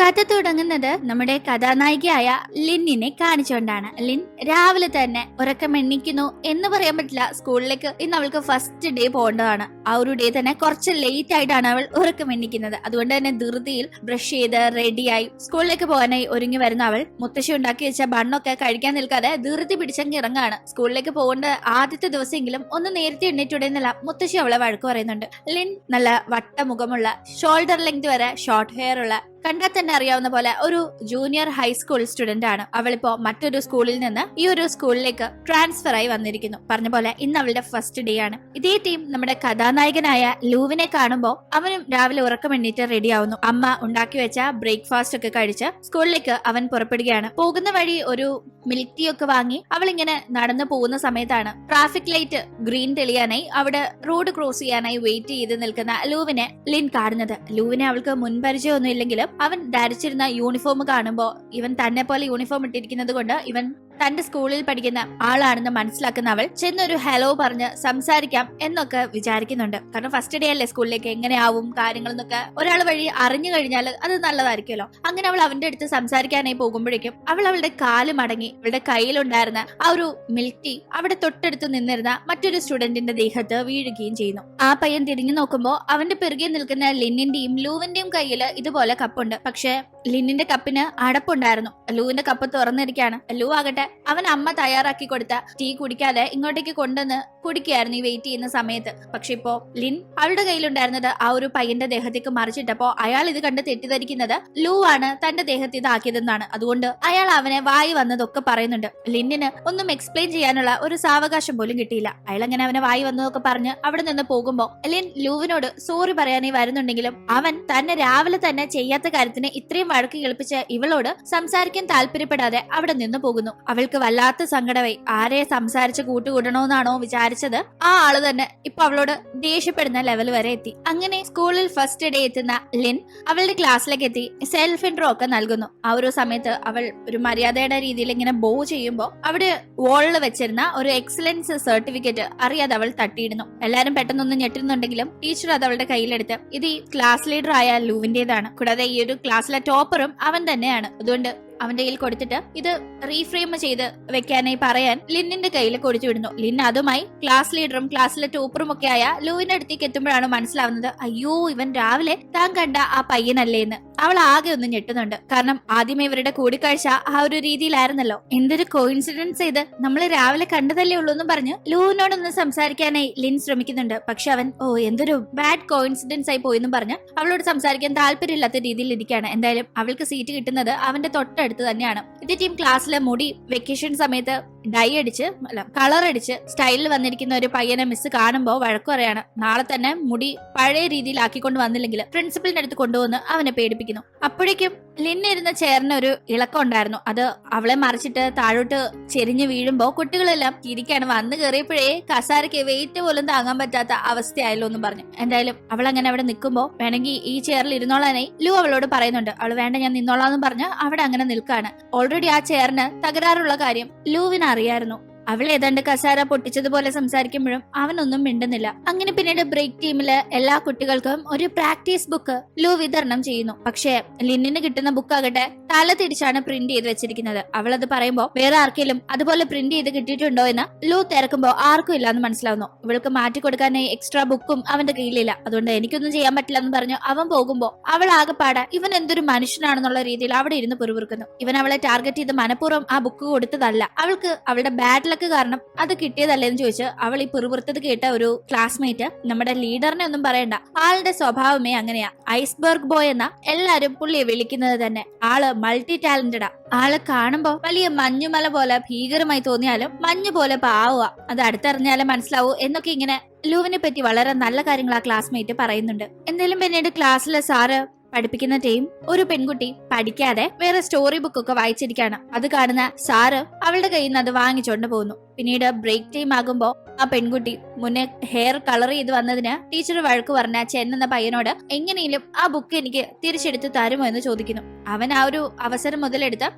കഥ തുടങ്ങുന്നത് നമ്മുടെ കഥാനായികയായ ലിന്നിനെ കാണിച്ചുകൊണ്ടാണ്. ലിൻ രാവിലെ തന്നെ ഉറക്കം എണ്ണിക്കുന്നു എന്ന് പറയാൻ പറ്റില്ല. സ്കൂളിലേക്ക് ഇന്ന് അവൾക്ക് ഫസ്റ്റ് ഡേ പോകേണ്ടതാണ്. ആ ഒരു ഡേ തന്നെ കുറച്ച് ലേറ്റ് ആയിട്ടാണ് അവൾ ഉറക്കം എണ്ണിക്കുന്നത്. അതുകൊണ്ട് തന്നെ ധൃതിയിൽ ബ്രഷ് ചെയ്ത് റെഡിയായി സ്കൂളിലേക്ക് പോകാനായി ഒരുങ്ങി വരുന്ന അവൾ മുത്തശ്ശി ഉണ്ടാക്കി വെച്ച ബണ്ണൊക്കെ കഴിക്കാൻ നിൽക്കാതെ ധൃതി പിടിച്ചങ്ങ് ഇറങ്ങാണ്. സ്കൂളിലേക്ക് പോകേണ്ട ആദ്യത്തെ ദിവസമെങ്കിലും ഒന്ന് നേരത്തെ എണ്ണിട്ടുണ്ടെന്നല്ല മുത്തശ്ശി അവളെ വഴക്ക് പറയുന്നുണ്ട്. ലിൻ നല്ല വട്ടമുഖമുള്ള ഷോൾഡർ ലെങ്ത് വരെ ഷോർട്ട് ഹെയർ ഉള്ള കണ്ടാൽ തന്നെ അറിയാവുന്ന പോലെ ഒരു ജൂനിയർ ഹൈസ്കൂൾ സ്റ്റുഡന്റ് ആണ്. അവളിപ്പോ മറ്റൊരു സ്കൂളിൽ നിന്ന് ഈ ഒരു സ്കൂളിലേക്ക് ട്രാൻസ്ഫർ ആയി വന്നിരിക്കുന്നു. പറഞ്ഞ പോലെ ഇന്ന് അവളുടെ ഫസ്റ്റ് ഡേ ആണ്. ഇതേ ടീം നമ്മുടെ കഥാനായകനായ ലൂവിനെ കാണുമ്പോൾ അവനും രാവിലെ ഉറക്കം എണ്ണീറ്റ് റെഡി ആവുന്നു. അമ്മ ഉണ്ടാക്കി വെച്ച ബ്രേക്ക്ഫാസ്റ്റ് ഒക്കെ കഴിച്ച് സ്കൂളിലേക്ക് അവൻ പുറപ്പെടുകയാണ്. പോകുന്ന വഴി ഒരു മിൽക്ക് ടീ ഒക്കെ വാങ്ങി അവൾ ഇങ്ങനെ നടന്നു പോകുന്ന സമയത്താണ് ട്രാഫിക് ലൈറ്റ് ഗ്രീൻ തെളിയാനായി അവിടെ റോഡ് ക്രോസ് ചെയ്യാനായി വെയിറ്റ് ചെയ്ത് നിൽക്കുന്ന ലൂവിനെ ലിൻ കാണുന്നത്. ലൂവിനെ അവൾക്ക് മുൻപരിചയമൊന്നും ഇല്ലെങ്കിലും അവൻ ധരിച്ചിരുന്ന യൂണിഫോം കാണുമ്പോ ഇവൻ തന്നെ പോലെ യൂണിഫോം ഇട്ടിരിക്കുന്നത് കൊണ്ട് ഇവൻ തന്റെ സ്കൂളിൽ പഠിക്കുന്ന ആളാണെന്ന് മനസ്സിലാക്കുന്ന അവൾ ചെന്നൊരു ഹലോ പറഞ്ഞ് സംസാരിക്കാം എന്നൊക്കെ വിചാരിക്കുന്നുണ്ട്. കാരണം ഫസ്റ്റ് ഡേ അല്ലേ, സ്കൂളിലേക്ക് എങ്ങനെയാവും കാര്യങ്ങളെന്നൊക്കെ ഒരാൾ വഴി അറിഞ്ഞു കഴിഞ്ഞാൽ അത് നല്ലതായിരിക്കുമല്ലോ. അങ്ങനെ അവൾ അവന്റെ അടുത്ത് സംസാരിക്കാനായി പോകുമ്പോഴേക്കും അവൾ അവളുടെ കാല് മടങ്ങി അവളുടെ കയ്യിലുണ്ടായിരുന്ന ആ ഒരു മിൽക്ക് ടീ അവിടെ തൊട്ടടുത്ത് നിന്നിരുന്ന മറ്റൊരു സ്റ്റുഡന്റിന്റെ ദേഹത്ത് വീഴുകയും ചെയ്യുന്നു. ആ പയ്യൻ തിരിഞ്ഞു നോക്കുമ്പോൾ അവന്റെ പിറകെ നിൽക്കുന്ന ലിന്നിന്റെയും ലൂവിന്റെയും കയ്യിൽ ഇതുപോലെ കപ്പുണ്ട്. പക്ഷെ ലിന്നിന്റെ കപ്പിന് അടപ്പുണ്ടായിരുന്നു. ലൂവിന്റെ കപ്പ് തുറന്നിരിക്കുകയാണ്. ലൂ ആകട്ടെ അവൻ അമ്മ തയ്യാറാക്കി കൊടുത്ത ടീ കുടിക്കാതെ ഇങ്ങോട്ടേക്ക് കൊണ്ടുവന്ന് കുടിക്കുകയായിരുന്നു ഈ വെയിറ്റ് ചെയ്യുന്ന സമയത്ത്. പക്ഷെ ഇപ്പോ ലിൻ അവളുടെ കയ്യിലുണ്ടായിരുന്നത് ആ ഒരു പയ്യന്റെ ദേഹത്തേക്ക് മറിച്ചിട്ടപ്പോ അയാൾ ഇത് കണ്ട് തെറ്റിദ്ധരിക്കുന്നത് ലൂ ആണ് തന്റെ ദേഹത്ത് ഇതാക്കിയതെന്നാണ്. അതുകൊണ്ട് അയാൾ അവനെ വായി വന്നതൊക്കെ പറയുന്നുണ്ട്. ലിന്നിന് ഒന്നും എക്സ്പ്ലെയിൻ ചെയ്യാനുള്ള ഒരു സാവകാശം പോലും കിട്ടിയില്ല. അയാൾ അങ്ങനെ അവനെ വായി വന്നതൊക്കെ പറഞ്ഞ് അവിടെ നിന്ന് പോകുമ്പോ ലിൻ ലൂവിനോട് സോറി പറയാനായി വരുന്നുണ്ടെങ്കിലും അവൻ തന്നെ രാവിലെ തന്നെ ചെയ്യാത്ത കാര്യത്തിന് ഇത്രയും വഴക്ക് കേൾപ്പിച്ച് ഇവളോട് സംസാരിക്കാൻ താല്പര്യപ്പെടാതെ അവിടെ നിന്ന് പോകുന്നു. അവൾക്ക് വല്ലാത്ത സങ്കടമായി. ആരെ സംസാരിച്ച് കൂട്ടുകൂടണോന്നാണോ വിചാരിച്ചത് ആ ആള് തന്നെ ഇപ്പൊ അവളോട് ദേഷ്യപ്പെടുന്ന ലെവൽ വരെ എത്തി. അങ്ങനെ സ്കൂളിൽ ഫസ്റ്റ് ഡേ എത്തുന്ന ലിൻ അവളുടെ ക്ലാസ്സിലേക്ക് എത്തി സെൽഫ് ഇൻട്രോ ഒക്കെ നൽകുന്നു. ആ ഒരു സമയത്ത് അവൾ ഒരു മര്യാദയുടെ രീതിയിൽ ഇങ്ങനെ ബോ ചെയ്യുമ്പോൾ അവിടെ വോളിൽ വെച്ചിരുന്ന ഒരു എക്സലൻസ് സർട്ടിഫിക്കറ്റ് അറിയാതെ അവൾ തട്ടിയിടുന്നു. എല്ലാരും പെട്ടെന്നൊന്നും ഞെട്ടുന്നുണ്ടെങ്കിലും ടീച്ചർ അത് അവളുടെ കയ്യിലെടുത്ത് ഇത് ഈ ക്ലാസ് ലീഡർ ആയ ലൂവിന്റേതാണ്. കൂടാതെ ഈ ഒരു ക്ലാസ്സിലെ ടോപ്പറും അവൻ തന്നെയാണ്. അതുകൊണ്ട് അവന്റെ കയ്യിൽ കൊടുത്തിട്ട് ഇത് റീഫ്രെയിം ചെയ്ത് വെക്കാനായി പറയാൻ ലിന്നിന്റെ കയ്യിൽ കൊടുത്തു വിടുന്നു. ലിൻ അതുമായി ക്ലാസ് ലീഡറും ക്ലാസ്സിലെ ടോപ്പറും ഒക്കെ ആയ ലൂവിന്റെ അടുത്തേക്ക് എത്തുമ്പോഴാണ് മനസ്സിലാവുന്നത് അയ്യോ ഇവൻ രാവിലെ താൻ കണ്ട ആ പയ്യനല്ലേ എന്ന്. അവൾ ആകെ ഒന്ന് ഞെട്ടുന്നുണ്ട്. കാരണം ആദ്യമേ ഇവരുടെ കൂടിക്കാഴ്ച ആ ഒരു രീതിയിലായിരുന്നല്ലോ. എന്തൊരു കോയിൻസിഡൻസ് ചെയ്ത് നമ്മൾ രാവിലെ കണ്ടതല്ലേ ഉള്ളൂ എന്ന് പറഞ്ഞ് ലൂവിനോടൊന്ന് സംസാരിക്കാനായി ലിൻ ശ്രമിക്കുന്നുണ്ട്. പക്ഷെ അവൻ എന്തൊരു ബാഡ് കോയിൻസിഡൻസ് ആയി പോയെന്നും പറഞ്ഞ് അവളോട് സംസാരിക്കാൻ താല്പര്യമില്ലാത്ത രീതിയിൽ ഇരിക്കുകയാണ്. എന്തായാലും അവൾക്ക് സീറ്റ് കിട്ടുന്നത് അവന്റെ തൊട്ടടുത്ത് തന്നെയാണ്. ഇതേ ടീം ക്ലാസ്സിലെ മുടി വെക്കേഷൻ സമയത്ത് ഡൈ അടിച്ച് കളർ അടിച്ച് സ്റ്റൈലിൽ വന്നിരിക്കുന്ന ഒരു പയ്യനെ മിസ് കാണുമ്പോൾ വഴക്കു പറയാണ്. നാളെ തന്നെ മുടി പഴയ രീതിയിൽ ആക്കിക്കൊണ്ട് വന്നില്ലെങ്കിൽ പ്രിൻസിപ്പലിന്റെ അടുത്ത് കൊണ്ടുവന്ന് അവനെ പേടിപ്പിക്കുന്നു. അപ്പോഴേക്കും ലിന്നിരുന്ന ചെയറിന് ഒരു ഇളക്കം ഉണ്ടായിരുന്നു. അത് അവളെ മറിച്ചിട്ട് താഴോട്ട് ചെരിഞ്ഞു വീഴുമ്പോ കുട്ടികളെല്ലാം ഇരിക്കാണ്. വന്ന് കയറിയപ്പോഴേ കസാരയ്ക്ക് വെയിറ്റ് പോലും താങ്ങാൻ പറ്റാത്ത അവസ്ഥയായല്ലോ എന്ന് പറഞ്ഞു. എന്തായാലും അവൾ അങ്ങനെ അവിടെ നിൽക്കുമ്പോ വേണമെങ്കിൽ ഈ ചെയറിൽ ഇരുന്നോളാനായി ലൂ അവളോട് പറയുന്നുണ്ട്. അവൾ വേണ്ട ഞാൻ നിന്നോളാന്ന് പറഞ്ഞ് അവിടെ അങ്ങനെ നിൽക്കാണ്. ഓൾറെഡി ആ ചെയറിന് തകരാറുള്ള കാര്യം ലൂവിന് അറിയായിരുന്നു. അവൾ ഏതാണ്ട് കസാര പൊട്ടിച്ചതുപോലെ സംസാരിക്കുമ്പോഴും അവനൊന്നും മിണ്ടുന്നില്ല. അങ്ങനെ പിന്നീട് ബ്രേക്ക് ടീമില് എല്ലാ കുട്ടികൾക്കും ഒരു പ്രാക്ടീസ് ബുക്ക് ലൂ വിതരണം ചെയ്യുന്നു. പക്ഷേ ലിന്നിന് കിട്ടുന്ന ബുക്ക് ആകട്ടെ തല തിരിച്ചാണ് പ്രിന്റ് ചെയ്ത് വെച്ചിരിക്കുന്നത്. അവൾ അത് പറയുമ്പോ വേറെ ആർക്കെങ്കിലും അതുപോലെ പ്രിന്റ് ചെയ്ത് കിട്ടിയിട്ടുണ്ടോ എന്ന് ലൂ തിരക്കുമ്പോ ആർക്കും ഇല്ലാന്ന് മനസ്സിലാവുന്നു. ഇവൾക്ക് മാറ്റി കൊടുക്കാനായി എക്സ്ട്രാ ബുക്കും അവന്റെ കയ്യിലില്ല. അതുകൊണ്ട് എനിക്കൊന്നും ചെയ്യാൻ പറ്റില്ല എന്ന് പറഞ്ഞു അവൻ പോകുമ്പോ അവൾ ആകെപ്പാടെ ഇവൻ എന്തൊരു മനുഷ്യനാണെന്നുള്ള രീതിയിൽ അവിടെ ഇരുന്ന് പുറകുറുക്കുന്നു. ഇവൻ അവളെ ടാർഗറ്റ് ചെയ്ത് മനഃപൂർവ്വം ആ ബുക്ക് കൊടുത്തതല്ല. അവൾക്ക് അവളുടെ ബാഡ് കാരണം അത് കിട്ടിയതല്ലേന്ന് ചോദിച്ച് അവൾ ഈ പിറുപിറുത്തത് കേട്ട ഒരു ക്ലാസ്മേറ്റ് നമ്മുടെ ലീഡറിനെ ഒന്നും പറയണ്ട, ആളുടെ സ്വഭാവമേ അങ്ങനെയാ, ഐസ്ബർഗ് ബോയ് എന്ന എല്ലാരും പുള്ളിയെ വിളിക്കുന്നത് തന്നെ. ആള് മൾട്ടി ടാലന്റഡാ. ആള് കാണുമ്പോ വലിയ മഞ്ഞുമല പോലെ ഭീകരമായി തോന്നിയാലും മഞ്ഞു പോലെ പാവുക, അത് അടുത്തറിഞ്ഞാലും മനസ്സിലാവൂ എന്നൊക്കെ ഇങ്ങനെ ലൂവിനെ പറ്റി വളരെ നല്ല കാര്യങ്ങൾ ആ ക്ലാസ്മേറ്റ് പറയുന്നുണ്ട്. എന്തായാലും പിന്നീട് ക്ലാസ്സിലെ സാറ് പഠിപ്പിക്കുന്ന ടീം ഒരു പെൺകുട്ടി പഠിക്കാതെ വേറെ സ്റ്റോറി ബുക്ക് ഒക്കെ വായിച്ചിരിക്കുകയാണ്. അത് കാണുന്ന സാറ് അവളുടെ കയ്യിൽ നിന്ന് അത് വാങ്ങിച്ചോണ്ട് പോകുന്നു. പിന്നീട് ബ്രേക്ക് ടൈം ആകുമ്പോ ആ പെൺകുട്ടി മുന്നേ ഹെയർ കളർ ചെയ്ത് വന്നതിന് ടീച്ചർ വഴക്ക് പറഞ്ഞ ചെൻ എന്ന പയ്യനോട് എങ്ങനെയും ആ ബുക്ക് എനിക്ക് തിരിച്ചെടുത്ത് തരുമോ എന്ന് ചോദിക്കുന്നു. അവൻ ആ ഒരു അവസരം മുതലെടുത്ത്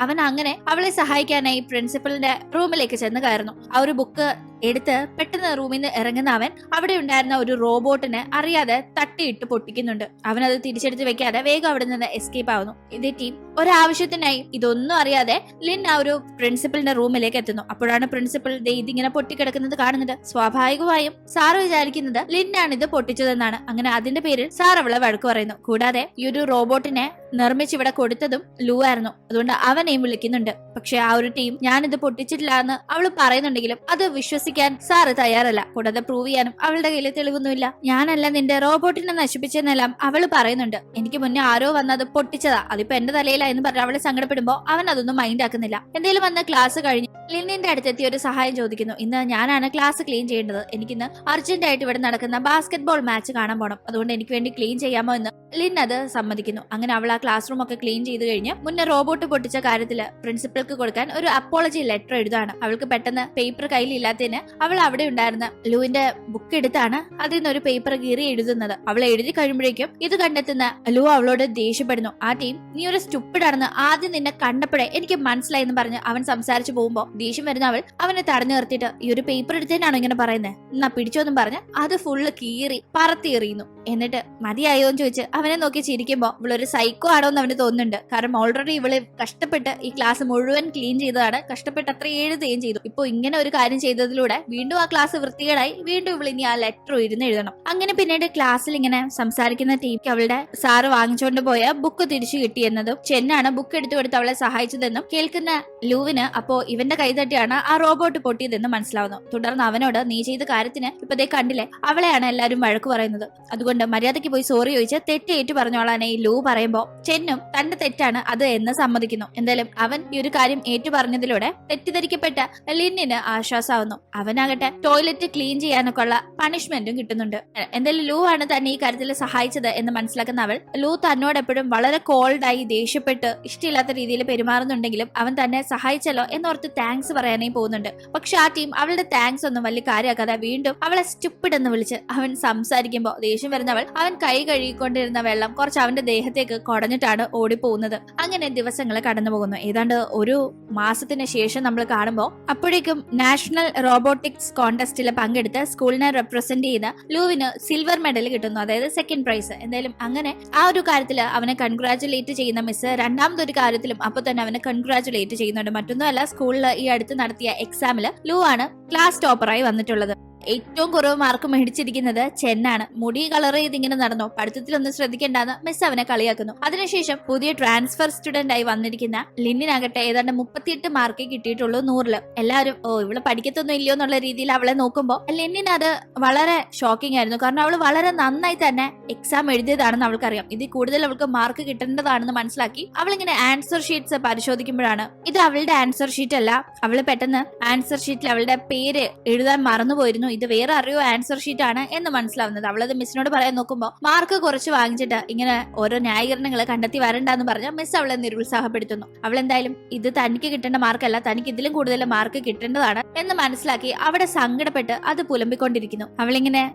അവൻ അങ്ങനെ അവളെ സഹായിക്കാനായി പ്രിൻസിപ്പലിന്റെ റൂമിലേക്ക് ചെന്ന് കയറുന്നു. ആ ഒരു ബുക്ക് എടുത്ത് പെട്ടെന്ന് റൂമിൽ നിന്ന് ഇറങ്ങുന്ന അവൻ അവിടെ ഉണ്ടായിരുന്ന ഒരു റോബോട്ടിനെ അറിയാതെ തട്ടിയിട്ട് പൊട്ടിക്കുന്നുണ്ട്. അവൻ അത് തിരിച്ചെടുത്ത് വെക്കാതെ വേഗം അവിടെ നിന്ന് എസ്കേപ്പ് ആവുന്നു. ഇതേ ടീം ഒരാവശ്യത്തിനായി ഇതൊന്നും അറിയാതെ ലിൻ ആ ഒരു പ്രിൻസിപ്പലിന്റെ റൂമിലേക്ക് എത്തുന്നു. അപ്പോഴാണ് പ്രിൻസിപ്പൽ ഇതിങ്ങനെ പൊട്ടിക്കിടക്കുന്നത് കാണുന്നത്. സ്വാഭാവികമായും സാറ് വിചാരിക്കുന്നത് ലിന്നാണ് ഇത് പൊട്ടിച്ചതെന്നാണ്. അങ്ങനെ അതിന്റെ പേരിൽ സാർ അവളെ വഴക്ക് പറയുന്നു. കൂടാതെ ഈ ഒരു റോബോട്ടിനെ നിർമ്മിച്ച് ഇവിടെ കൊടുത്തതും ലൂ ആയിരുന്നു, അതുകൊണ്ട് അവനെയും വിളിക്കുന്നുണ്ട്. പക്ഷെ ആ ഒരു ടീം ഞാനിത് പൊട്ടിച്ചിട്ടില്ല എന്ന് അവള് പറയുന്നുണ്ടെങ്കിലും അത് വിശ്വസിക്കാൻ സാറ് തയ്യാറല്ല. കൂടാതെ പ്രൂവ് ചെയ്യാനും അവളുടെ കയ്യിൽ തെളിവൊന്നുമില്ല. ഞാനല്ല നിന്റെ റോബോട്ടിനെ നശിപ്പിച്ചെന്നെല്ലാം അവള് പറയുന്നുണ്ട്. എനിക്ക് മുന്നേ ആരോ വന്നത് പൊട്ടിച്ചതാ, അതിപ്പോ എന്റെ തലയില എന്ന് പറഞ്ഞ് അവളെ സങ്കടപ്പെടുമ്പോ അവൻ അതൊന്നും മൈൻഡ് ആക്കുന്നില്ല. എന്തെങ്കിലും വന്ന് ക്ലാസ് കഴിഞ്ഞ് ലിന്നിന്റെ അടുത്തെത്തി ഒരു സഹായം ചോദിക്കുന്നു. ഇന്ന് ഞാനാണ് ക്ലാസ് ക്ലീൻ ചെയ്യേണ്ടത്. എനിക്കിന്ന് അർജന്റ് ആയിട്ട് ഇവിടെ നടക്കുന്ന ബാസ്കറ്റ് ബോൾ മാച്ച് കാണാൻ പോകണം, അതുകൊണ്ട് എനിക്ക് വേണ്ടി ക്ലീൻ ചെയ്യാമോ എന്ന് ലിൻ അത് സമ്മതിക്കുന്നു. അങ്ങനെ അവൾ ആ ക്ലാസ് റൂം ഒക്കെ ക്ലീൻ ചെയ്ത് കഴിഞ്ഞ് മുന്നേ റോബോട്ട് പൊട്ടിച്ച കാര്യത്തില് പ്രിൻസിപ്പൾക്ക് കൊടുക്കാൻ ഒരു അപ്പോളജി ലെറ്റർ എഴുതാണ്. അവൾക്ക് പെട്ടെന്ന് പേപ്പർ കയ്യിലില്ലാത്തതിന് അവൾ അവിടെ ഉണ്ടായിരുന്ന ലൂവിന്റെ ബുക്ക് എടുത്താണ് അതിൽ നിന്ന് ഒരു പേപ്പർ കീറി എഴുതുന്നത്. അവൾ എഴുതി കഴിയുമ്പോഴേക്കും ഇത് കണ്ടെത്തുന്ന ലൂ അവളോട് ദേഷ്യപ്പെടുന്നു. ആ ടീം നീ ഒരു സ്റ്റുപ്പിഡ് ആണെന്ന് ആദ്യം നിന്നെ കണ്ടപ്പോഴേ എനിക്ക് മനസ്സിലായി എന്ന് പറഞ്ഞ് അവൻ സംസാരിച്ചു പോകുമ്പോ ദേഷ്യം വരുന്ന അവൾ അവനെ തടഞ്ഞു നിർത്തിയിട്ട് ഈ ഒരു പേപ്പർ എടുത്തതിനാണോ ഇങ്ങനെ പറയുന്നത്, എന്നാ പിടിച്ചോന്നും പറഞ്ഞ് അത് ഫുള്ള് കീറി പറത്തി എറിയുന്നു. എന്നിട്ട് മതിയായോ എന്ന് ചോദിച്ച് അവനെ നോക്കി ചിരിക്കുമ്പോ ഇവളൊരു സൈക്കോ ആണോ എന്ന് അവന് തോന്നുന്നുണ്ട്. കാരണം ഓൾറെഡി ഇവള് കഷ്ടപ്പെട്ട് ഈ ക്ലാസ് മുഴുവൻ ക്ലീൻ ചെയ്തതാണ്, കഷ്ടപ്പെട്ട് അത്ര എഴുതുകയും ചെയ്തു. ഇപ്പൊ ഇങ്ങനെ ഒരു കാര്യം ചെയ്തതിലൂടെ വീണ്ടും ആ ക്ലാസ് വൃത്തികേടായി, വീണ്ടും ഇവൾ ഇനി ആ ലെറ്റർ ഇരുന്ന് എഴുതണം. അങ്ങനെ പിന്നീട് ക്ലാസ്സിൽ ഇങ്ങനെ സംസാരിക്കുന്ന ടീമിക്ക് അവളുടെ സാറ് വാങ്ങിച്ചുകൊണ്ട് പോയ ബുക്ക് തിരിച്ചു കിട്ടിയെന്നതും ചെന്നാണ് ബുക്ക് എടുത്തു കൊടുത്ത് അവളെ സഹായിച്ചതെന്നും കേൾക്കുന്ന ലൂവിന് അപ്പോ ഇവന്റെ കൈതട്ടിയാണ് ആ റോബോട്ട് പൊട്ടിയതെന്ന് മനസ്സിലാവുന്നു. തുടർന്ന് അവനോട് നീ ചെയ്ത കാര്യത്തിന് ഇപ്പതേ കണ്ടില്ലേ, അവളെയാണ് എല്ലാരും വഴക്ക് പറയുന്നത്, അതുകൊണ്ട് മര്യാദയ്ക്ക് പോയി സോറി ചോദിച്ച് തെറ്റ് ഏറ്റു പറഞ്ഞോളാനെ ഈ ലൂ പറയുമ്പോ ചെന്നും തന്റെ തെറ്റാണ് അത് എന്ന് സമ്മതിക്കുന്നു. എന്തായാലും അവൻ ഈ ഒരു കാര്യം ഏറ്റു പറഞ്ഞതിലൂടെ തെറ്റിദ്ധരിക്കപ്പെട്ട ലിന്നിന് ആശ്വാസമാവുന്നു. അവനാകട്ടെ ടോയ്ലറ്റ് ക്ലീൻ ചെയ്യാനൊക്കെ ഉള്ള പണിഷ്മെന്റും കിട്ടുന്നുണ്ട്. എന്തായാലും ലൂ ആണ് തന്നെ ഈ കാര്യത്തിൽ സഹായിച്ചത് എന്ന് മനസ്സിലാക്കുന്ന അവൾ ലൂ തന്നോട് എപ്പോഴും വളരെ കോൾഡായി ദേഷ്യപ്പെട്ട് ഇഷ്ടമില്ലാത്ത രീതിയിൽ പെരുമാറുന്നുണ്ടെങ്കിലും അവൻ തന്നെ സഹായിച്ചല്ലോ എന്നോർത്ത് താങ്ക്സ് പറയാനേ പോകുന്നുണ്ട്. പക്ഷെ ആ ടീം അവളുടെ താങ്ക്സ് ഒന്നും വലിയ കാര്യമാക്കാതെ വീണ്ടും അവളെ സ്റ്റുപ്പിഡ് എന്ന് വിളിച്ച് അവൻ സംസാരിക്കുമ്പോ ദേഷ്യം വരുന്നവൾ അവൻ കൈ കഴുകിക്കൊണ്ടിരുന്ന വെള്ളം കുറച്ച് അവന്റെ ദേഹത്തേക്ക് കുടഞ്ഞിട്ടാണ് ഓടിപ്പോകുന്നത്. അങ്ങനെ ദിവസങ്ങൾ കടന്നു പോകുന്നു. ഏതാണ്ട് ഒരു മാസത്തിന് ശേഷം നമ്മൾ കാണുമ്പോൾ അപ്പോഴേക്കും നാഷണൽ റോബോട്ടിക്സ് കോൺടെസ്റ്റിൽ പങ്കെടുത്ത് സ്കൂളിനെ റെപ്രസെന്റ് ചെയ്ത ലൂവിന് സിൽവർ മെഡൽ കിട്ടുന്നു, അതായത് സെക്കൻഡ് പ്രൈസ്. എന്തായാലും അങ്ങനെ ആ ഒരു കാര്യത്തിൽ അവനെ കൺഗ്രാറ്റുലേറ്റ് ചെയ്യുന്ന മിസ് രണ്ടാമതൊരു കാര്യത്തിലും അപ്പൊ തന്നെ അവനെ കൺഗ്രാറ്റുലേറ്റ് ചെയ്യുന്നുണ്ട്. മറ്റൊന്നുമല്ല, സ്കൂളിൽ ഈ അടുത്ത് നടത്തിയ എക്സാമില് ലൂ ആണ് ക്ലാസ് ടോപ്പറായി വന്നിട്ടുള്ളത്. ഏറ്റവും കുറവ് മാർക്ക് മേടിച്ചിരിക്കുന്നത് ചെന്നാണ്. മുടി കളർ ചെയ്ത് ഇങ്ങനെ നടന്നോ, പഠിത്തത്തിലൊന്നും ശ്രദ്ധിക്കേണ്ടെന്ന് മിസ് അവനെ കളിയാക്കുന്നു. അതിനുശേഷം പുതിയ ട്രാൻസ്ഫർ സ്റ്റുഡന്റ് ആയി വന്നിരിക്കുന്ന ലിന്നിനാകട്ടെ ഏതാണ്ട് 38 മാർക്ക് കിട്ടിയിട്ടുള്ളൂ 100-ല്. എല്ലാവരും ഇവള് പഠിക്കത്തൊന്നും ഇല്ലയോ എന്നുള്ള രീതിയിൽ അവളെ നോക്കുമ്പോൾ ലിന്നിന് അത് വളരെ ഷോക്കിംഗ് ആയിരുന്നു. കാരണം അവള് വളരെ നന്നായി തന്നെ എക്സാം എഴുതിയതാണെന്ന് അവൾക്കറിയാം. ഇതിൽ കൂടുതൽ അവൾക്ക് മാർക്ക് കിട്ടേണ്ടതാണെന്ന് മനസ്സിലാക്കി അവളിങ്ങനെ ആൻസർ ഷീറ്റ്സ് പരിശോധിക്കുമ്പോഴാണ് ഇത് അവളുടെ ആൻസർ ഷീറ്റ് അല്ല. അവള് പെട്ടെന്ന് ആൻസർ ഷീറ്റിൽ അവളുടെ പേര് എഴുതാൻ മറന്നുപോയിരുന്നു, ഇത് വേറെ അറിയോ ആൻസർ ഷീറ്റ് ആണ് എന്ന് മനസ്സിലാവുന്നത്. അവളത് മിസ്സിനോട് പറയാൻ നോക്കുമ്പോൾ മാർക്ക് കുറച്ച് വാങ്ങിച്ചിട്ട് ഇങ്ങനെ ഓരോ ന്യായീകരണങ്ങൾ കണ്ടെത്തി വരണ്ടെന്ന് പറഞ്ഞ മിസ് അവളെ നിരുത്സാഹപ്പെടുത്തുന്നു. അവൾ എന്തായാലും ഇത് തനിക്ക് കിട്ടേണ്ട മാർക്കല്ല, തനിക്ക് ഇതിലും കൂടുതൽ മാർക്ക് കിട്ടേണ്ടതാണ് എന്ന് മനസ്സിലാക്കി അവിടെ സങ്കടപ്പെട്ട് അത് പുലമ്പിക്കൊണ്ടിരിക്കുന്നു. അവളിങ്ങനെ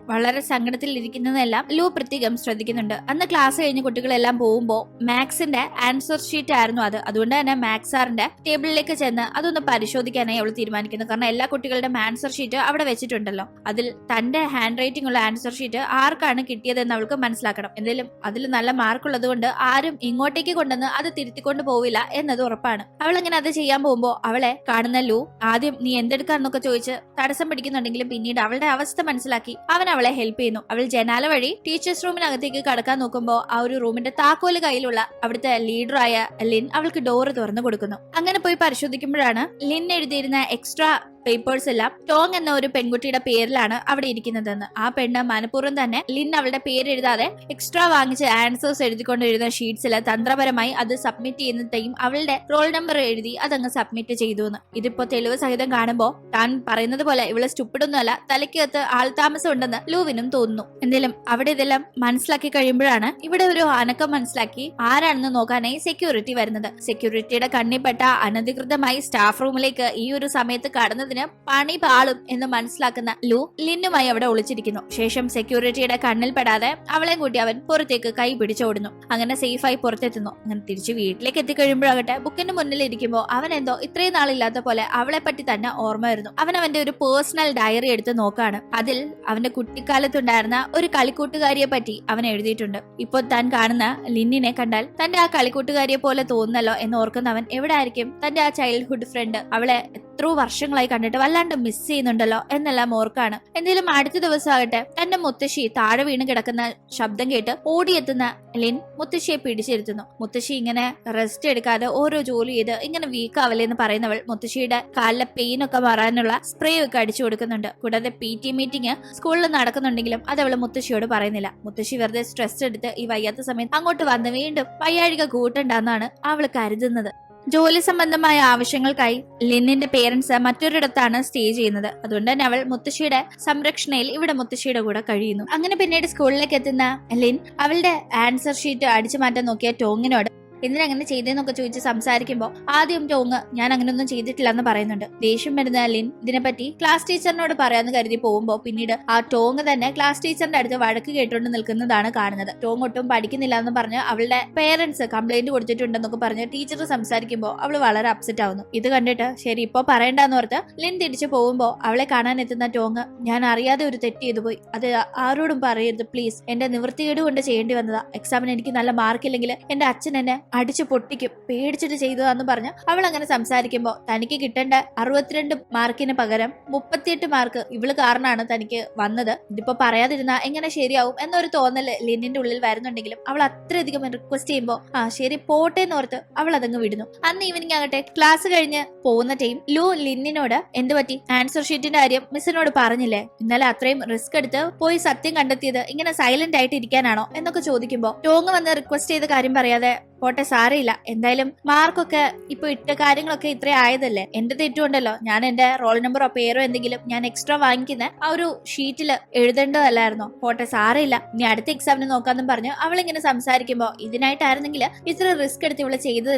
വളരെ സങ്കടത്തിൽ ഇരിക്കുന്നതെല്ലാം ലൂ പ്രത്യേകം ശ്രദ്ധിക്കുന്നുണ്ട്. അന്ന് ക്ലാസ് കഴിഞ്ഞ് കുട്ടികളെല്ലാം പോകുമ്പോൾ മാത്സിന്റെ ആൻസർ ഷീറ്റ് ആയിരുന്നു അത്. അതുകൊണ്ട് തന്നെ മാത്സ് സാറിന്റെ ടേബിളിലേക്ക് ചെന്ന് അതൊന്ന് പരിശോധിക്കാനായി അവൾ തീരുമാനിക്കുന്നു. കാരണം എല്ലാ കുട്ടികളുടെ ആൻസർ ഷീറ്റ് അവിടെ വെച്ചിട്ടുണ്ടല്ലോ, അതിൽ തന്റെ ഹാൻഡ് റൈറ്റിംഗ് ഉള്ള ആൻസർ ഷീറ്റ് ആർക്കാണ് കിട്ടിയതെന്ന് അവൾക്ക് മനസ്സിലാക്കണം. എന്തായാലും അതിൽ നല്ല മാർക്ക് ഉള്ളത് കൊണ്ട് ആരും ഇങ്ങോട്ടേക്ക് കൊണ്ടുവന്ന് അത് തിരുത്തിക്കൊണ്ട് പോവില്ല എന്നത് ഉറപ്പാണ്. അവൾ അങ്ങനെ അത് ചെയ്യാൻ പോകുമ്പോൾ അവളെ കാണുന്ന ലൂ ആദ്യം നീ എന്തെടുക്കാന്നൊക്കെ ചോദിച്ച് തടസ്സം പിടിക്കുന്നുണ്ടെങ്കിലും പിന്നീട് അവളുടെ അവസ്ഥ മനസ്സിലാക്കി അവൻ അവളെ ഹെൽപ്പ് ചെയ്യുന്നു. അവൾ ജനാല വഴി ടീച്ചേഴ്സ് റൂമിനകത്തേക്ക് കടക്കാൻ നോക്കുമ്പോൾ ആ ഒരു റൂമിന്റെ താക്കോല് കയ്യിലുള്ള അവിടുത്തെ ലീഡറായ ലിൻ അവൾക്ക് ഡോറ് തുറന്നു കൊടുക്കുന്നു. അങ്ങനെ പോയി പരിശോധിക്കുമ്പോഴാണ് ലിൻ എഴുതിയിരുന്ന എക്സ്ട്രാ പേപ്പേഴ്സ് എല്ലാം ടോങ് എന്ന ഒരു പെൺകുട്ടിയുടെ പേരിലാണ് അവിടെ ഇരിക്കുന്നതെന്ന്. ആ പെണ്ണ് മനഃപൂർവ്വം തന്നെ ലിൻ അവളുടെ പേര് എഴുതാതെ എക്സ്ട്രാ വാങ്ങിച്ച് ആൻസേഴ്സ് എഴുതിക്കൊണ്ടിരുന്ന ഷീറ്റ്സിൽ തന്ത്രപരമായി അത് സബ്മിറ്റ് ചെയ്യുന്നതെയും അവളുടെ റോൾ നമ്പർ എഴുതി അതങ്ങ് സബ്മിറ്റ് ചെയ്തു എന്ന്. ഇതിപ്പോ തെളിവ് സഹിതം കാണുമ്പോൾ താൻ പറയുന്നത് പോലെ ഇവള് സ്റ്റുപ്പിഡൊന്നും അല്ല, തലയ്ക്കകത്ത് ആൾതാമസം ഉണ്ടെന്ന് ലൂവിനും തോന്നുന്നു. എന്തായാലും അവിടെ ഇതെല്ലാം മനസ്സിലാക്കി കഴിയുമ്പോഴാണ് ഇവിടെ ഒരു അനക്കം മനസ്സിലാക്കി ആരാണെന്ന് നോക്കാനായി സെക്യൂരിറ്റി വരുന്നത്. സെക്യൂരിറ്റിയുടെ കണ്ണിൽപ്പെട്ട അനധികൃതമായി സ്റ്റാഫ് റൂമിലേക്ക് ഈ ഒരു സമയത്ത് കടന്നതിന് ലിന്നിന് പണി പാളും എന്ന് മനസ്സിലാക്കുന്ന ലു ലിന്നുമായി അവിടെ ഒളിച്ചിരിക്കുന്നു. ശേഷം സെക്യൂരിറ്റിയുടെ കണ്ണിൽ പെടാതെ അവളെ കൂട്ടി അവൻ പുറത്തേക്ക് കൈ പിടിച്ചോടുന്നു. അങ്ങനെ സേഫായി പുറത്തെത്തുന്നു. അങ്ങനെ തിരിച്ച് വീട്ടിലേക്ക് എത്തിക്കഴിയുമ്പോഴാകട്ടെ ബുക്കിന്റെ മുന്നിൽ ഇരിക്കുമ്പോൾ അവൻ എന്തോ ഇത്രയും നാളില്ലാത്ത പോലെ അവളെ പറ്റി തന്നെ ഓർമ്മ വരുന്നു. അവൻ അവന്റെ ഒരു പേഴ്സണൽ ഡയറി എടുത്ത് നോക്കാണ്. അതിൽ അവന്റെ കുട്ടിക്കാലത്തുണ്ടായിരുന്ന ഒരു കളിക്കൂട്ടുകാരിയെ പറ്റി അവൻ എഴുതിയിട്ടുണ്ട്. ഇപ്പോൾ താൻ കാണുന്ന ലിന്നിനെ കണ്ടാൽ തന്റെ ആ കളിക്കൂട്ടുകാരിയെ പോലെ തോന്നുന്നല്ലോ എന്ന് ഓർക്കുന്നവൻ എവിടെ ആയിരിക്കും തന്റെ ആ ചൈൽഡ്ഹുഡ് ഫ്രണ്ട്, അവളെ എത്രയോ വർഷങ്ങളായി കണ്ടിട്ട് വല്ലാണ്ട് മിസ് ചെയ്യുന്നുണ്ടല്ലോ എന്നെല്ലാം ഓർക്കാണ്. എന്തെങ്കിലും അടുത്ത ദിവസം ആകട്ടെ തന്റെ മുത്തശ്ശി താഴെ വീണ് കിടക്കുന്ന ശബ്ദം കേട്ട് ഓടിയെത്തുന്ന ലിൻ മുത്തശ്ശിയെ പിടിച്ചിരുത്തുന്നു. മുത്തശ്ശി ഇങ്ങനെ റെസ്റ്റ് എടുക്കാതെ ഓരോ ജോലി ചെയ്ത് ഇങ്ങനെ വീക്ക് ആവല്ലേന്ന് പറയുന്നവൾ മുത്തശ്ശിയുടെ കാലിലെ പെയിൻ ഒക്കെ മാറാനുള്ള സ്പ്രേ ഒക്കെ അടിച്ചു കൊടുക്കുന്നുണ്ട്. കൂടാതെ PT മീറ്റിംഗ് സ്കൂളിൽ നടക്കുന്നുണ്ടെങ്കിലും അത് അവള് മുത്തശ്ശിയോട് പറയുന്നില്ല. മുത്തശ്ശി വെറുതെ സ്ട്രെസ് എടുത്ത് ഈ വയ്യാത്ത സമയത്ത് അങ്ങോട്ട് വന്ന് വീണ്ടും വയ്യാഴിക കൂട്ടണ്ടെന്നാണ് അവള് കരുതുന്നത്. ജോലി സംബന്ധമായ ആവശ്യങ്ങൾക്കായി ലിന്നിന്റെ പേരൻസ് മറ്റൊരിടത്താണ് സ്റ്റേ ചെയ്യുന്നത്. അതുകൊണ്ട് തന്നെ അവൾ മുത്തശ്ശിയുടെ സംരക്ഷണയിൽ ഇവിടെ മുത്തശ്ശിയുടെ കൂടെ കഴിയുന്നു. അങ്ങനെ പിന്നീട് സ്കൂളിലേക്ക് എത്തുന്ന ലിൻ അവളുടെ ആൻസർ ഷീറ്റ് അടിച്ചു മാറ്റാൻ നോക്കിയ ടോങ്ങിനോട് എന്തിനങ്ങനെ ചെയ്തെന്നൊക്കെ ചോദിച്ച് സംസാരിക്കുമ്പോൾ ആദ്യം ടോങ് ഞാൻ അങ്ങനെയൊന്നും ചെയ്തിട്ടില്ല എന്ന് പറയുന്നുണ്ട്. ദേഷ്യം വരുന്ന ലിൻ ഇതിനെപ്പറ്റി ക്ലാസ് ടീച്ചറിനോട് പറയാന്ന് കരുതി പോകുമ്പോൾ പിന്നീട് ആ ടോങ് തന്നെ ക്ലാസ് ടീച്ചറിന്റെ അടുത്ത് വഴക്ക് കേട്ടുകൊണ്ട് നിൽക്കുന്നതാണ് കാണുന്നത്. ടോങ് ഒട്ടും പഠിക്കുന്നില്ല എന്ന് പറഞ്ഞ് അവളുടെ പേരൻസ് കംപ്ലൈന്റ് കൊടുത്തിട്ടുണ്ടെന്നൊക്കെ പറഞ്ഞ് ടീച്ചർ സംസാരിക്കുമ്പോൾ അവള് വളരെ അപ്സെറ്റ് ആവുന്നു. ഇത് കണ്ടിട്ട് ശരി ഇപ്പൊ പറയണ്ടെന്ന് ഓർത്ത് ലിൻ തിരിച്ചു പോകുമ്പോൾ അവളെ കാണാൻ എത്തുന്ന ടോങ് ഞാൻ അറിയാതെ ഒരു തെറ്റ് ചെയ്തു പോയി, അത് ആരോടും പറയരുത് പ്ലീസ്, എന്റെ നിവൃത്തികേട് കൊണ്ട് ചെയ്യേണ്ടി വന്നതാ, എക്സാമിന് എനിക്ക് നല്ല മാർക്കില്ലെങ്കിൽ എന്റെ അച്ഛൻ എന്നെ അടിച്ചു പൊട്ടിക്കും, പേടിച്ചിട്ട് ചെയ്തതാന്ന് പറഞ്ഞ് അവൾ അങ്ങനെ സംസാരിക്കുമ്പോൾ തനിക്ക് കിട്ടേണ്ട 62 മാർക്കിന് പകരം 38 മാർക്ക് ഇവള് കാരണമാണ് തനിക്ക് വന്നത്, ഇതിപ്പോ പറയാതിരുന്ന എങ്ങനെ ശരിയാവും എന്നൊരു തോന്നൽ ലിന്നിന്റെ ഉള്ളിൽ വരുന്നുണ്ടെങ്കിലും അവൾ അത്രയധികം റിക്വസ്റ്റ് ചെയ്യുമ്പോൾ ആ ശരി പോട്ടെ എന്നോർത്ത് അവൾ അതങ്ങ് വിടുന്നു. അന്ന് ഈവനിങ് ആകട്ടെ ക്ലാസ് കഴിഞ്ഞ് പോകുന്ന ടൈം ലു ലിന്നിനോട് എന്ത് പറ്റി, ആൻസർ ഷീറ്റിന്റെ കാര്യം മിസ്സിനോട് പറഞ്ഞില്ലേ, ഇന്നലെ അത്രയും റിസ്ക് എടുത്ത് പോയി സത്യം കണ്ടെത്തിയത് ഇങ്ങനെ സൈലന്റ് ആയിട്ട് ഇരിക്കാനാണോ എന്നൊക്കെ ചോദിക്കുമ്പോൾ ടോങ് വന്ന് റിക്വസ്റ്റ് ചെയ്ത കാര്യം പറയാതെ പോട്ടെ സാരയില്ല, എന്തായാലും മാർക്കൊക്കെ ഇപ്പൊ ഇട്ട കാര്യങ്ങളൊക്കെ ഇത്ര ആയതല്ലേ, എന്റെ തെറ്റുണ്ടല്ലോ, ഞാൻ എന്റെ റോൾ നമ്പറോ പേരോ എന്തെങ്കിലും ഞാൻ എക്സ്ട്രാ വാങ്ങിക്കുന്ന ആ ഒരു ഷീറ്റില് എഴുതേണ്ടതല്ലായിരുന്നോ, പോട്ടെ സാരയില്ല ഇനി അടുത്ത എക്സാമിന് നോക്കാന്നും പറഞ്ഞു അവളിങ്ങനെ സംസാരിക്കുമ്പോ ഇതിനായിട്ടായിരുന്നെങ്കിൽ ഇത്ര റിസ്ക് എടുത്ത് ഇവള് ചെയ്തത്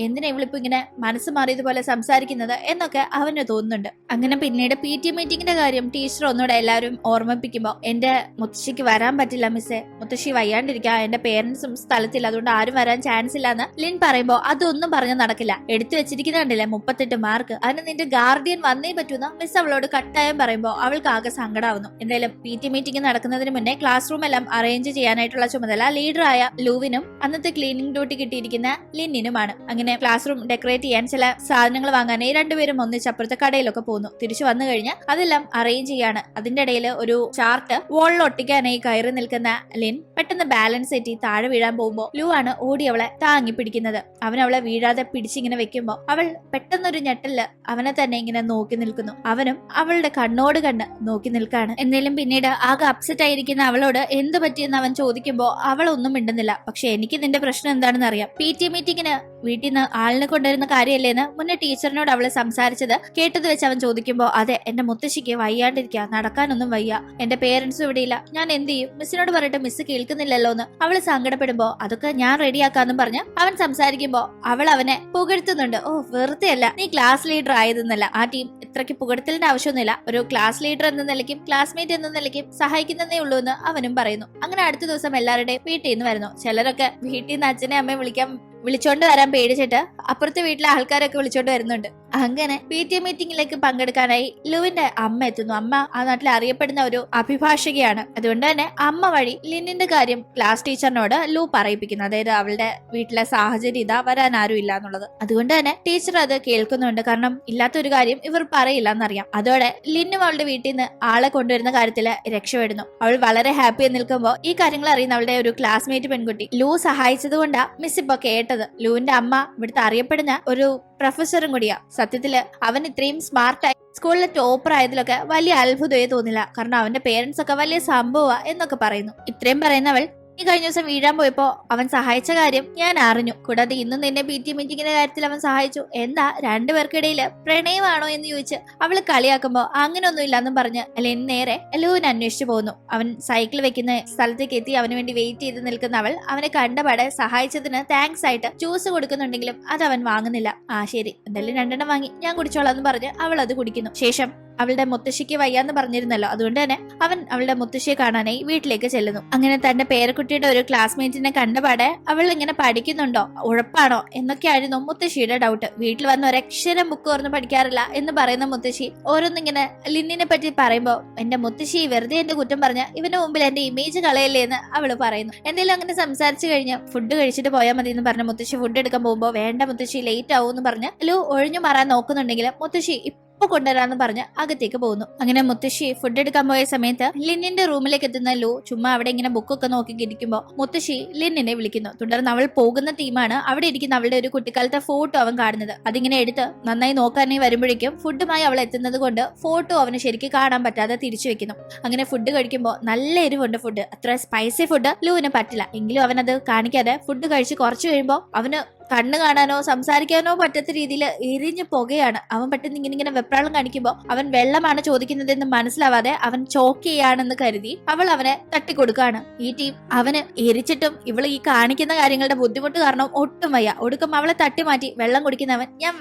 എന്തിനാ ഇവളിപ്പോ ഇങ്ങനെ മനസ്സ് മാറിയതുപോലെ സംസാരിക്കുന്നത് എന്നൊക്കെ അവന് തോന്നുന്നുണ്ട്. അങ്ങനെ പിന്നീട് PT മീറ്റിംഗിന്റെ കാര്യം ടീച്ചർ ഒന്നുകൂടെ എല്ലാവരും ഓർമ്മിപ്പിക്കുമ്പോ എന്റെ മുത്തശ്ശിക്ക് വരാൻ പറ്റില്ല മിസ്സേ, മുത്തശ്ശി വയ്യാണ്ടിരിക്കുക, എന്റെ പേരൻസും സ്ഥലത്തില്ല, അതുകൊണ്ട് ആരും വരാൻ ചാൻസ് ഇല്ലാന്ന് ലിൻ പറയുമ്പോ അതൊന്നും പറഞ്ഞു നടക്കില്ല, എടുത്തു വെച്ചിരിക്കുന്നുണ്ടല്ലേ 38 മാർക്ക്, അതിന് നിന്റെ ഗാർഡിയൻ വന്നേ പറ്റൂന്ന മിസ് അവളോട് കട്ടായം പറയുമ്പോ അവൾക്ക് ആകെ സങ്കടാവുന്നു. എന്തായാലും PT മീറ്റിംഗ് നടക്കുന്നതിന് മുന്നേ ക്ലാസ് റൂം എല്ലാം അറേഞ്ച് ചെയ്യാനായിട്ടുള്ള ചുമതല ലീഡറായ ലൂവിനും അന്നത്തെ ക്ലീനിങ് ഡ്യൂട്ടി കിട്ടിയിരിക്കുന്ന ലിന്നിനുമാണ്. അങ്ങനെ ക്ലാസ് റൂം ഡെക്കറേറ്റ് ചെയ്യാൻ ചില സാധനങ്ങൾ വാങ്ങാനായി രണ്ടുപേരും ഒന്നിച്ച് അപ്പുറത്തെ കടയിലൊക്കെ പോകുന്നു. തിരിച്ചു വന്നു കഴിഞ്ഞാൽ അതെല്ലാം അറേഞ്ച് ചെയ്യാണ്. അതിന്റെ ഇടയിൽ ഒരു ചാർട്ട് വോളിൽ ഒട്ടിക്കാനായി കയറി നിൽക്കുന്ന ലിൻ പെട്ടെന്ന് ബാലൻസ് തെറ്റി താഴെ വീഴാൻ പോകുമ്പോൾ ലു ആണ് ഓടി അവളെ താങ്ങി പിടിക്കുന്നത്. അവൻ അവളെ വീഴാതെ പിടിച്ചിങ്ങനെ വെക്കുമ്പോ അവൾ പെട്ടെന്നൊരു ഞെട്ടല് അവനെ തന്നെ ഇങ്ങനെ നോക്കി നിൽക്കുന്നു. അവനും അവളുടെ കണ്ണോട് കണ്ണ് നോക്കി നിൽക്കാണ്. എന്നാലും പിന്നീട് ആകെ അപ്സെറ്റ് ആയിരിക്കുന്ന അവളോട് എന്ത് പറ്റിയെന്ന് അവൻ ചോദിക്കുമ്പോ അവൾ ഒന്നും മിണ്ടുന്നില്ല. പക്ഷെ എനിക്ക് നിന്റെ പ്രശ്നം എന്താണെന്ന് അറിയാം, PT മീറ്റിംഗിന് വീട്ടിൽ നിന്ന് ആളിനെ കൊണ്ടുവരുന്ന കാര്യമല്ലേന്ന് മുന്നേ ടീച്ചറിനോട് അവള് സംസാരിച്ചത് കേട്ടത് വെച്ച് അവൻ ചോദിക്കുമ്പോ അതെ എന്റെ മുത്തശ്ശിക്ക് വയ്യാണ്ടിരിക്കുക, നടക്കാനൊന്നും വയ്യ, എന്റെ പേരൻസും ഇവിടെ ഇല്ല, ഞാൻ എന്ത് ചെയ്യും, മിസ്സിനോട് പറഞ്ഞിട്ട് മിസ് കേൾക്കുന്നില്ലല്ലോ എന്ന് അവള് സങ്കടപ്പെടുമ്പോ അതൊക്കെ ഞാൻ റെഡിയാക്കാന്നും പറഞ്ഞ് അവൻ സംസാരിക്കുമ്പോ അവൾ അവനെ പുകഴ്ത്തുന്നുണ്ട്. ഓ വെറുതെ അല്ല, നീ ക്ലാസ് ലീഡർ ആയതെന്നല്ല, ആ ടീം ഇത്രയ്ക്ക് പുകഴ്ത്തലിന്റെ ആവശ്യമൊന്നുമില്ല, ഒരു ക്ലാസ് ലീഡർ എന്ന നിലയ്ക്കും ക്ലാസ്മേറ്റ് എന്ന നിലയ്ക്കും സഹായിക്കുന്നതേ ഉള്ളൂ എന്ന് അവനും പറയുന്നു. അങ്ങനെ അടുത്ത ദിവസം എല്ലാവരുടെയും വീട്ടിൽ നിന്ന് വരുന്നു. ചിലരൊക്കെ വീട്ടിൽ നിന്ന് അച്ഛനെ അമ്മയെ വിളിച്ചോണ്ട് വരാൻ പേടിച്ചിട്ട് അപ്പുറത്തെ വീട്ടിലെ ആൾക്കാരൊക്കെ വിളിച്ചോണ്ട് വരുന്നുണ്ട്. അങ്ങനെ PT മീറ്റിംഗിലേക്ക് പങ്കെടുക്കാനായി ലുവിന്റെ അമ്മ എത്തുന്നു. അമ്മ ആ നാട്ടിൽ അറിയപ്പെടുന്ന ഒരു അഭിഭാഷകയാണ്. അതുകൊണ്ട് തന്നെ അമ്മ വഴി ലിന്നിന്റെ കാര്യം ക്ലാസ് ടീച്ചറിനോട് ലു പറയിപ്പിക്കുന്നു. അതായത് അവളുടെ വീട്ടിലെ സാഹചര്യം ഇതാ, വരാൻ ആരും ഇല്ല എന്നുള്ളത്. അതുകൊണ്ട് തന്നെ ടീച്ചർ അത് കേൾക്കുന്നുണ്ട്. കാരണം ഇല്ലാത്തൊരു കാര്യം ഇവർ പറയില്ല എന്നറിയാം. അതോടെ ലിന്നും അവളുടെ വീട്ടിൽ നിന്ന് ആളെ കൊണ്ടുവരുന്ന കാര്യത്തിൽ രക്ഷപ്പെടുന്നു. അവൾ വളരെ ഹാപ്പി നിൽക്കുമ്പോൾ ഈ കാര്യങ്ങൾ അറിയുന്ന അവളുടെ ഒരു ക്ലാസ്മേറ്റ് പെൺകുട്ടി ലു സഹായിച്ചത് കൊണ്ടാ മിസ് ഇപ്പൊ കേട്ടത്. ലൂവിന്റെ അമ്മ ഇവിടുത്തെ അറിയപ്പെടുന്ന ഒരു പ്രൊഫസറും കൂടിയാ. സത്യത്തില് അവൻ ഇത്രയും സ്മാർട്ടായി സ്കൂളിലെ ടോപ്പർ ആയതിലൊക്കെ വലിയ അത്ഭുതമേ തോന്നില്ല. കാരണം അവന്റെ പേരൻസ് ഒക്കെ വലിയ സംഭവ എന്നൊക്കെ പറയുന്നു. ഇത്രയും പറയുന്നവൾ നീ കഴിഞ്ഞ ദിവസം വീഴാൻ പോയപ്പോ അവൻ സഹായിച്ച കാര്യം ഞാൻ അറിഞ്ഞു. കൂടാതെ ഇന്നും നിന്നെ PT മീറ്റിംഗിന്റെ കാര്യത്തിൽ അവൻ സഹായിച്ചു. എന്താ രണ്ടുപേർക്കിടയിൽ പ്രണയമാണോ എന്ന് ചോദിച്ച് അവള് കളിയാക്കുമ്പോ അങ്ങനെയൊന്നും ഇല്ലാന്നും പറഞ്ഞ് ലിൻ നേരെ ലൂവിനെ അന്വേഷിച്ചു പോകുന്നു. അവൻ സൈക്കിൾ വെക്കുന്ന സ്ഥലത്തേക്ക് എത്തി അവന് വേണ്ടി വെയിറ്റ് ചെയ്ത് നിൽക്കുന്ന അവൾ അവനെ കണ്ടപാടെ സഹായിച്ചതിന് താങ്ക്സ് ആയിട്ട് ജ്യൂസ് കൊടുക്കുന്നുണ്ടെങ്കിലും അത് അവൻ വാങ്ങുന്നില്ല. ശരി, എന്തായാലും 2 വാങ്ങി, ഞാൻ കുടിച്ചോളാം എന്ന് പറഞ്ഞ് അവൾ അത് കുടിക്കുന്നു. ശേഷം അവളുടെ മുത്തശ്ശിക്ക് വയ്യാന്ന് പറഞ്ഞിരുന്നല്ലോ, അതുകൊണ്ട് തന്നെ അവൻ അവളുടെ മുത്തശ്ശിയെ കാണാനായി വീട്ടിലേക്ക് ചെല്ലുന്നു. അങ്ങനെ തന്റെ പേരക്കുട്ടിയുടെ ഒരു ക്ലാസ്മേറ്റിനെ കണ്ടപാടെ അവൾ ഇങ്ങനെ പഠിക്കുന്നുണ്ടോ, ഉഴപ്പാണോ എന്നൊക്കെയായിരുന്നു മുത്തശ്ശിയുടെ ഡൗട്ട്. വീട്ടിൽ വന്ന് ഒരക്ഷരം ബുക്ക് തുറന്ന് പഠിക്കാറില്ല എന്ന് പറയുന്ന മുത്തശ്ശി ഓരോന്നിങ്ങനെ ലിന്നിനെ പറ്റി പറയുമ്പോ എന്റെ മുത്തശ്ശി വെറുതെ എന്റെ കുറ്റം പറഞ്ഞ ഇവന്റെ മുമ്പിൽ എന്റെ ഇമേജ് കളയല്ലേ എന്ന് അവള് പറയുന്നു. എന്തെങ്കിലും അങ്ങനെ സംസാരിച്ചു കഴിഞ്ഞ് ഫുഡ് കഴിച്ചിട്ട് പോയാൽ മതി എന്ന് പറഞ്ഞ മുത്തശ്ശി ഫുഡ് എടുക്കാൻ പോകുമ്പോ വേണ്ട മുത്തശ്ശി ലേറ്റ് ആവും എന്ന് പറഞ്ഞ് ലു ഒഴിഞ്ഞു മാറാൻ നോക്കുന്നുണ്ടെങ്കിലും മുത്തശ്ശി ഇപ്പൊ കൊണ്ടുവരാന്ന് പറഞ്ഞ് അകത്തേക്ക് പോകുന്നു. അങ്ങനെ മുത്തശ്ശി ഫുഡ് എടുക്കാൻ പോയ സമയത്ത് ലിന്നിന്റെ റൂമിലേക്ക് എത്തുന്ന ലു ചുമ്മാ അവിടെ ഇങ്ങനെ ബുക്കൊക്കെ നോക്കി ഇരിക്കുമ്പോ മുത്തശ്ശി ലിന്നിനെ വിളിക്കുന്നു. തുടർന്ന് അവൾ പോകുന്ന ടീമാണ് അവിടെ ഇരിക്കുന്ന അവളുടെ ഒരു കുട്ടിക്കാലത്തെ ഫോട്ടോ അവൻ കാണുന്നത്. അതിങ്ങനെ എടുത്ത് നന്നായി നോക്കാനായി വരുമ്പോഴേക്കും ഫുഡുമായി അവൾ എത്തുന്നത് കൊണ്ട് ഫോട്ടോ അവന് ശരിക്കും കാണാൻ പറ്റാതെ തിരിച്ചു വെക്കുന്നു. അങ്ങനെ ഫുഡ് കഴിക്കുമ്പോൾ നല്ല എരിവുണ്ട് ഫുഡ്, അത്ര സ്പൈസി ഫുഡ് ലൂവിന് പറ്റില്ല. എങ്കിലും അവനത് കാണിക്കാതെ ഫുഡ് കഴിച്ച് കുറച്ചു കഴിയുമ്പോൾ അവന് കണ്ണ് കാണാനോ സംസാരിക്കാനോ പറ്റാത്ത രീതിയിൽ എരിഞ്ഞു പോകുകയാണ്. അവൻ പെട്ടെന്ന് ഇങ്ങനെ വെപ്രാളം കാണിക്കുമ്പോൾ അവൻ വെള്ളമാണ് ചോദിക്കുന്നതെന്ന് മനസ്സിലാവാതെ അവൻ ചോക്ക് ചെയ്യാണെന്ന് കരുതി അവൾ അവനെ തട്ടിക്കൊടുക്കുകയാണ്. ഈ ടീം അവന് എരിച്ചിട്ടും ഇവള് ഈ കാണിക്കുന്ന കാര്യങ്ങളുടെ ബുദ്ധിമുട്ട് കാരണം ഒട്ടും വയ്യ. ഒടുക്കം അവളെ തട്ടി മാറ്റി വെള്ളം കുടിക്കുന്നവൻ ഞാൻ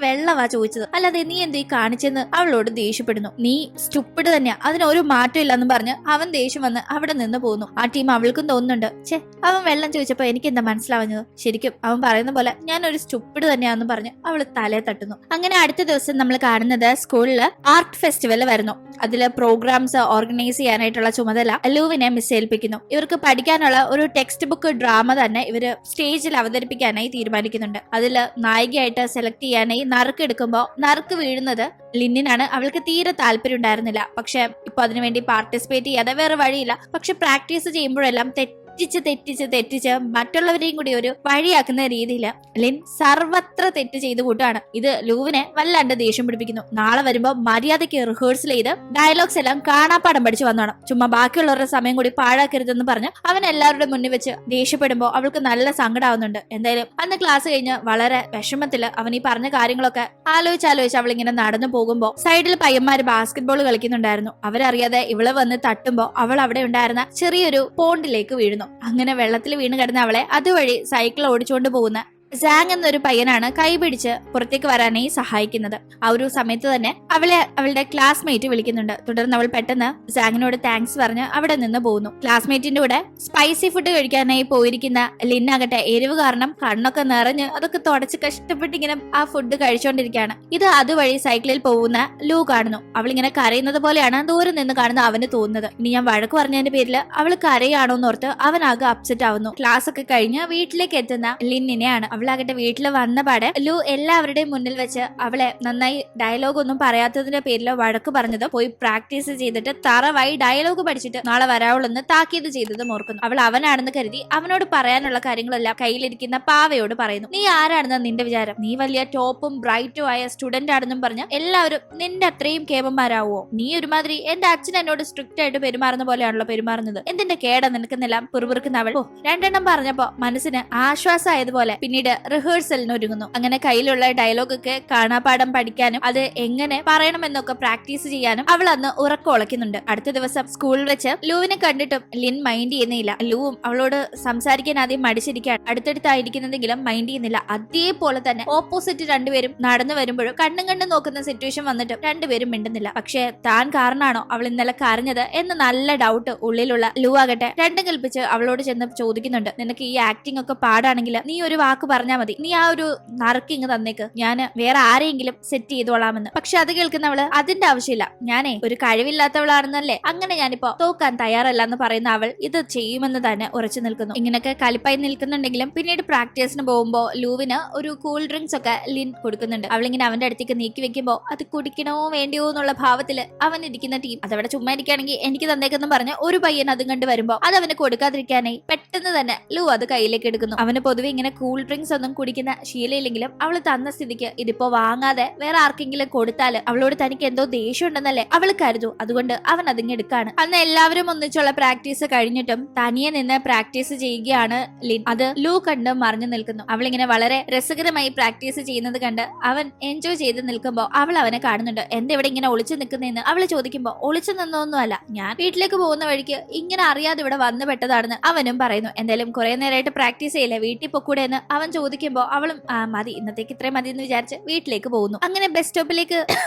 വെള്ളമാ ചോദിച്ചത്, അല്ലാതെ നീ എന്തീ കാണിച്ചെന്ന് അവളോട് ദേഷ്യപ്പെടുന്നു. നീ സ്റ്റുപ്പിഡ് തന്നെയാ, അതിനൊരു മാറ്റം ഇല്ലെന്ന് പറഞ്ഞ് അവൻ ദേഷ്യം വന്ന് അവിടെ നിന്ന് പോകുന്നു. ആ ടീം അവൾക്കും തോന്നുന്നുണ്ട്, ഛേ അവൻ വെള്ളം ചോദിച്ചപ്പോ എനിക്ക് എന്താ മനസ്സിലാവുന്നത്, ശരിക്കും അവൻ പറയുന്ന പോലെ ഞാനൊരു സ്റ്റുപ്പിഡ് തന്നെയാന്ന് പറഞ്ഞ് അവള് തലയെ തട്ടുന്നു. അങ്ങനെ അടുത്ത ദിവസം നമ്മൾ കാണുന്നത് സ്കൂളില് ആർട്ട് ഫെസ്റ്റിവൽ വരുന്നു. അതില് പ്രോഗ്രാംസ് ഓർഗനൈസ് ചെയ്യാനായിട്ടുള്ള ചുമതല ലൂവിനെ മിസ്സേൽപ്പിക്കുന്നു. ഇവർക്ക് പഠിക്കാനുള്ള ഒരു ടെക്സ്റ്റ് ബുക്ക് ഡ്രാമ തന്നെ ഇവര് സ്റ്റേജിൽ അവതരിപ്പിക്കാനായി തീരുമാനിക്കുന്നുണ്ട്. അതില് നായികയായിട്ട് സെലക്ട് ചെയ്യാനായി നറുക്കെടുക്കുമ്പോ നറുക്ക് വീഴുന്നത് ലിന്നിനാണ്. അവൾക്ക് തീരെ താല്പര്യം ഉണ്ടായിരുന്നില്ല. പക്ഷെ ഇപ്പൊ അതിനുവേണ്ടി പാർട്ടിസിപ്പേറ്റ് ചെയ്യാതെ വേറെ വഴിയില്ല. പക്ഷെ പ്രാക്ടീസ് ചെയ്യുമ്പോഴെല്ലാം തെറ്റിച്ച് മറ്റുള്ളവരെയും കൂടി ഒരു വഴിയാക്കുന്ന രീതിയിൽ ലിൻ സർവത്ര തെറ്റ് ചെയ്ത് കൂട്ടാണ്. ഇത് ലൂവിനെ വല്ലാണ്ട് ദേഷ്യം പിടിപ്പിക്കുന്നു. നാളെ വരുമ്പോ മര്യാദയ്ക്ക് റിഹേഴ്സൽ ചെയ്ത് ഡയലോഗ്സ് എല്ലാം കാണാപ്പാടം പഠിച്ചു വന്നോണം, ചുമ്മാ ബാക്കിയുള്ളവരുടെ സമയം കൂടി പാഴാക്കരുതെന്ന് പറഞ്ഞ് അവൻ എല്ലാവരുടെ മുന്നിൽ വെച്ച് ദേഷ്യപ്പെടുമ്പോ അവൾക്ക് നല്ല സങ്കടമാവുന്നുണ്ട്. എന്തായാലും അന്ന് ക്ലാസ് കഴിഞ്ഞ് വളരെ വിഷമത്തില് അവൻ ഈ പറഞ്ഞ കാര്യങ്ങളൊക്കെ ആലോചിച്ച് അവൾ ഇങ്ങനെ നടന്നു പോകുമ്പോ സൈഡിൽ പയ്യന്മാര് ബാസ്കറ്റ്ബോൾ കളിക്കുന്നുണ്ടായിരുന്നു. അവരറിയാതെ ഇവള് വന്ന് തട്ടുമ്പോ അവൾ അവിടെ ഉണ്ടായിരുന്ന ചെറിയൊരു പോണ്ടിലേക്ക് വീഴുന്നു. അങ്ങനെ വെള്ളത്തിൽ വീണ് കിടന്ന അവളെ അതുവഴി സൈക്കിൾ ഓടിച്ചുകൊണ്ട് പോകുന്ന സാങ് എന്നൊരു പയ്യനാണ് കൈപിടിച്ച് പുറത്തേക്ക് വരാനായി സഹായിക്കുന്നത്. ആ ഒരു സമയത്ത് തന്നെ അവളെ അവളുടെ ക്ലാസ്മേറ്റ് വിളിക്കുന്നുണ്ട്. തുടർന്ന് അവൾ പെട്ടെന്ന് സാങ്ങിനോട് താങ്ക്സ് പറഞ്ഞ് അവിടെ നിന്ന് പോകുന്നു. ക്ലാസ്മേറ്റിന്റെ കൂടെ സ്പൈസി ഫുഡ് കഴിക്കാനായി പോയിരിക്കുന്ന ലിന്നാകട്ടെ എരിവ് കാരണം കണ്ണൊക്കെ നിറഞ്ഞ് അതൊക്കെ തുടച്ച് കഷ്ടപ്പെട്ട് ഇങ്ങനെ ആ ഫുഡ് കഴിച്ചുകൊണ്ടിരിക്കുകയാണ്. ഇത് അതുവഴി സൈക്കിളിൽ പോകുന്ന ലൂ കാണുന്നു. അവളിങ്ങനെ കരയുന്നത് പോലെയാണ് ദൂരെ നിന്ന് കാണുന്ന അവന് തോന്നുന്നത്. ഇനി ഞാൻ വഴക്ക് പറഞ്ഞതിന്റെ പേരിൽ അവൾ കരയാണോന്നോർത്ത് അവനാകെ അപ്സെറ്റ് ആവുന്നു. ക്ലാസ് ഒക്കെ കഴിഞ്ഞ് വീട്ടിലേക്ക് എത്തുന്ന ലിന്നിനെയാണ്. അവളാകട്ടെ വീട്ടിൽ വന്ന പാടെ ലു എല്ലാവരുടെയും മുന്നിൽ വെച്ച് അവളെ നന്നായി ഡയലോഗ് ഒന്നും പറയാത്തതിന്റെ പേരിൽ വഴക്ക് പറഞ്ഞത് പോയി പ്രാക്ടീസ് ചെയ്തിട്ട് തറവായി ഡയലോഗ് പഠിച്ചിട്ട് നാളെ വരാവുള്ളെന്ന് താക്കീത് ചെയ്തതും ഓർക്കുന്നു. അവൾ അവനാണെന്ന് കരുതി അവനോട് പറയാനുള്ള കാര്യങ്ങളെല്ലാം കയ്യിലിരിക്കുന്ന പാവയോട് പറയുന്നു. നീ ആരാണെന്ന് നിന്റെ വിചാരം? നീ വലിയ ടോപ്പും ബ്രൈറ്റും ആയ സ്റ്റുഡന്റ് ആണെന്നും പറഞ്ഞ് എല്ലാവരും നിന്റെ അത്രയും കേമന്മാരാവോ? നീ ഒരുമാതിരി എന്റെ അച്ഛൻ എന്നോട് സ്ട്രിക്റ്റ് ആയിട്ട് പെരുമാറുന്ന പോലെയാണല്ലോ പെരുമാറുന്നത്. എന്തിന്റെ കേടാ നിനക്കെന്നെല്ലാം പിറുപിറുക്കുന്ന അവൾ 2 പറഞ്ഞപ്പോ മനസ്സിന് ആശ്വാസമായതുപോലെ പിന്നീട് റിഹേഴ്സലിന് ഒരുങ്ങുന്നു. അങ്ങനെ കയ്യിലുള്ള ഡയലോഗൊക്കെ കാണാപാഠം പഠിക്കാനും അത് എങ്ങനെ പറയണമെന്നൊക്കെ പ്രാക്ടീസ് ചെയ്യാനും അവൾ അന്ന് ഉറക്കമുളയ്ക്കുന്നുണ്ട്. അടുത്ത ദിവസം സ്കൂളിൽ വെച്ച് ലൂവിനെ കണ്ടിട്ടും ലിൻ മൈൻഡ് ചെയ്യുന്നില്ല. ലൂവും അവളോട് സംസാരിക്കാൻ ആദ്യം മടിച്ചിരിക്കുകയാണ്. അടുത്തടുത്തായിരിക്കുന്നതെങ്കിലും മൈൻഡ് ചെയ്യുന്നില്ല. അതേപോലെ തന്നെ ഓപ്പോസിറ്റ് രണ്ടുപേരും നടന്നു വരുമ്പോഴും കണ്ണും നോക്കുന്ന സിറ്റുവേഷൻ വന്നിട്ടും രണ്ടുപേരും മിണ്ടുന്നില്ല. പക്ഷെ താൻ കാരണമാണോ അവൾ ഇന്നലെ കരഞ്ഞത് എന്ന് നല്ല ഡൗട്ട് ഉള്ളിലുള്ള ലൂ ആകട്ടെ രണ്ടും കൽപ്പിച്ച് അവളോട് ചെന്ന് ചോദിക്കുന്നുണ്ട്. നിനക്ക് ഈ ആക്ടിംഗ് ഒക്കെ പാടാണെങ്കിൽ നീ ഒരു വാക്ക് പറഞ്ഞാൽ മതി, നീ ആ ഒരു നറുക്കിങ് തന്നേക്ക്, ഞാൻ വേറെ ആരെയെങ്കിലും സെറ്റ് ചെയ്തോളാമെന്ന്. പക്ഷെ അത് കേൾക്കുന്നവള് അതിന്റെ ആവശ്യമില്ല, ഞാനേ ഒരു കഴിവില്ലാത്തവളാണെന്നല്ലേ, അങ്ങനെ ഞാനിപ്പോ തോക്കാൻ തയ്യാറല്ല എന്ന് പറയുന്ന അവൾ ഇത് ചെയ്യുമെന്ന് തന്നെ ഉറച്ചു നിൽക്കുന്നു. ഇങ്ങനെയൊക്കെ കലിപ്പായി നിൽക്കുന്നുണ്ടെങ്കിലും പിന്നീട് പ്രാക്ടീസിന് പോകുമ്പോ ലൂവിന് ഒരു കൂൾ ഡ്രിങ്ക്സ് ഒക്കെ ലിൻ കൊടുക്കുന്നുണ്ട്. അവളിങ്ങനെ അവന്റെ അടുത്തേക്ക് നീക്കി വെക്കുമ്പോ അത് കുടിക്കണോ വേണ്ടിയോ എന്നുള്ള ഭാവത്തില് അവൻ ഇരിക്കുന്ന ടീം അതവിടെ ചുമ്മാ ഇരിക്കുകയാണെങ്കിൽ എനിക്ക് തന്നേക്കെന്ന് പറഞ്ഞ് ഒരു പയ്യൻ അതും കണ്ട് വരുമ്പോ അത് അവന് കൊടുക്കാതിരിക്കാനായി പെട്ടെന്ന് തന്നെ ലൂ അത് കയ്യിലേക്ക് എടുക്കുന്നു. അവന് പൊതുവെ ഇങ്ങനെ കൂൾ ഡ്രിങ്ക്സ് ഡ്രിങ്ക്സ് ഒന്നും കുടിക്കുന്ന ശീലയില്ലെങ്കിലും അവള് തന്ന സ്ഥിതിക്ക് ഇതിപ്പോ വാങ്ങാതെ വേറെ ആർക്കെങ്കിലും കൊടുത്താല് അവളോട് തനിക്ക് എന്തോ ദേഷ്യം ഉണ്ടെന്നല്ലേ അവള് കരുതൂ. അതുകൊണ്ട് അവൻ അതിങ്ങെടുക്കാണ്. അന്ന് എല്ലാവരും ഒന്നിച്ചുള്ള പ്രാക്ടീസ് കഴിഞ്ഞിട്ടും തനിയെ നിന്ന് പ്രാക്ടീസ് ചെയ്യുകയാണ് ലിൻ. അത് ലൂ കണ്ട് മറിഞ്ഞു നിൽക്കുന്നു. അവളിങ്ങനെ വളരെ രസകരമായി പ്രാക്ടീസ് ചെയ്യുന്നത് കണ്ട് അവൻ എൻജോയ് ചെയ്ത് നിൽക്കുമ്പോ അവൾ അവനെ കാണുന്നുണ്ട്. എന്തെവിടെ ഇങ്ങനെ ഒളിച്ചു നിൽക്കുന്നതെന്ന് അവള് ചോദിക്കുമ്പോ ഒളിച്ചു നിന്നൊന്നുമല്ല, ഞാൻ വീട്ടിലേക്ക് പോകുന്ന വഴിക്ക് ഇങ്ങനെ അറിയാതെ ഇവിടെ വന്നു പെട്ടതാണെന്ന് അവനും പറയുന്നു. എന്തായാലും കുറെ നേരമായിട്ട് പ്രാക്ടീസ് ചെയ്യില്ലേ, വീട്ടിൽ പൊക്കൂടെ എന്ന് അവൻ ചോദിക്കുമ്പോ അവളും മതി, ഇന്നത്തേക്ക് ഇത്രയും മതി എന്ന് വിചാരിച്ച് വീട്ടിലേക്ക് പോകുന്നു. അങ്ങനെ ബസ് സ്റ്റോപ്പിലേക്ക്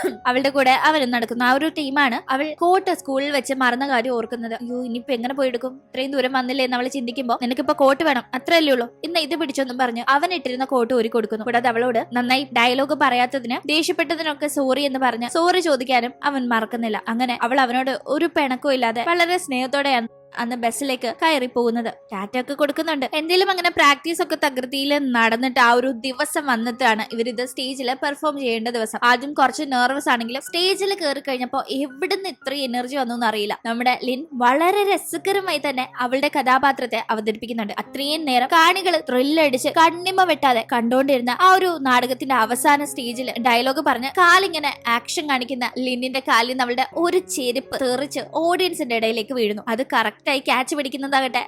അവളുടെ കൂടെ അവനും നടക്കുന്നു. ആ ഒരു ടീമാണ്. അവൾ കോട്ട് സ്കൂളിൽ വെച്ച് മറന്ന കാര്യം ഓർക്കുന്നത്. അയ്യോ, ഇനിയിപ്പോ എങ്ങനെ പോയെടുക്കും, ഇത്രയും ദൂരം വന്നില്ലേ എന്ന് അവൾ ചിന്തിക്കുമ്പോ നിനക്കിപ്പോ കോട്ട് വേണം, അത്രയല്ലേ ഉള്ളൂ, ഇന്ന് ഇത് പിടിച്ചൊന്നും പറഞ്ഞു അവൻ ഇട്ടിരുന്ന കോട്ട് ഊരി കൊടുക്കുന്നു. കൂടാതെ അവളോട് നന്നായി ഡയലോഗ് പറയാത്തതിന് ദേഷ്യപ്പെട്ടതിനൊക്കെ സോറി എന്ന് പറഞ്ഞ് സോറി ചോദിക്കാനും അവൻ മറക്കുന്നില്ല. അങ്ങനെ അവൾ അവനോട് ഒരു പിണക്കവും ഇല്ലാതെ വളരെ സ്നേഹത്തോടെയാണ് അന്ന് ബസ്സിലേക്ക് കയറി പോകുന്നത്. ടാറ്റൊക്കെ കൊടുക്കുന്നുണ്ട്. എന്തെങ്കിലും അങ്ങനെ പ്രാക്ടീസ് ഒക്കെ തകൃതിയിൽ നടന്നിട്ട് ആ ഒരു ദിവസം വന്നിട്ടാണ് ഇവരിത് സ്റ്റേജിൽ പെർഫോം ചെയ്യേണ്ട ദിവസം. ആദ്യം കുറച്ച് നെർവസ് ആണെങ്കിലും സ്റ്റേജിൽ കയറി കഴിഞ്ഞപ്പോ എവിടുന്ന് ഇത്ര എനർജി വന്നു അറിയില്ല. നമ്മുടെ ലിൻ വളരെ രസകരമായി തന്നെ അവളുടെ കഥാപാത്രത്തെ അവതരിപ്പിക്കുന്നുണ്ട്. അത്രയും നേരം കാണികൾ ത്രില്ലടിച്ച് കണ്ണിമ വെട്ടാതെ കണ്ടോണ്ടിരുന്ന ആ ഒരു നാടകത്തിന്റെ അവസാന സ്റ്റേജിൽ ഡയലോഗ് പറഞ്ഞ് കാലിങ്ങനെ ആക്ഷൻ കാണിക്കുന്ന ലിന്നിന്റെ കാലിൽ നിന്ന് അവളുടെ ഒരു ചെരുപ്പ് തെറിച്ച് ഓഡിയൻസിന്റെ ഇടയിലേക്ക് വീഴുന്നു. അത് കറക്റ്റ് ക്യാച്ച് പിടിക്കുന്നതാകട്ടെ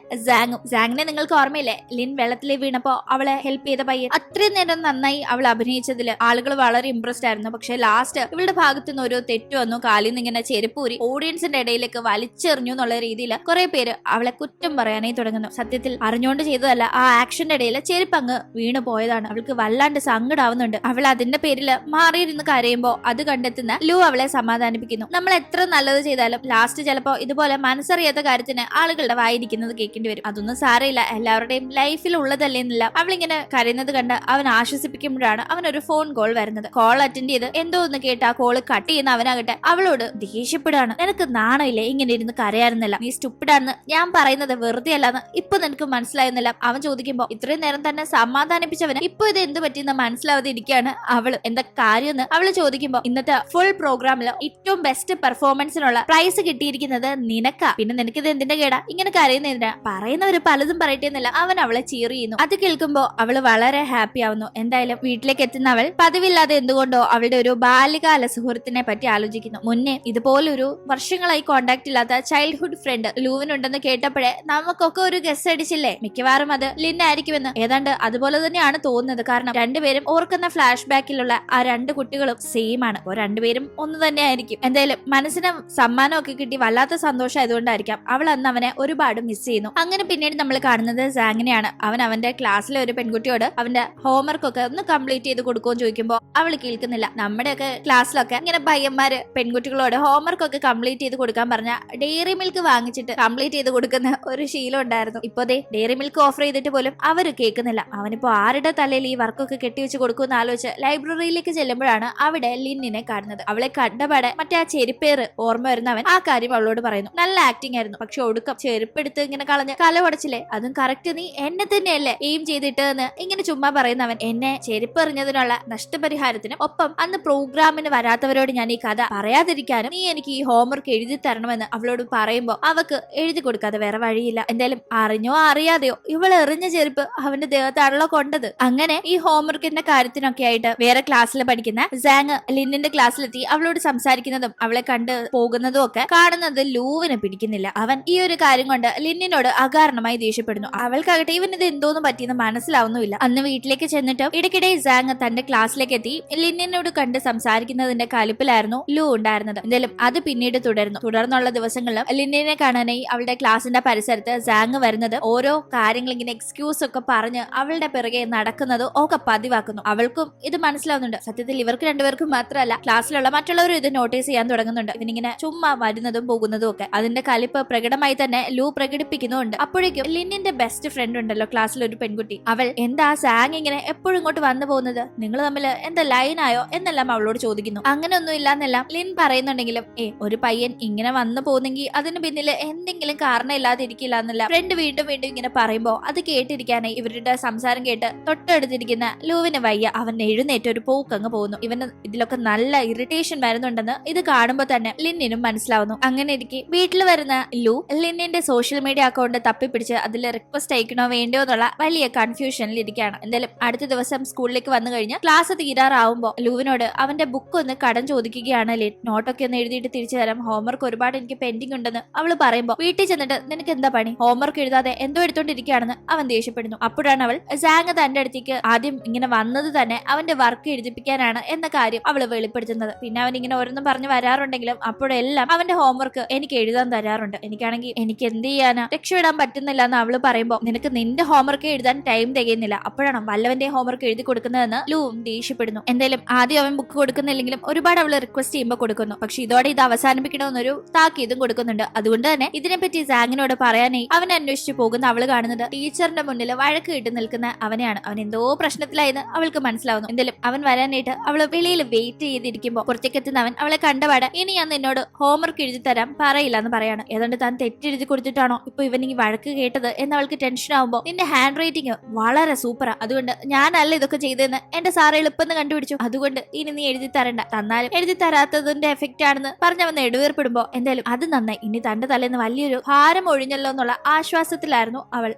സാങ്ങിനെ നിങ്ങൾക്ക് ഓർമ്മയില്ലേ, ലിൻ വെള്ളത്തിൽ വീണപ്പോ അവളെ ഹെൽപ്പ് ചെയ്ത പയ്യൻ. അത്രയും നേരം നന്നായി അവൾ അഭിനയിച്ചതിൽ ആളുകൾ വളരെ ഇംപ്രസ്ഡ് ആയിരുന്നു. പക്ഷെ ലാസ്റ്റ് ഇവളുടെ ഭാഗത്തു നിന്ന് ഒരു തെറ്റ് വന്നു. കാലിൽ നിന്ന് ഇങ്ങനെ ചെരുപ്പൂരി ഓഡിയൻസിന്റെ ഇടയിലേക്ക് വലിച്ചെറിഞ്ഞു എന്നുള്ള രീതിയിൽ കുറെ പേര് അവളെ കുറ്റം പറയാനായി തുടങ്ങുന്നു. സത്യത്തിൽ അറിഞ്ഞുകൊണ്ട് ചെയ്തതല്ല, ആ ആക്ഷന്റെ ഇടയിൽ ചെരുപ്പ് അങ്ങ് വീണു പോയതാണ്. അവൾക്ക് വല്ലാണ്ട് സങ്കടാവുന്നുണ്ട്. അവൾ അതിന്റെ പേരിൽ മാറിയിരുന്ന് കരയുമ്പോ അത് കണ്ടെത്തുന്ന ലൂ അവളെ സമാധാനിപ്പിക്കുന്നു. നമ്മൾ എത്ര നല്ലത് ചെയ്താലും ലാസ്റ്റ് ചിലപ്പോ ഇതുപോലെ മനസ്സറിയാത്ത കാര്യത്തിന് ആളുകളുടെ വായിരിക്കുന്നത് കേൾക്കേണ്ടി വരും. അതൊന്നും സാരമില്ല, എല്ലാവരുടെയും ലൈഫിൽ ഉള്ളതല്ലേ എന്നില്ല. അവളിങ്ങനെ കരയുന്നത് കണ്ട് അവൻ ആശ്വസിപ്പിക്കുമ്പോഴാണ് അവനൊരു ഫോൺ കോൾ വരുന്നത്. കോൾ അറ്റൻഡ് ചെയ്ത് എന്തോ ഒന്ന് കേട്ട് ആ കോള് കട്ട് ചെയ്യുന്ന അവനാകട്ടെ അവളോട് ദേഷ്യപ്പെടാണ്. നിനക്ക് നാണമില്ലേ ഇങ്ങനെ ഇരുന്ന് കരയാറുന്നില്ല, നീ സ്റ്റുപ്പിഡാണെന്ന് ഞാൻ പറയുന്നത് വെറുതെ അല്ലാന്ന് ഇപ്പൊ നിനക്ക് മനസ്സിലായിരുന്നില്ല. അവൻ ചോദിക്കുമ്പോ ഇത്രയും നേരം തന്നെ സമാധാനിപ്പിച്ചവന് ഇപ്പൊ ഇത് എന്ത് പറ്റിയെന്ന് മനസ്സിലാവാതെ ഇരിക്കുകയാണ് അവള്. എന്താ കാര്യമെന്ന് അവള് ചോദിക്കുമ്പോ ഇന്നത്തെ ഫുൾ പ്രോഗ്രാമിൽ ഏറ്റവും ബെസ്റ്റ് പെർഫോമൻസിനുള്ള പ്രൈസ് കിട്ടിയിരിക്കുന്നത് നിനക്കാ, പിന്നെ നിനക്കിത് എന്തിന്റെ കേടാ ഇങ്ങനെ കരയുന്നതിനാ, പറയുന്നവര് പലതും പറയട്ടെ എന്നല്ല അവൻ അവളെ ചീർ ചെയ്യുന്നു. അത് കേൾക്കുമ്പോ അവള് വളരെ ഹാപ്പി ആവുന്നു. എന്തായാലും വീട്ടിലേക്ക് എത്തുന്ന അവൾ പതിവില്ലാതെ എന്തുകൊണ്ടോ അവളുടെ ഒരു ബാല്യകാല സുഹൃത്തിനെ പറ്റി ആലോചിക്കുന്നു. മുന്നേ ഇതുപോലൊരു വർഷങ്ങളായി കോണ്ടാക്ട് ഇല്ലാത്ത ചൈൽഡ്ഹുഡ് ഫ്രണ്ട് ലൂവിനുണ്ടെന്ന് കേട്ടപ്പോഴേ നമുക്കൊക്കെ ഒരു ഗസ് അടിച്ചില്ലേ, മിക്കവാറും അത് ലിൻ ആയിരിക്കുമെന്ന്. ഏതാണ്ട് അതുപോലെ തന്നെയാണ് തോന്നുന്നത്. കാരണം രണ്ടുപേരും ഓർക്കുന്ന ഫ്ലാഷ് ബാക്കിലുള്ള ആ രണ്ട് കുട്ടികളും സെയിം ആണ്. അപ്പോൾ രണ്ടുപേരും ഒന്ന് തന്നെ ആയിരിക്കും. എന്തായാലും മനസ്സിന് സമ്മാനമൊക്കെ കിട്ടി വല്ലാത്ത സന്തോഷം ആയതുകൊണ്ടായിരിക്കാം അവൾ അന്ന് അവനെ ഒരുപാട് മിസ് ചെയ്യുന്നു. അങ്ങനെ പിന്നീട് നമ്മൾ കാണുന്നത് സാങ്ങിനെയാണ്. അവൻ അവന്റെ ക്ലാസ്സിലെ ഒരു പെൺകുട്ടിയോട് അവന്റെ ഹോംവർക്ക് ഒക്കെ ഒന്ന് കംപ്ലീറ്റ് ചെയ്ത് കൊടുക്കുമെന്ന് ചോദിക്കുമ്പോൾ അവൾ കേൾക്കുന്നില്ല. നമ്മുടെയൊക്കെ ക്ലാസ്സിലൊക്കെ ഇങ്ങനെ പയ്യന്മാര് പെൺകുട്ടികളോട് ഹോംവർക്ക് ഒക്കെ കംപ്ലീറ്റ് ചെയ്ത് കൊടുക്കാൻ പറഞ്ഞ ഡെയറി മിൽക്ക് വാങ്ങിച്ചിട്ട് കംപ്ലീറ്റ് ചെയ്ത് കൊടുക്കുന്ന ഒരു ശീലം ഉണ്ടായിരുന്നു. ഇപ്പൊ ഡെയറി മിൽക്ക് ഓഫർ ചെയ്തിട്ട് പോലും അവര് കേൾക്കുന്നില്ല. അവനിപ്പോ ആരുടെ തലയിൽ ഈ വർക്കൊക്കെ കെട്ടിവെച്ച് കൊടുക്കുമെന്ന് ആലോചിച്ച് ലൈബ്രറിയിലേക്ക് ചെല്ലുമ്പോഴാണ് അവിടെ ലിന്നിനെ കാണുന്നത്. അവളെ കണ്ടപാടെ മറ്റേ ആ ചെരുപ്പേറ് ഓർമ്മ വരുന്നവൻ ആ കാര്യം അവളോട് പറയുന്നു. നല്ല ആക്ടിംഗ് ആയിരുന്നു, പക്ഷെ ഒടുക്കം ചെരുപ്പെടുത്ത് ഇങ്ങനെ കളഞ്ഞ് കല ഉടച്ചില്ലേ, അതും കറക്റ്റ് നീ എന്നെ തന്നെയല്ലേ എയിം ചെയ്തിട്ട് എന്ന് ഇങ്ങനെ ചുമ്മാ പറയുന്നവൻ എന്നെ ചെരുപ്പെറിഞ്ഞതിനുള്ള നഷ്ടപരിഹാരത്തിന് ഒപ്പം അന്ന് പ്രോഗ്രാമിന് വരാത്തവരോട് ഞാൻ ഈ കഥ പറയാതിരിക്കാനും നീ എനിക്ക് ഈ ഹോംവർക്ക് എഴുതി തരണമെന്ന് അവളോട് പറയുമ്പോ അവക്ക് എഴുതി കൊടുക്കാതെ വേറെ വഴിയില്ല. എന്തായാലും അറിഞ്ഞോ അറിയാതെയോ ഇവൾ എറിഞ്ഞ ചെരുപ്പ് അവന്റെ ദേഹത്താണല്ലോ കൊണ്ടത്. അങ്ങനെ ഈ ഹോംവർക്കിന്റെ കാര്യത്തിനൊക്കെ ആയിട്ട് വേറെ ക്ലാസ്സിൽ പഠിക്കുന്ന സാങ് ലിന്നിന്റെ ക്ലാസ്സിലെത്തി അവളോട് സംസാരിക്കുന്നതും അവളെ കണ്ട് പോകുന്നതും ഒക്കെ കാണുന്നത് ലൂവിന് പിടിക്കുന്നില്ല. അവൻ ഈ ഒരു കാര്യം കൊണ്ട് ലിന്നിനോട് അകാരണമായി ദേഷ്യപ്പെടുന്നു. അവൾക്കാകട്ടെ ഇവൻ ഇത് എന്തോന്ന് പറ്റിയെന്ന് മനസ്സിലാവുന്നുമില്ല. അന്ന് വീട്ടിലേക്ക് ചെന്നിട്ട് ഇടയ്ക്കിടെ സാങ് തന്റെ ക്ലാസ്സിലേക്ക് എത്തി ലിന്നിനോട് കണ്ട് സംസാരിക്കുന്നതിന്റെ കലിപ്പിലായിരുന്നു ലൂ ഉണ്ടായിരുന്നത്. എന്തായാലും അത് പിന്നീട് തുടർന്നുള്ള ദിവസങ്ങളിലും ലിന്നിനെ കാണാനായി അവളുടെ ക്ലാസിന്റെ പരിസരത്ത് സാങ് വരുന്നത് ഓരോ കാര്യങ്ങൾ ഇങ്ങനെ എക്സ്ക്യൂസ് ഒക്കെ പറഞ്ഞ് അവളുടെ പിറകെ നടക്കുന്നത് ഒക്കെ പതിവാക്കുന്നു. അവൾക്കും ഇത് മനസ്സിലാവുന്നുണ്ട്. സത്യത്തിൽ ഇവർക്ക് രണ്ടുപേർക്കും മാത്രമല്ല ക്ലാസ്സിലുള്ള മറ്റുള്ളവരും ഇത് നോട്ടീസ് ചെയ്യാൻ തുടങ്ങുന്നുണ്ട്. ഇവനിങ്ങനെ ചുമ്മാ വരുന്നതും പോകുന്നതും ഒക്കെ. അതിന്റെ കലിപ്പ് പ്രകടമായി തന്നെ ലൂ പ്രകടിപ്പിക്കുന്നുണ്ട്. അപ്പോഴേക്കും ലിന്നിന്റെ ബെസ്റ്റ് ഫ്രണ്ട് ഉണ്ടല്ലോ ക്ലാസ്സിൽ ഒരു പെൺകുട്ടി, അവൾ എന്താ സാങ് ഇങ്ങനെ എപ്പോഴും ഇങ്ങോട്ട് വന്നു പോകുന്നത്, നിങ്ങൾ തമ്മിൽ എന്താ ലൈനായോ എന്നെല്ലാം അവളോട് ചോദിക്കുന്നു. അങ്ങനെ ഒന്നും ഇല്ലാന്നെല്ലാം ലിൻ പറയുന്നുണ്ടെങ്കിലും ഒരു പയ്യൻ ഇങ്ങനെ വന്നു പോകുന്നെങ്കിൽ അതിന് പിന്നില് എന്തെങ്കിലും കാരണം ഇല്ലാതെ ഇരിക്കില്ല എന്നല്ല ഫ്രണ്ട് വീണ്ടും വീണ്ടും ഇങ്ങനെ പറയുമ്പോ അത് കേട്ടിരിക്കാനായി ഇവരുടെ സംസാരം കേട്ട് തൊട്ടടുത്തിരിക്കുന്ന ലൂവിന് വയ്യ. അവൻ എഴുന്നേറ്റ് ഒരു പോക്കങ്ങ് പോകുന്നു. ഇവന് ഇതിലൊക്കെ നല്ല ഇറിറ്റേഷൻ വരുന്നുണ്ടെന്ന് ഇത് കാണുമ്പോ തന്നെ ലിന്നിനും മനസ്സിലാവുന്നു. അങ്ങനെ ഇരിക്കെ വീട്ടിൽ വരുന്ന ലൂ ലിന്നിന്റെ സോഷ്യൽ മീഡിയ അക്കൗണ്ട് തപ്പിപ്പിടിച്ച് അതിൽ റിക്വസ്റ്റ് അയക്കണോ വേണ്ടോ എന്നുള്ള വലിയ കൺഫ്യൂഷനിൽ ഇരിക്കുകയാണ്. എന്തായാലും അടുത്ത ദിവസം സ്കൂളിലേക്ക് വന്നു കഴിഞ്ഞ് ക്ലാസ് തീരാറാവുമ്പോൾ ലൂവിനോട് അവന്റെ ബുക്ക് ഒന്ന് കടം ചോദിക്കുകയാണ് ലിൻ. നോട്ടൊക്കെ ഒന്ന് എഴുതിയിട്ട് തിരിച്ചു തരാം, ഹോംവർക്ക് ഒരുപാട് എനിക്ക് പെൻഡിങ് ഉണ്ടെന്ന് അവള് പറയുമ്പോൾ വീട്ടിൽ ചെന്നിട്ട് നിനക്ക് എന്താ പണി, ഹോംവർക്ക് എഴുതാതെ എന്തോ എടുത്തോണ്ടിരിക്കുകയാണെന്ന് അവൻ ദേഷ്യപ്പെടുന്നു. അപ്പോഴാണ് അവൾ സാങ് തന്റെ അടുത്തേക്ക് ആദ്യം ഇങ്ങനെ വന്നത് തന്നെ അവന്റെ വർക്ക് എഴുതിപ്പിക്കാനാണ് എന്ന കാര്യം അവള് വെളിപ്പെടുത്തുന്നത്. പിന്നെ അവൻ ഇങ്ങനെ ഓരോന്നും പറഞ്ഞു വരാറുണ്ടെങ്കിലും അപ്പോഴെല്ലാം അവന്റെ ഹോംവർക്ക് എനിക്ക് എഴുതാൻ തരാറുണ്ട്. എനിക്കാണെങ്കിൽ എനിക്ക് എന്ത് ചെയ്യാനാ, രക്ഷപ്പെടാൻ പറ്റുന്നില്ല എന്ന് അവള് പറയുമ്പോൾ നിനക്ക് നിന്റെ ഹോംവർക്ക് എഴുതാൻ ടൈം തികയുന്നില്ല, അപ്പോഴാണ് വല്ലവന്റെ ഹോംവർക്ക് എഴുതി കൊടുക്കുന്നതെന്ന് ലൂവും ദേഷ്യപ്പെടുന്നു. എന്തായാലും ആദ്യം അവൻ ബുക്ക് കൊടുക്കുന്നില്ലെങ്കിലും ഒരുപാട് അവള് റിക്വസ്റ്റ് ചെയ്യുമ്പോൾ കൊടുക്കുന്നു. പക്ഷെ ഇതോടെ ഇത് അവസാനിപ്പിക്കണമെന്നൊരു താക്കീതും കൊടുക്കുന്നുണ്ട്. അതുകൊണ്ട് തന്നെ ഇതിനെപ്പറ്റി സാങ്ങിനോട് പറയാനായി അവനെ അന്വേഷിച്ചു പോകുന്ന അവള് കാണുന്നത് ടീച്ചറിന്റെ മുന്നിൽ വഴക്ക് കിട്ടി നിൽക്കുന്ന അവനെയാണ്. അവൻ എന്തോ പ്രശ്നത്തിലായെന്ന് അവൾക്ക് മനസ്സിലാവുന്നു. എന്തായാലും അവൻ വരാനായിട്ട് അവള് വെളിയിൽ വെയിറ്റ് ചെയ്തിരിക്കുമ്പോൾ പുറത്തേക്ക് എത്തുന്ന അവൻ അവളെ കണ്ടപാട് ഇനി ഞാൻ നിന്നോട് ഹോംവർക്ക് എഴുതി തരാൻ പറയില്ല എന്ന് പറയാണ്. ഏതാണ്ട് താൻ തെറ്റെഴുതി കൊടുത്തിട്ടാണോ ഇപ്പൊ ഇവൻ ഈ വഴക്ക് കേട്ടത് എന്ന് അവൾക്ക് ടെൻഷൻ ആവുമ്പോ നിന്റെ ഹാൻഡ് റൈറ്റിംഗ് വളരെ സൂപ്പറാ, അതുകൊണ്ട് ഞാനല്ല ഇതൊക്കെ ചെയ്തതെന്ന് എന്റെ സാറ് എളുപ്പം കണ്ടുപിടിച്ചു, അതുകൊണ്ട് ഇനി നീ എഴുതി തരണ്ട, തന്നാലും എഴുതി തരാത്തതിന്റെ എഫക്റ്റ് ആണെന്ന് പറഞ്ഞവന്ന് എടുവേർപ്പെടുമ്പോ എന്തായാലും അത് നന്നായി, ഇനി തന്റെ തലേന്ന് വലിയൊരു ഭാരം ഒഴിഞ്ഞല്ലോ എന്നുള്ള ആശ്വാസത്തിലായിരുന്നു അവൾ.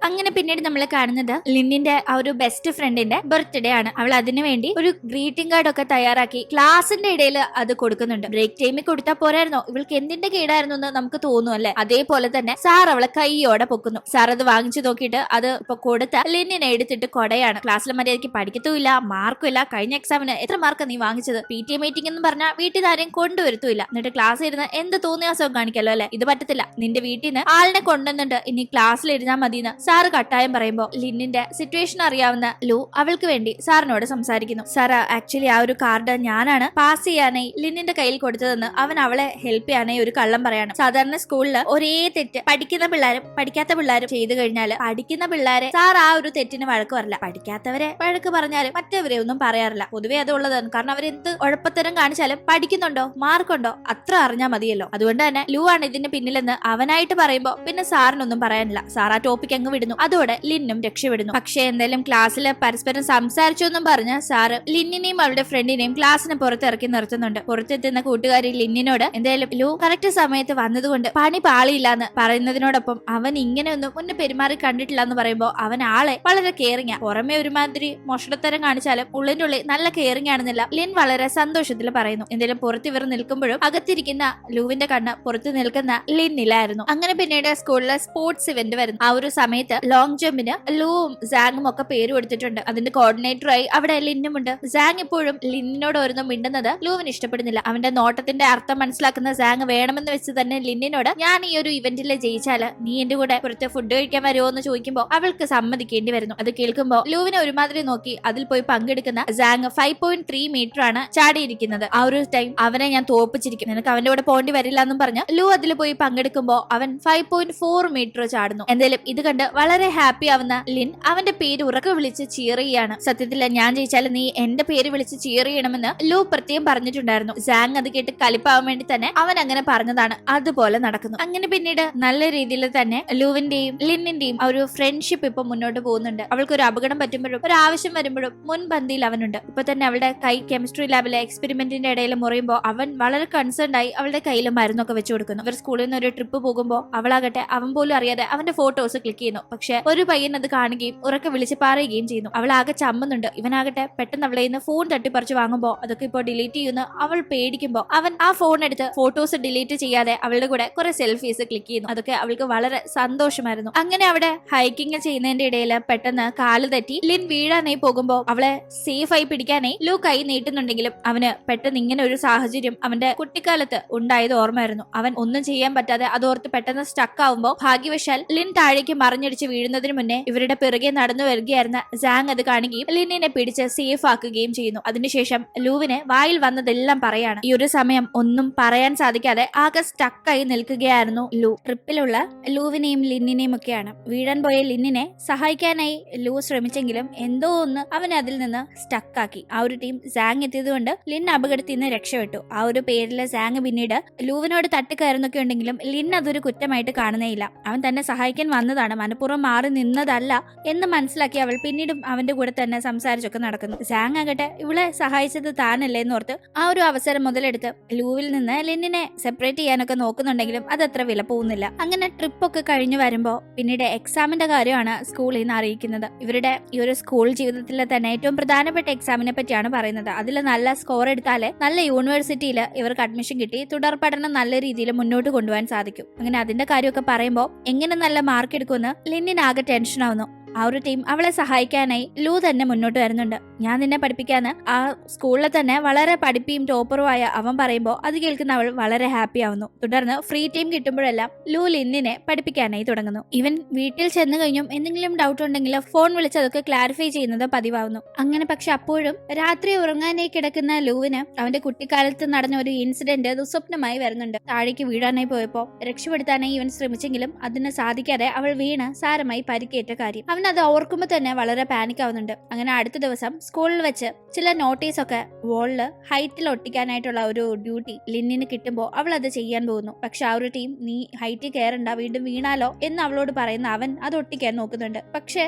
അങ്ങനെ പിന്നീട് നമ്മൾ കാണുന്നത് ലിന്നിന്റെ ആ ഒരു ബെസ്റ്റ് ഫ്രണ്ടിന്റെ ബർത്ത്ഡേ ആണ്. അവൾ അതിനുവേണ്ടി ഒരു ഗ്രീറ്റിംഗ് കാർഡ് ഒക്കെ തയ്യാറാക്കി ക്ലാസിന്റെ ഇടയിൽ അത് കൊടുക്കുന്നുണ്ട്. ബ്രേക്ക് ടൈമിൽ കൊടുത്താൽ പോരായിരുന്നോ, ഇവൾക്ക് എന്തിന്റെ കേടായിരുന്നു എന്ന് നമുക്ക് തോന്നും അല്ലെ. അതേപോലെ തന്നെ സാർ അവളെ കൈയോടെ പൊക്കുന്നു. സാർ അത് വാങ്ങിച്ചു നോക്കിയിട്ട് അത് ഇപ്പൊ കൊടുത്ത ലിന്നിനെ എടുത്തിട്ട് കൊടയാണ്. ക്ലാസ്സിലെ മര്യാദയ്ക്ക് പഠിക്കത്തുമില്ല, മാർക്കും ഇല്ല, കഴിഞ്ഞ എക്സാമിന് എത്ര മാർക്ക് നീ വാങ്ങിച്ചത്, PTA മീറ്റിംഗ് എന്ന് പറഞ്ഞാൽ വീട്ടിൽ ആരെയും കൊണ്ടുവരുത്തുമില്ല, എന്നിട്ട് ക്ലാസ് ഇരുന്ന് എന്ത് തോന്നിയാസവും കാണിക്കല്ലോ അല്ലെ, ഇത് പറ്റത്തില്ല, നിന്റെ വീട്ടിൽ നിന്ന് ആളിനെ കൊണ്ടുവന്നിട്ട് ഇനി ക്ലാസ്സിൽ ഇരുന്നാൽ മതിയെന്ന് സാറ് കട്ടായം പറയുമ്പോ ലിന്നിന്റെ സിറ്റുവേഷൻ അറിയാവുന്ന ലൂ അവൾക്ക് വേണ്ടി സാറിനോട് സംസാരിക്കുന്നു. സാർ ആക്ച്വലി ആ ഒരു കാർഡ് ഞാനാണ് പാസ് ചെയ്യാനായി ലിന്നിന്റെ കയ്യിൽ കൊടുത്തതെന്ന് അവൻ അവളെ ഹെൽപ്പ് ചെയ്യാനായി ഒരു കള്ളം പറയാണ്. സാധാരണ സ്കൂളിൽ ഒരേ തെറ്റ് പഠിക്കുന്ന പിള്ളേരും പഠിക്കാത്ത പിള്ളേരും ചെയ്തു കഴിഞ്ഞാൽ പഠിക്കുന്ന പിള്ളേരെ സാർ ആ ഒരു തെറ്റിന് വഴക്ക് പറയില്ല, പഠിക്കാത്തവരെ വഴക്ക് പറഞ്ഞാലും മറ്റവരെ ഒന്നും പറയാറില്ല. പൊതുവെ അത് ഉള്ളതാണ്, കാരണം അവരെന്ത് ഉഴപ്പത്തരം കാണിച്ചാലും പഠിക്കുന്നുണ്ടോ മാർക്കുണ്ടോ അത്ര അറിഞ്ഞാൽ മതിയല്ലോ. അതുകൊണ്ട് തന്നെ ലൂ ആണ് ഇതിന്റെ പിന്നിലെന്ന് അവനായിട്ട് പറയുമ്പോ പിന്നെ സാറിനൊന്നും പറയാനില്ല. സാർ ആ ടോപ്പിക് അങ്ങ് വിടുന്നു. അതോടെ ലിന്നും രക്ഷപ്പെടുന്നു. പക്ഷെ എന്തായാലും ക്ലാസ്സിൽ പരസ്പരം സംസാരിച്ചു എന്നും പറഞ്ഞ് സാറ് ലിന്നിനെയും അവളുടെ ഫ്രണ്ടിനെയും ക്ലാസ്സിന് പുറത്തിറക്കി നിർത്തുന്നുണ്ട്. പുറത്തെത്തുന്ന കൂട്ടുകാരി ലിന്നിനോട് എന്തായാലും ലൂ കറക്റ്റ് സമയത്ത് വന്നതുകൊണ്ട് പണി പാളിയില്ലാന്ന് പറയുന്നതിനോടൊപ്പം അവൻ ഇങ്ങനെയൊന്നും മുന്നേ പെരുമാറി കണ്ടിട്ടില്ല എന്ന് പറയുമ്പോൾ അവൻ ആളെ വളരെ കെയറിംഗ്, പുറമെ ഒരുമാതിരി മോഷണത്തരം കാണിച്ചാലും ഉള്ളിന്റെ ഉള്ളിൽ നല്ല കെയറിംഗ് ആണെന്നില്ല ലിൻ വളരെ സന്തോഷത്തിൽ പറയുന്നു. എന്തായാലും പുറത്ത് ഇവർ നിൽക്കുമ്പോഴും അകത്തിരിക്കുന്ന ലൂവിന്റെ കണ്ണ് പുറത്ത് നിൽക്കുന്ന ലിന്നിലായിരുന്നു. അങ്ങനെ പിന്നീട് സ്കൂളിലെ സ്പോർട്സ് ഇവന്റ് വരുന്നു. ആ ഒരു സമയത്ത് ലോങ് ജമ്പിന് ലൂവും സാങ്ങും ഒക്കെ പേര് കൊടുത്തിട്ടുണ്ട്. അതിന്റെ കോർഡിനേറ്ററായി അവിടെ ലിന്നുമുണ്ട്. സാങ് ഇപ്പോഴും ലിന്നിനോട് ഓരോന്നും മിണ്ടുന്നത് ലൂവിന് ഇഷ്ടപ്പെടുന്നില്ല. അവന്റെ നോട്ടത്തിന്റെ അർത്ഥം മനസ്സിലാക്കുന്ന സാങ് വേണമെന്ന് വെച്ച് തന്നെ ലിന്നിനോട് ഞാൻ ഈ ഒരു ഇവന്റിൽ ജയിച്ചാല് നീ എന്റെ കൂടെ പുറത്ത് ഫുഡ് കഴിക്കാൻ വരുമോ എന്ന് ചോദിക്കുമ്പോൾ അവൾക്ക് സമ്മതിക്കേണ്ടി വരുന്നു. അത് കേൾക്കുമ്പോൾ ലൂവിനെ ഒരുമാതിരി നോക്കി അതിൽ പോയി പങ്കെടുക്കുന്ന സാങ് 5.3 മീറ്റർ ആണ് ചാടിയിരിക്കുന്നത്. ആ ഒരു ടൈം അവനെ ഞാൻ തോപ്പിച്ചിരിക്കും, നിനക്ക് അവന്റെ കൂടെ പോണ്ടി വരില്ല എന്നും പറഞ്ഞ് ലൂ അതിൽ പോയി പങ്കെടുക്കുമ്പോൾ അവൻ 5.4 മീറ്റർ ചാടുന്നു. എന്തായാലും ഇത് കണ്ട് വളരെ ഹാപ്പി ആവുന്ന ലിൻ അവന്റെ പേര് ഉറക്കെ വിളിച്ച് ചീർ ചെയ്യാണ്. സത്യത്തിൽ ഞാൻ ജയിച്ചാൽ നീ എന്റെ പേര് വിളിച്ച് ചീർ ചെയ്യണമെന്ന് ലൂ പ്രത്യേകം പറഞ്ഞിട്ടുണ്ടായിരുന്നു. സാങ് അത് കേട്ട് കലിപ്പാവാൻ വേണ്ടി തന്നെ അവൻ അങ്ങനെ പറഞ്ഞതാണ്. അതുപോലെ നടക്കുന്നു. അങ്ങനെ പിന്നീട് നല്ല രീതിയിൽ തന്നെ ലൂവിന്റെയും ലിന്നിന്റെയും ആ ഒരു ഫ്രണ്ട്ഷിപ്പ് ഇപ്പൊ മുന്നോട്ട് പോകുന്നുണ്ട്. അവൾക്ക് ഒരു അപകടം പറ്റുമ്പോഴും ഒരു ആവശ്യം വരുമ്പോഴും മുൻപന്തിയിൽ അവനുണ്ട്. ഇപ്പൊ തന്നെ അവളുടെ കൈ കെമിസ്ട്രി ലാബിലെ എക്സ്പെരിമെന്റിന്റെ ഇടയിൽ മുറിയുമ്പോൾ അവൻ വളരെ കൺസേൺ ആയി അവളുടെ കയ്യിൽ മരുന്നൊക്കെ വെച്ചു കൊടുക്കുന്നു. അവർ സ്കൂളിൽ നിന്ന് ഒരു ട്രിപ്പ് പോകുമ്പോൾ അവളാകട്ടെ അവൻ പോലും അറിയാതെ അവന്റെ ഫോട്ടോസ് ക്ലിക്ക് ചെയ്യുന്നു. പക്ഷെ ഒരു പയ്യൻ അത് കാണുകയും ഉറക്കെ വിളിച്ച് പറയുകയും ചെയ്യുന്നു. അവൾ ആകെ ചമ്മുന്നുണ്ട്. ഇവനാകട്ടെ പെട്ടെന്ന് അവളെ നിന്ന് ഫോൺ തട്ടിപ്പറിച്ച് വാങ്ങുമ്പോൾ അതൊക്കെ ഇപ്പോൾ ഡിലീറ്റ് ചെയ്യുന്ന അവൾ പേടിക്കുമ്പോൾ അവൻ ആ ഫോൺ എടുത്ത് ഫോട്ടോസ് ഡിലീറ്റ് ചെയ്യാതെ അവളുടെ കൂടെ കുറെ സെൽഫീസ് ക്ലിക്ക് ചെയ്യുന്നു. അതൊക്കെ അവൾക്ക് വളരെ സന്തോഷമായിരുന്നു. അങ്ങനെ അവിടെ ഹൈക്കിംഗ് ചെയ്യുന്നതിന്റെ ഇടയിൽ പെട്ടെന്ന് കാല് തെറ്റി ലിൻ വീഴാനായി പോകുമ്പോൾ അവളെ സേഫ് ആയി പിടിക്കാനായി ലൂ കൈ നീട്ടുന്നുണ്ടെങ്കിലും അവന് പെട്ടെന്ന് ഇങ്ങനെ ഒരു സാഹചര്യം അവന്റെ കുട്ടിക്കാലത്ത് ഉണ്ടായത് ഓർമ്മയായിരുന്നു. അവൻ ഒന്നും ചെയ്യാൻ പറ്റാതെ അതോർത്ത് പെട്ടെന്ന് സ്റ്റക്ക് ആവുമ്പോൾ ഭാഗ്യവശാൽ ലിൻ താഴേക്ക് മറിഞ്ഞടിച്ച് വീഴുന്നതിന് മുന്നേ ഇവരുടെ പിറകെ നടന്നു വരികയായിരുന്ന സാങ് അത് കാണുകയും ലിന്നിനെ പിടിച്ച് സേഫ് ആക്കുകയും ചെയ്യുന്നു. അതിനുശേഷം ലൂവിന് വായിൽ വന്നതെല്ലാം പറയാണ്. ഈ ഒരു സമയം ഒന്നും പറയാൻ സാധിക്കാതെ ആകെ സ്റ്റക്കായി നിൽക്കുകയായിരുന്നു ലൂ. ട്രിപ്പിലുള്ള ലൂവിനെയും ലിന്നിനെയും ഒക്കെയാണ്. വീഴാൻ പോയ ലിന്നിനെ സഹായിക്കാനായി ലൂ ശ്രമിച്ചെങ്കിലും എന്തോ ഒന്ന് അവൻ അതിൽ നിന്ന് സ്റ്റക്കാക്കി. ആ ഒരു ടീം സാങ് എത്തിയതുകൊണ്ട് ലിൻ അപകടത്തിൽ നിന്ന് രക്ഷപ്പെട്ടു. ആ ഒരു പേരിൽ സാങ് പിന്നീട് ലൂവിനോട് തട്ടിക്കയറുന്നൊക്കെ ഉണ്ടെങ്കിലും ലിൻ അതൊരു കുറ്റമായിട്ട് കാണുന്നേയില്ല. അവൻ തന്നെ സഹായിക്കാൻ വന്നതാണ്, മനഃപൂർവ്വം മാറി നിന്നതല്ല എന്ന് മനസ്സിലാക്കി അവൾ പിന്നീടും അവന്റെ കൂടെ തന്നെ സംസാരിച്ചൊക്കെ നടക്കുന്നു. സാങ് ആകട്ടെ ഇവളെ സഹായിച്ചത് താനല്ലേ എന്നോർത്ത് ആ ഒരു അവസരം മുതലെടുത്ത് ലൂവിൽ നിന്ന് ലിന്നിനെ സെപ്പറേറ്റ് ചെയ്യാനൊക്കെ നോക്കുന്നുണ്ടെങ്കിലും അതത്ര വില പോകുന്നില്ല. പോകുന്നില്ല. അങ്ങനെ ട്രിപ്പ് ഒക്കെ കഴിഞ്ഞു വരുമ്പോ പിന്നീട് എക്സാമിന്റെ കാര്യമാണ് സ്കൂളിൽ നിന്ന് അറിയിക്കുന്നത്. ഇവരുടെ ഈ ഒരു സ്കൂൾ ജീവിതത്തിലെ തന്നെ ഏറ്റവും പ്രധാനപ്പെട്ട എക്സാമിനെ പറ്റിയാണ് പറയുന്നത്. അതിൽ നല്ല സ്കോർ എടുത്താലേ നല്ല യൂണിവേഴ്സിറ്റിയിൽ ഇവർക്ക് അഡ്മിഷൻ കിട്ടി തുടർ പഠനം നല്ല രീതിയിൽ മുന്നോട്ട് കൊണ്ടുപോകാൻ സാധിക്കും. അങ്ങനെ അതിന്റെ കാര്യമൊക്കെ പറയുമ്പോൾ എങ്ങനെ നല്ല മാർക്ക് എടുക്കുമെന്ന് ലിന്നിന് ആകെ ടെൻഷൻ ആവുന്നു. ആ ഒരു ടീം അവളെ സഹായിക്കാനായി ലൂ തന്നെ മുന്നോട്ട് വരുന്നുണ്ട്. ഞാൻ നിന്നെ പഠിപ്പിക്കാന്ന് ആ സ്കൂളിൽ തന്നെ വളരെ പഠിപ്പിയും ടോപ്പറുമായ അവൻ പറയുമ്പോൾ അത് കേൾക്കുന്ന അവൾ വളരെ ഹാപ്പി ആവുന്നു. തുടർന്ന് ഫ്രീ ടൈം കിട്ടുമ്പോഴെല്ലാം ലൂ ലിന്നിനെ പഠിപ്പിക്കാനായി തുടങ്ങുന്നു. ഇവൻ വീട്ടിൽ ചെന്ന് കഴിഞ്ഞും എന്തെങ്കിലും ഡൗട്ട് ഉണ്ടെങ്കിൽ ഫോൺ വിളിച്ച് അതൊക്കെ ക്ലാരിഫൈ ചെയ്യുന്നത് പതിവാവുന്നു. അങ്ങനെ പക്ഷെ അപ്പോഴും രാത്രി ഉറങ്ങാനായി കിടക്കുന്ന ലൂവിന് അവന്റെ കുട്ടിക്കാലത്ത് നടന്ന ഒരു ഇൻസിഡന്റ് ദുസ്വപ്നമായി വരുന്നുണ്ട്. താഴേക്ക് വീഴാനായി പോയപ്പോ രക്ഷപ്പെടുത്താനായി ഇവൻ ശ്രമിച്ചെങ്കിലും അതിന് സാധിക്കാതെ അവൾ വീണ് സാരമായി പരിക്കേറ്റ കാര്യം അവൻ അത് ഓർക്കുമ്പോൾ തന്നെ വളരെ പാനിക് ആവുന്നുണ്ട്. അങ്ങനെ അടുത്ത ദിവസം സ്കൂളിൽ വെച്ച് ചില നോട്ടീസ് ഒക്കെ വോളില് ഹൈറ്റിൽ ഒട്ടിക്കാനായിട്ടുള്ള ഒരു ഡ്യൂട്ടി ലിന്നിന് കിട്ടുമ്പോൾ അവൾ അത് ചെയ്യാൻ പോകുന്നു. പക്ഷെ ആ ഒരു ടീം നീ ഹൈറ്റിൽ കയറണ്ട, വീണ്ടും വീണാലോ എന്ന് അവളോട് പറയുന്ന അവൻ അത് ഒട്ടിക്കാൻ നോക്കുന്നുണ്ട്. പക്ഷെ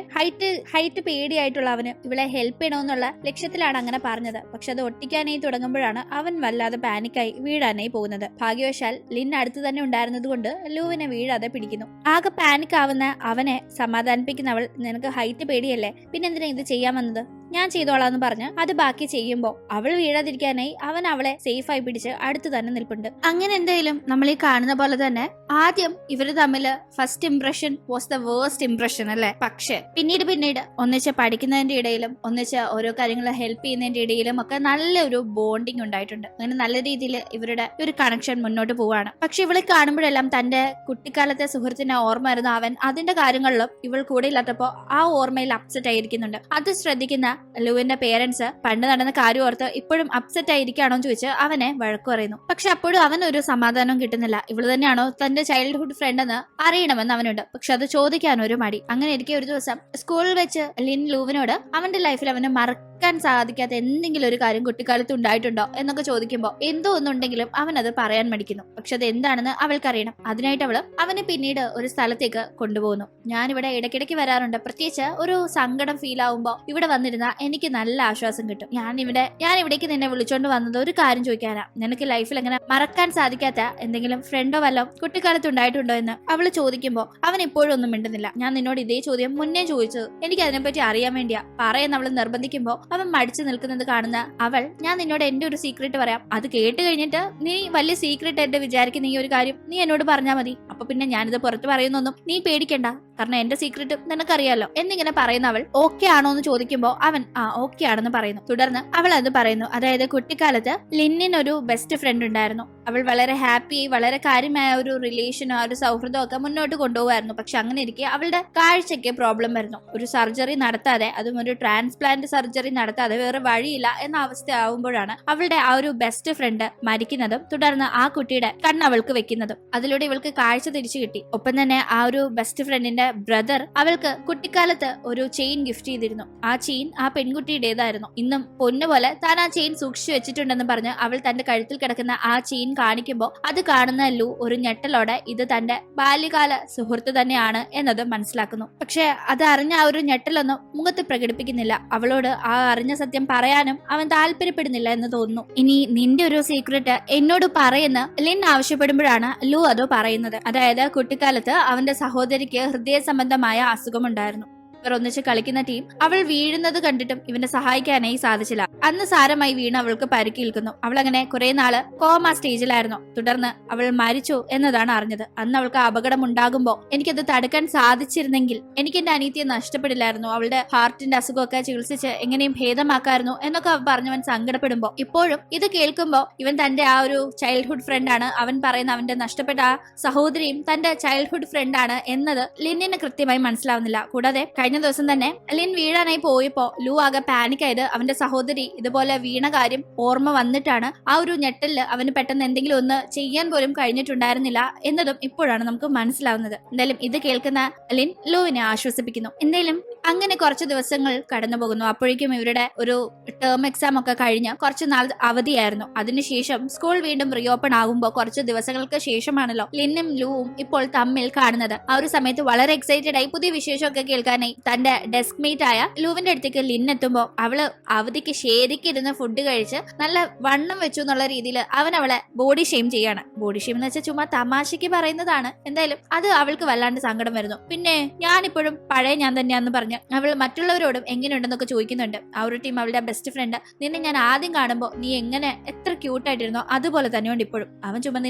ഹൈറ്റ് പേടിയായിട്ടുള്ള അവന് ഇവളെ ഹെൽപ്പ് ചെയ്യണമെന്നുള്ള ലക്ഷ്യത്തിലാണ് അങ്ങനെ പറഞ്ഞത്. പക്ഷെ അത് ഒട്ടിക്കാനായി തുടങ്ങുമ്പോഴാണ് അവൻ വല്ലാതെ പാനിക്കായി വീഴാനായി പോകുന്നത്. ഭാഗ്യവശാൽ ലിൻ അടുത്ത് തന്നെ ഉണ്ടായിരുന്നത് കൊണ്ട് ലൂവിനെ വീഴാതെ പിടിക്കുന്നു. ആകെ പാനിക് ആവുന്ന അവനെ സമാധാനിപ്പിക്കുന്ന അവൾ നിനക്ക് ഹൈറ്റ് പേടിയല്ലേ, പിന്നെന്തിനാ ഇത് ചെയ്യാൻ വന്നത്, ഞാൻ ചെയ്തോളാന്ന് പറഞ്ഞ് അത് ബാക്കി ചെയ്യുമ്പോ അവൾ വീഴാതിരിക്കാനായി അവൻ അവളെ സേഫായി പിടിച്ച് അടുത്ത് തന്നെ നിൽപ്പുണ്ട്. അങ്ങനെ എന്തായാലും നമ്മൾ ഈ കാണുന്ന പോലെ തന്നെ ആദ്യം ഇവര് തമ്മില് first impression was the worst impression അല്ലെ. പക്ഷെ പിന്നീട് ഒന്നിച്ച് പഠിക്കുന്നതിന്റെ ഇടയിലും ഒന്നിച്ച് ഓരോ കാര്യങ്ങൾ ഹെൽപ്പ് ചെയ്യുന്നതിന്റെ ഇടയിലും ഒക്കെ നല്ലൊരു ബോണ്ടിങ് ഉണ്ടായിട്ടുണ്ട്. അങ്ങനെ നല്ല രീതിയിൽ ഇവരുടെ ഒരു കണക്ഷൻ മുന്നോട്ട് പോവാണ്. പക്ഷെ ഇവളെ കാണുമ്പോഴെല്ലാം തന്റെ കുട്ടിക്കാലത്തെ സുഹൃത്തിനെ ഓർമ്മ വരുന്ന അവൻ അതിന്റെ കാര്യങ്ങളിലും ഇവൾ കൂടെ ഇല്ലാത്തപ്പോ ആ ഓർമ്മയിൽ അപ്സെറ്റ് ആയിരിക്കുന്നുണ്ട്. അത് ശ്രദ്ധിക്കുന്ന ലൂവിന്റെ പേരൻസ് പണ്ട് നടന്ന കാര്യം ഓർത്ത് ഇപ്പോഴും അപ്സെറ്റ് ആയിരിക്കാണോ എന്ന് ചോദിച്ച് അവനെ വഴക്കു പറയുന്നു. പക്ഷെ അപ്പോഴും അവനൊരു സമാധാനം കിട്ടുന്നില്ല. ഇവള് തന്നെയാണോ തന്റെ ചൈൽഡ്ഹുഡ് ഫ്രണ്ട് എന്ന് അറിയണമെന്ന് അവനുണ്ട്. പക്ഷെ അത് ചോദിക്കാൻ ഒരു മടി. അങ്ങനെ ഇരിക്കെ ഒരു ദിവസം സ്കൂളിൽ വെച്ച് ലിൻ ലൂവിനോട് അവന്റെ ലൈഫിൽ അവന് മറക്കാൻ സാധിക്കാത്ത എന്തെങ്കിലും ഒരു കാര്യം കുട്ടിക്കാലത്ത് ഉണ്ടായിട്ടുണ്ടോ എന്നൊക്കെ ചോദിക്കുമ്പോൾ എന്തോ ഒന്നുണ്ടെങ്കിലും അവൻ അത് പറയാൻ മടിക്കുന്നു. പക്ഷെ അത് എന്താണെന്ന് അവൾക്കറിയണം. അതിനായിട്ട് അവനെ പിന്നീട് ഒരു സ്ഥലത്തേക്ക് കൊണ്ടുപോകുന്നു. ഞാനിവിടെ ഇടയ്ക്കിടയ്ക്ക് വരാറുണ്ട്, പ്രത്യേകിച്ച് ഒരു സങ്കടം ഫീൽ ആവുമ്പോ ഇവിടെ വന്നിരുന്ന എനിക്ക് നല്ല ആശ്വാസം കിട്ടും. ഞാൻ ഇവിടേക്ക് നിന്നെ വിളിച്ചോണ്ട് വന്നത് ഒരു കാര്യം ചോദിക്കാനാ. നിനക്ക് ലൈഫിൽ അങ്ങനെ മറക്കാൻ സാധിക്കാത്ത എന്തെങ്കിലും ഫ്രണ്ടോ വല്ലോ കുട്ടിക്കാലത്ത് ഉണ്ടായിട്ടുണ്ടോ എന്ന് അവള് ചോദിക്കുമ്പോ അവൻ ഇപ്പോഴും ഒന്നും മിണ്ടുന്നില്ല. ഞാൻ നിന്നോട് ഇതേ ചോദ്യം മുന്നേ ചോദിച്ചത്, എനിക്ക് അതിനെപ്പറ്റി അറിയാൻ വേണ്ടിയാ പറയുന്ന അവള് നിർബന്ധിക്കുമ്പോ അവൻ മടിച്ചു നിൽക്കുന്നത് കാണുന്ന അവൾ, ഞാൻ നിന്നോട് എന്റെ ഒരു സീക്രട്ട് പറയാം, അത് കേട്ട് കഴിഞ്ഞിട്ട് നീ വലിയ സീക്രട്ട് എന്റെ വിചാരിക്കുന്ന ഈ ഒരു കാര്യം നീ എന്നോട് പറഞ്ഞാൽ മതി. അപ്പൊ പിന്നെ ഞാനിത് പുറത്ത് പറയുന്നൊന്നും നീ പേടിക്കണ്ട, കാരണം എന്റെ സീക്രട്ട് നിനക്കറിയാലോ എന്നിങ്ങനെ പറയുന്ന അവൾ ഓക്കെ ആണോ എന്ന് ചോദിക്കുമ്പോ അവൻ ഓക്കെ ആണെന്ന് പറയുന്നു. തുടർന്ന് അവൾ അത് പറയുന്നു. അതായത് കുട്ടിക്കാലത്ത് ലിന്നിനൊരു ബെസ്റ്റ് ഫ്രണ്ട് ഉണ്ടായിരുന്നു. അവൾ വളരെ ഹാപ്പി, വളരെ കാര്യമായ ഒരു റിലേഷനോ ഒരു സൗഹൃദമോ ഒക്കെ മുന്നോട്ട് കൊണ്ടുപോകുമായിരുന്നു. പക്ഷെ അങ്ങനെ ഇരിക്കെ അവളുടെ കാഴ്ചയ്ക്ക് പ്രോബ്ലം വരുന്നു. ഒരു സർജറി നടത്താതെ, അതും ഒരു ട്രാൻസ്പ്ലാന്റ് സർജറി നടത്താതെ വേറെ വഴിയില്ല എന്ന അവസ്ഥ ആവുമ്പോഴാണ് അവളുടെ ആ ഒരു ബെസ്റ്റ് ഫ്രണ്ട് മരിക്കുന്നതും തുടർന്ന് ആ കുട്ടിയുടെ കണ്ണ് അവൾക്ക് വെക്കുന്നതും. അതിലൂടെ ഇവൾക്ക് കാഴ്ച തിരിച്ചു കിട്ടി. ഒപ്പം തന്നെ ആ ഒരു ബെസ്റ്റ് ഫ്രണ്ടിന്റെ ബ്രദർ അവൾക്ക് കുട്ടിക്കാലത്ത് ഒരു ചെയിൻ ഗിഫ്റ്റ് ചെയ്തിരുന്നു. ആ ചെയിൻ ആ പെൺകുട്ടിയുടേതായിരുന്നു. ഇന്നും പൊന്നുപോലെ താൻ ആ ചെയിൻ സൂക്ഷിച്ചു വെച്ചിട്ടുണ്ടെന്ന് പറഞ്ഞ് അവൾ തന്റെ കഴുത്തിൽ കിടക്കുന്ന ആ ചെയിൻ കാണിക്കുമ്പോൾ അത് കാണുന്ന ലൂ ഒരു ഞെട്ടലോടെ ഇത് തന്റെ ബാല്യകാല സുഹൃത്ത് തന്നെയാണ് എന്നത് മനസ്സിലാക്കുന്നു. പക്ഷെ അത് അറിഞ്ഞ ആ ഒരു ഞെട്ടലൊന്നും മുഖത്ത് പ്രകടിപ്പിക്കുന്നില്ല. അവളോട് ആ അറിഞ്ഞ സത്യം പറയാനും അവൻ താല്പര്യപ്പെടുന്നില്ല എന്ന് തോന്നുന്നു. ഇനി നിന്റെ ഒരു സീക്രട്ട് എന്നോട് പറയുന്ന ലിൻ ആവശ്യപ്പെടുമ്പോഴാണ് ലൂ അത് പറയുന്നത്. അതായത് കുട്ടിക്കാലത്ത് അവന്റെ സഹോദരിക്ക് ഹൃദയ സംബന്ധമായ അസുഖമുണ്ടായിരുന്നു. ഇവർ ഒന്നിച്ച് കളിക്കുന്ന ടീം അവൾ വീഴുന്നത് കണ്ടിട്ടും ഇവനെ സഹായിക്കാനായി സാധിച്ചില്ല. അന്ന് സാരമായി വീണ് അവൾക്ക് പരിക്കേൽക്കുന്നു. അവൾ അങ്ങനെ കുറെ നാള് കോമ സ്റ്റേജിലായിരുന്നു. തുടർന്ന് അവൾ മരിച്ചു എന്നതാണ് അറിഞ്ഞത്. അന്ന് അവൾക്ക് അപകടം ഉണ്ടാകുമ്പോ എനിക്കത് തടുക്കാൻ സാധിച്ചിരുന്നെങ്കിൽ എനിക്ക് എന്റെ അനീതിയെ നഷ്ടപ്പെടില്ലായിരുന്നു. അവളുടെ ഹാർട്ടിന്റെ അസുഖമൊക്കെ ചികിത്സിച്ച് എങ്ങനെയും ഭേദമാക്കായിരുന്നു എന്നൊക്കെ പറഞ്ഞവൻ സങ്കടപ്പെടുമ്പോ ഇപ്പോഴും ഇത് കേൾക്കുമ്പോ ഇവൻ തന്റെ ആ ഒരു ചൈൽഡ്ഹുഡ് ഫ്രണ്ടാണ്. അവൻ പറയുന്ന അവന്റെ നഷ്ടപ്പെട്ട ആ സഹോദരിയും തന്റെ ചൈൽഡ്ഹുഡ് ഫ്രണ്ടാണ് എന്നത് ലിന്നിന് കൃത്യമായി മനസ്സിലാവുന്നില്ല. കൂടാതെ കഴിഞ്ഞ ദിവസം തന്നെ ലിൻ വീഴാനായി പോയപ്പോ ലൂ ആകെ പാനിക് ആയത് അവന്റെ സഹോദരി ഇതുപോലെ വീണ കാര്യം ഓർമ്മ വന്നിട്ടാണ്. ആ ഒരു ഞെട്ടലില് അവന് പെട്ടെന്ന് എന്തെങ്കിലും ഒന്ന് ചെയ്യാൻ പോലും കഴിഞ്ഞിട്ടുണ്ടായിരുന്നില്ല എന്നതും ഇപ്പോഴാണ് നമുക്ക് മനസ്സിലാവുന്നത്. എന്തായാലും ഇത് കേൾക്കുന്ന ലിൻ ലൂവിനെ ആശ്വസിപ്പിക്കുന്നു. എന്തായാലും അങ്ങനെ കുറച്ച് ദിവസങ്ങൾ കടന്നു പോകുന്നു. അപ്പോഴേക്കും ഇവരുടെ ഒരു ടേം എക്സാം ഒക്കെ കഴിഞ്ഞ് കുറച്ച് നാൾ അവധിയായിരുന്നു. അതിനുശേഷം സ്കൂൾ വീണ്ടും റീഓപ്പൺ ആകുമ്പോൾ കുറച്ച് ദിവസങ്ങൾക്ക് ശേഷമാണല്ലോ ലിന്നും ലൂവും ഇപ്പോൾ തമ്മിൽ കാണുന്നത്. ആ ഒരു സമയത്ത് വളരെ എക്സൈറ്റഡ് ആയി പുതിയ വിശേഷമൊക്കെ കേൾക്കാനായി തന്റെ ഡെസ്ക് മേറ്റ് ആയ ലൂവിന്റെ അടുത്തേക്ക് ലിൻ എത്തുമ്പോ അവള് അവധിക്ക് ശരിക്കിരുന്ന് ഫുഡ് കഴിച്ച് നല്ല വണ്ണം വെച്ചു എന്നുള്ള രീതിയിൽ അവൻ അവളെ ബോഡി ഷെയിം ചെയ്യാണ്. ബോഡി ഷെയിം എന്ന് വെച്ചാൽ ചുമ്മാ തമാശക്ക് പറയുന്നതാണ്. എന്തായാലും അത് അവൾക്ക് വല്ലാണ്ട് സങ്കടം വരുന്നു. പിന്നെ ഞാനിപ്പോഴും പഴയ ഞാൻ തന്നെയാന്ന് പറഞ്ഞ് അവൾ മറ്റുള്ളവരോടും എങ്ങനെയുണ്ടെന്നൊക്കെ ചോദിക്കുന്നുണ്ട്. ആ ഒരു ടീം അവളുടെ ബെസ്റ്റ് ഫ്രണ്ട്, നിന്നെ ഞാൻ ആദ്യം കാണുമ്പോ നീ എങ്ങനെ എത്ര ക്യൂട്ടായിട്ടിരുന്നോ അതുപോലെ തന്നെയുണ്ട് ഇപ്പോഴും. അവൻ ചുമ്മാ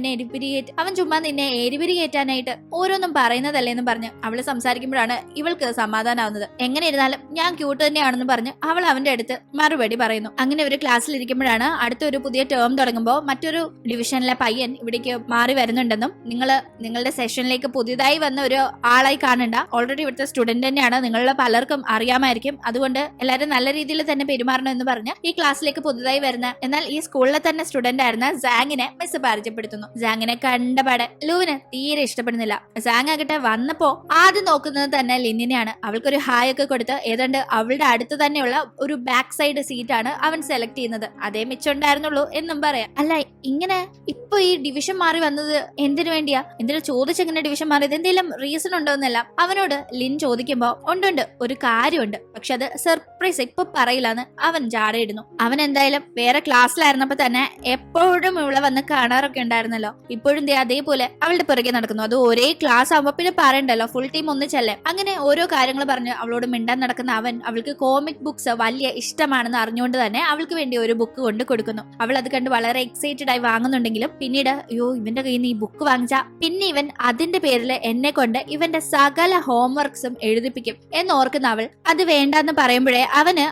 നിന്നെ എരിപിരി കയറ്റാനായിട്ട് ഓരോന്നും പറയുന്നതല്ലേ എന്ന് പറഞ്ഞ് അവള് സംസാരിക്കുമ്പോഴാണ് ഇവൾക്ക് സമാധാനാവുന്നത്. എങ്ങനെ ഇരുന്നാലും ഞാൻ ക്യൂട്ട് തന്നെയാണെന്ന് പറഞ്ഞ് അവൾ അവന്റെ അടുത്ത് മറുപടി പറയുന്നു. അങ്ങനെ ഒരു ക്ലാസ്സിൽ ഇരിക്കുമ്പോഴാണ് അടുത്തൊരു പുതിയ ടേം തുടങ്ങുമ്പോൾ മറ്റൊരു ഡിവിഷനിലെ പയ്യൻ ഇവിടേക്ക് മാറി വരുന്നുണ്ടെന്നും നിങ്ങളുടെ സെഷനിലേക്ക് പുതിയതായി വന്ന ഒരു ആളായി കാണണ്ട, ഓൾറെഡി ഇവിടുത്തെ സ്റ്റുഡന്റ് തന്നെയാണ്, നിങ്ങളുടെ പലർക്കും അറിയാമായിരിക്കും, അതുകൊണ്ട് എല്ലാവരും നല്ല രീതിയിൽ തന്നെ പെരുമാറണം എന്ന് പറഞ്ഞ് ഈ ക്ലാസ്സിലേക്ക് പുതുതായി വരുന്ന എന്നാൽ ഈ സ്കൂളിലെ തന്നെ സ്റ്റുഡന്റ് ആയിരുന്ന സാങ്ങിനെ മിസ് പരിചയപ്പെടുത്തുന്നു. സാങ്ങിനെ കണ്ടപാടെ ലൂവിന് തീരെ ഇഷ്ടപ്പെടുന്നില്ല. സാങ് ആകട്ടെ വന്നപ്പോ ആദ്യം നോക്കുന്നത് തന്നെ ലിന്നിനെയാണ്. അവൾക്കൊരു ഹായ് ഒക്കെ കൊടുത്ത് ഏതാണ്ട് അവളുടെ അടുത്ത് തന്നെയുള്ള ഒരു ബാക്ക് സൈഡ് സീറ്റാണ് അവൻ സെലക്ട് ചെയ്യുന്നത്. അതേ മിച്ചുണ്ടായിരുന്നുള്ളൂ എന്നും പറയാം. അല്ല, ഇങ്ങനെ ഇപ്പൊ ഈ ഡിവിഷൻ മാറി വന്നത് എന്തിനു വേണ്ടിയാ? എന്തിനു ചോദിച്ചെങ്ങനെ ഡിവിഷൻ മാറിയത്? എന്തെങ്കിലും റീസൺ ഉണ്ടോ എന്നല്ല അവനോട് ലിൻ ചോദിക്കുമ്പോ ഉണ്ട് ഒരു കാര്യമുണ്ട്, പക്ഷെ അത് സർപ്രൈസ് ഇപ്പൊ പറയില്ലാന്ന് അവൻ ജാടയിടുന്നു. അവൻ എന്തായാലും വേറെ ക്ലാസ്സിലായിരുന്നപ്പോ തന്നെ എപ്പോഴും ഇവിടെ വന്ന് കാണാറൊക്കെ ഉണ്ടായിരുന്നല്ലോ, ഇപ്പോഴും അതേപോലെ അവളുടെ പിറകെ നടക്കുന്നു. അത് ഒരേ ക്ലാസ് ആവുമ്പോ പിന്നെ പറയണ്ടല്ലോ, ഫുൾ ടീം ഒന്നിച്ചല്ലേ. അങ്ങനെ ഓരോ കാര്യങ്ങൾ പറഞ്ഞ് അവളോട് മിണ്ടാൻ നടക്കുന്ന അവൻ അവൾക്ക് കോമിക് ബുക്സ് വലിയ ഇഷ്ടമാണെന്ന് അറിഞ്ഞുകൊണ്ട് തന്നെ അവൾക്ക് വേണ്ടി ഒരു ബുക്ക് കൊണ്ട് കൊടുക്കുന്നു. അവൾ അത് കണ്ട് വളരെ എക്സൈറ്റഡ് ആയി വാങ്ങുന്നുണ്ടെങ്കിലും പിന്നീട് അയ്യോ ഇവന്റെ കയ്യിൽ നിന്ന് ഈ ബുക്ക് വാങ്ങിച്ച പിന്നെ ഇവൻ അതിന്റെ പേരിൽ എന്നെ കൊണ്ട് ഇവന്റെ സകല ഹോംവർക്സും എഴുതിപ്പിക്കും എന്നോർക്കുന്ന അവൾ അത് വേണ്ടെന്ന് പറയുമ്പോഴേ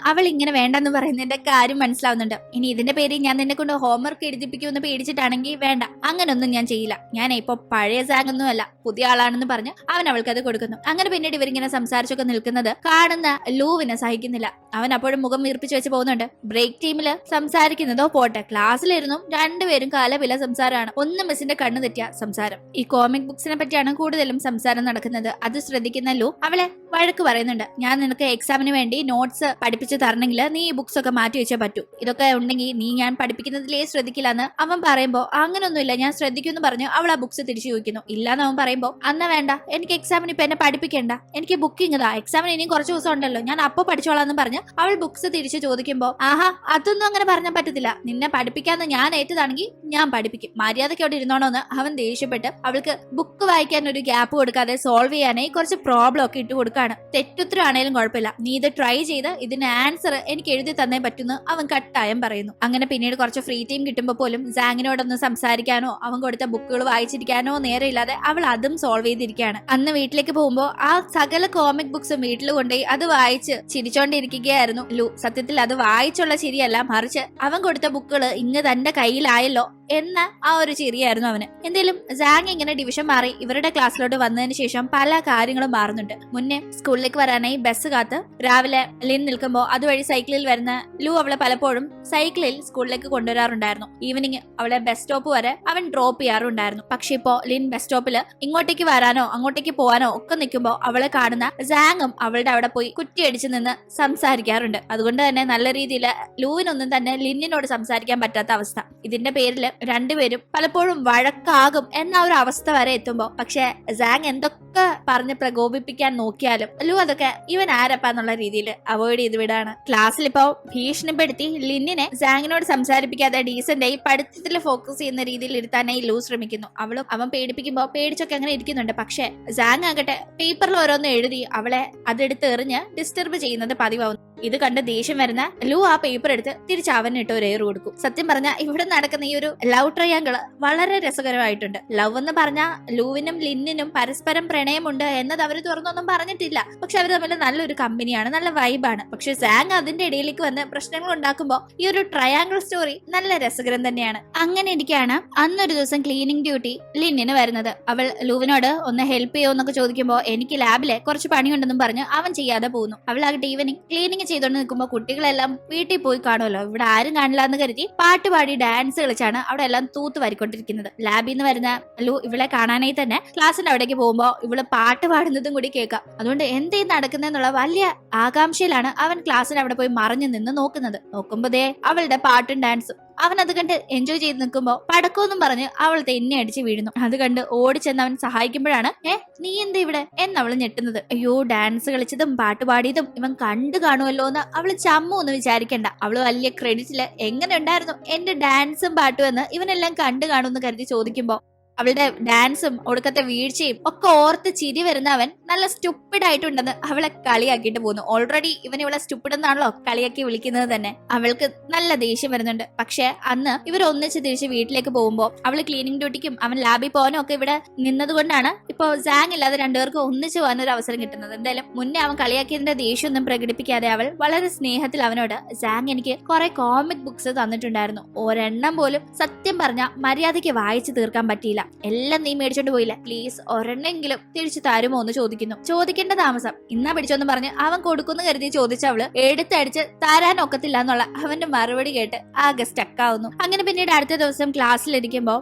അവൾ ഇങ്ങനെ വേണ്ടെന്ന് പറയുന്നതിന്റെ കാര്യം മനസ്സിലാവുന്നുണ്ട്. ഇനി ഇതിന്റെ പേര് ഞാൻ നിന്നെ കൊണ്ട് ഹോംവർക്ക് എഴുതിപ്പിക്കുമെന്ന് പേടിച്ചിട്ടാണെങ്കിൽ വേണ്ട, അങ്ങനൊന്നും ഞാൻ ചെയ്യില്ല, ഞാൻ ഇപ്പൊ പഴയ സാങ്ങൊന്നും അല്ല, പുതിയ ആളാണെന്ന് പറഞ്ഞ് അവൻ അവൾക്ക് അത് കൊടുക്കുന്നു. അങ്ങനെ പിന്നീട് ഇവരിങ്ങനെ സംസാരിച്ചൊക്കെ നിൽക്കുന്നത് കാണുന്ന ലൂവിനെ സഹിക്കുന്നില്ല. അവൻ അപ്പോഴും മുഖം വീർപ്പിച്ച് വെച്ച് പോകുന്നുണ്ട്. ബ്രേക്ക് ടീമില് സംസാരിക്കുന്നതോ പോട്ടെ, ക്ലാസ്സിലിരുന്നും രണ്ടുപേരും കാലവില സംസാരമാണ്. ഒന്ന് മിസ്സിന്റെ കണ്ണു തെറ്റിയ സംസാരം. ഈ കോമിക് ബുക്സിനെ പറ്റിയാണ് കൂടുതലും സംസാരം നടക്കുന്നത്. അത് ശ്രദ്ധിക്കുന്ന ലൂ അവളെ വഴക്ക് പറയുന്നുണ്ട്. ഞാൻ നിനക്ക് എക്സാമിന് വേണ്ടി നോട്ട്സ് പഠിപ്പിച്ച് തരണമെങ്കിൽ നീ ഈ ബുക്സ് ഒക്കെ മാറ്റി വെച്ചേ പറ്റൂ, ഇതൊക്കെ ഉണ്ടെങ്കിൽ നീ ഞാൻ പഠിപ്പിക്കുന്നതിലേ ശ്രദ്ധിക്കില്ല എന്ന് അവൻ പറയുമ്പോ അങ്ങനൊന്നുമില്ല ഞാൻ ശ്രദ്ധിക്കുമെന്ന് പറഞ്ഞു അവൾ ആ ബുക്സ് തിരിച്ചു ചോദിക്കുന്നു. ഇല്ലാന്ന് അവൻ പറയുമ്പോ അന്ന് വേണ്ട, എനിക്ക് എക്സാമിന് ഇപ്പൊ എന്നെ പഠിപ്പിക്കണ്ട, എനിക്ക് ബുക്കിംഗ് ഇതാ, എക്സാമിന് ഇനിയും കുറച്ച് ദിവസം ഉണ്ടല്ലോ, ഞാൻ അപ്പൊ പഠിച്ചോളാന്ന് പറഞ്ഞ് അവൾ ബുക്സ് തിരിച്ചു ചോദിക്കുമ്പോ ആഹാ അതൊന്നും അങ്ങനെ പറഞ്ഞാൽ പറ്റത്തില്ല, നിന്നെ പഠിപ്പിക്കാന്ന് ഞാൻ ഏറ്റതാണെങ്കിൽ ഞാൻ പഠിപ്പിക്കും, മര്യാദയ്ക്ക് അവിടെ ഇരുന്നോണോന്ന് അവൻ ദേഷ്യപ്പെട്ട് അവൾക്ക് ബുക്ക് വായിക്കാൻ ഒരു ഗ്യാപ്പ് കൊടുക്കാതെ സോൾവ് ചെയ്യാനായി കുറച്ച് പ്രോബ്ലം ഒക്കെ ഇട്ട് കൊടുക്കാണ്. തെറ്റുത്തരാണേലും കുഴപ്പമില്ല, നീ ഇത് ട്രൈ ചെയ്ത് ഇതിന് ആൻസർ എനിക്ക് എഴുതി തന്നേ പറ്റുന്നു അവൻ കട്ടായം പറയുന്നു. അങ്ങനെ പിന്നീട് കുറച്ച് ഫ്രീ ടൈം കിട്ടുമ്പോ പോലും സാങ്ങിനോടൊന്ന് സംസാരിക്കാനോ അവൻ കൊടുത്ത ബുക്കുകൾ വായിച്ചിരിക്കാനോ നേരെയില്ലാതെ അവൾ അതും സോൾവ് ചെയ്തിരിക്കുകയാണ്. അന്ന് വീട്ടിലേക്ക് പോകുമ്പോ ആ സകല കോമിക് ബുക്സും വീട്ടിൽ കൊണ്ടുപോയി അത് വായിച്ച് ചിരിച്ചോണ്ടിരിക്കുകയായിരുന്നു ലു. സത്യത്തിൽ അത് വായിച്ചുള്ള ചിരിയല്ല, മറിച്ച് അവൻ കൊടുത്ത ബുക്കുകൾ ഇങ്ങ് തന്റെ കയ്യിലായല്ലോ എന്ന ആ ഒരു ചിരിയായിരുന്നു അവന്. എന്തേലും സാങ് ഇങ്ങനെ ഡിവിഷൻ മാറി ഇവരുടെ ക്ലാസ്സിലോട്ട് വന്നതിന് ശേഷം പല കാര്യങ്ങളും മാറുന്നുണ്ട്. മുന്നേ സ്കൂളിലേക്ക് വരാനായി ബസ് കാത്ത് രാവിലെ ലിൻ നിൽക്കുമ്പോ അതുവഴി സൈക്കിളിൽ വരുന്ന ലു അവളെ പലപ്പോഴും സൈക്കിളിൽ സ്കൂളിലേക്ക് കൊണ്ടുവരാറുണ്ടായിരുന്നു. ഈവനിങ് അവളെ ബസ് സ്റ്റോപ്പ് വരെ അവൻ ഡ്രോപ്പ് ചെയ്യാറുണ്ടായിരുന്നു. പക്ഷെ ഇപ്പോ ലിൻ ബസ് സ്റ്റോപ്പിൽ ഇങ്ങോട്ടേക്ക് വരാനോ അങ്ങോട്ടേക്ക് പോകാനോ ഒക്കെ നിൽക്കുമ്പോ അവളെ കാണുന്ന സാങ്ങും അവളുടെ അവിടെ പോയി കുറ്റിയടിച്ച് നിന്ന് സംസാരിക്കാറുണ്ട്. അതുകൊണ്ട് തന്നെ നല്ല രീതിയിൽ ലൂവിനൊന്നും തന്നെ ലിന്നിനോട് സംസാരിക്കാൻ പറ്റാത്ത അവസ്ഥ. ഇതിന്റെ പേരിൽ രണ്ടുപേരും പലപ്പോഴും വഴക്കാകും എന്ന ഒരു അവസ്ഥ വരെ എത്തുമ്പോ പക്ഷെ സാങ് എന്തൊക്കെ പറഞ്ഞ് പ്രകോപിപ്പിക്കാൻ നോക്കിയാലും ലു അതൊക്കെ ഇവൻ ആരപ്പാന്നുള്ള രീതിയിൽ അവോയ്ഡ് ചെയ്ത് വിടാണ്. ക്ലാസ്സിൽ ഇപ്പോ ഭീഷണിപ്പെടുത്തി ലിന്നിനെ സാങ്ങിനോട് സംസാരിപ്പിക്കാതെ ഡീസന്റായി പഠിത്തത്തിൽ ഫോക്കസ് ചെയ്യുന്ന രീതിയിൽ ഇരുത്താനായി ലു ശ്രമിക്കുന്നു. അവൻ പേടിപ്പിക്കുമ്പോ പേടിച്ചൊക്കെ അങ്ങനെ ഇരിക്കുന്നുണ്ട്. പക്ഷെ സാങ് ആകട്ടെ പേപ്പറിൽ ഓരോന്ന് എഴുതി അവളെ അതെടുത്ത് എറിഞ്ഞ് ഡിസ്റ്റർബ് ചെയ്യുന്നത് പതിവാകുന്നു. ഇത് കണ്ട് ദേഷ്യം വരുന്ന ലു ആ പേപ്പർ എടുത്ത് തിരിച്ച് അവനിട്ട് ഒരു എയർ കൊടുക്കും. സത്യം പറഞ്ഞാൽ ഇവിടെ നടക്കുന്ന ഈ ഒരു ലവ് ട്രയാങ്കിള് വളരെ രസകരമായിട്ടുണ്ട്. ലവ് എന്ന് പറഞ്ഞാൽ ലൂവിനും ലിന്നിനും പരസ്പരം പ്രണയമുണ്ട് എന്നത് അവർ തുറന്നൊന്നും പറഞ്ഞിട്ടില്ല. പക്ഷെ അവർ തമ്മിൽ നല്ലൊരു കമ്പനിയാണ്, നല്ല വൈബാണ്. പക്ഷെ സാങ് അതിന്റെ ഇടയിലേക്ക് വന്ന് പ്രശ്നങ്ങൾ ഉണ്ടാക്കുമ്പോൾ ഈ ഒരു ട്രയാങ്കിൾ സ്റ്റോറി നല്ല രസകരം തന്നെയാണ്. അങ്ങനെ ഇരിക്കുകയാണ് അന്നൊരു ദിവസം ക്ലീനിങ് ഡ്യൂട്ടി ലിന്നിന് വരുന്നത്. അവൾ ലൂവിനോട് ഒന്ന് ഹെൽപ്പ് ചെയ്യോ എന്നൊക്കെ ചോദിക്കുമ്പോൾ എനിക്ക് ലാബിലെ കുറച്ച് പണിയുണ്ടെന്നും പറഞ്ഞ് അവൻ ചെയ്യാതെ പോകുന്നു. അവളാകട്ടെ ഈവനിങ് ക്ലീനിങ് ചെയ്തോണ്ട് നിൽക്കുമ്പോൾ കുട്ടികളെല്ലാം വീട്ടിൽ പോയി കാണുമല്ലോ, ഇവിടെ ആരും കാണില്ല എന്ന് കരുതി പാട്ട് പാടി ഡാൻസ് കളിച്ചാണ് അവിടെ എല്ലാം തൂത്ത് വരിക്കൊണ്ടിരിക്കുന്നത്. ലാബിൽ നിന്ന് വരുന്ന ലു ഇവളെ കാണാനായി തന്നെ ക്ലാസ്സിന്റെ അവിടേക്ക് പോകുമ്പോ ഇവള് പാട്ട് പാടുന്നതും കൂടി കേൾക്കാം. അതുകൊണ്ട് എന്തേ നടക്കുന്നതെന്നുള്ള വലിയ ആകാംക്ഷയിലാണ് അവൻ ക്ലാസ്സിന് അവിടെ പോയി മറിഞ്ഞു നിന്ന് നോക്കുന്നത്. നോക്കുമ്പോ ദേ അവളുടെ പാട്ടും ഡാൻസും അവൻ അത് കണ്ട് എൻജോയ് ചെയ്ത് നിൽക്കുമ്പോ പടക്കോന്നും പറഞ്ഞ് അവൾ തെന്നെ അടിച്ച് വീഴുന്നു. അത് കണ്ട് ഓടിച്ചെന്ന് അവൻ സഹായിക്കുമ്പോഴാണ് നീ എന്താ ഇവിടെ എന്നവള് ഞെട്ടുന്നത്. അയ്യോ, ഡാൻസ് കളിച്ചതും പാട്ടുപാടിയതും ഇവൻ കണ്ടു കാണുമല്ലോ എന്ന് അവള് ചമ്മു എന്ന് വിചാരിക്കണ്ട. അവള് വലിയ ക്രെഡിറ്റില് എങ്ങനെ ഉണ്ടായിരുന്നു എന്റെ ഡാൻസും പാട്ടും എന്ന് ഇവനെല്ലാം കണ്ടു കാണുമെന്ന് കരുതി ചോദിക്കുമ്പോ അവളുടെ ഡാൻസും ഒടുക്കത്തെ വീഴ്ചയും ഒക്കെ ഓർത്ത് ചിരി വരുന്ന അവൻ നല്ല സ്റ്റുപ്പിഡ് ആയിട്ടുണ്ടെന്ന് അവളെ കളിയാക്കിയിട്ട് പോകുന്നു. ഓൾറെഡി ഇവൻ ഇവളെ സ്റ്റുപ്പിഡ് എന്നാണല്ലോ കളിയാക്കി വിളിക്കുന്നത് തന്നെ. അവൾക്ക് നല്ല ദേഷ്യം വരുന്നുണ്ട്. പക്ഷെ അന്ന് ഇവർ ഒന്നിച്ച് തിരിച്ച് വീട്ടിലേക്ക് പോകുമ്പോൾ അവള് ക്ലീനിങ് ഡ്യൂട്ടിക്കും അവൻ ലാബിൽ പോകാനും ഒക്കെ ഇവിടെ നിന്നതുകൊണ്ടാണ് ഇപ്പൊ സാങ് ഇല്ലാതെ രണ്ടുപേർക്കും ഒന്നിച്ച് പോകാനൊരു അവസരം കിട്ടുന്നത്. എന്തായാലും മുന്നേ അവൻ കളിയാക്കിയതിന്റെ ദേഷ്യമൊന്നും പ്രകടിപ്പിക്കാതെ അവൾ വളരെ സ്നേഹത്തിൽ അവനോട്, സാങ് എനിക്ക് കുറെ കോമിക് ബുക്സ് തന്നിട്ടുണ്ടായിരുന്നു, ഒരെണ്ണം പോലും സത്യം പറഞ്ഞ മര്യാദയ്ക്ക് വായിച്ചു തീർക്കാൻ പറ്റിയില്ല, എല്ലാം നീ മേടിച്ചോണ്ട് പോയില്ല, പ്ലീസ് ഒരെണ്ണെങ്കിലും തിരിച്ചു തരുമോ എന്ന് ചോദിക്കുന്നു. ചോദിക്കേണ്ട താമസം ഇന്നാ പിടിച്ചോന്ന് പറഞ്ഞ് അവൻ കൊടുക്കുന്നു കരുതി ചോദിച്ചവള് എടുത്തടിച്ച് തരാൻ ഒക്കത്തില്ല എന്നുള്ള അവന്റെ മറുപടി കേട്ട് ആകെ സ്റ്റക്കാവുന്നു. അങ്ങനെ പിന്നീട് അടുത്ത ദിവസം ക്ലാസ്സിലിരിക്കുമ്പോ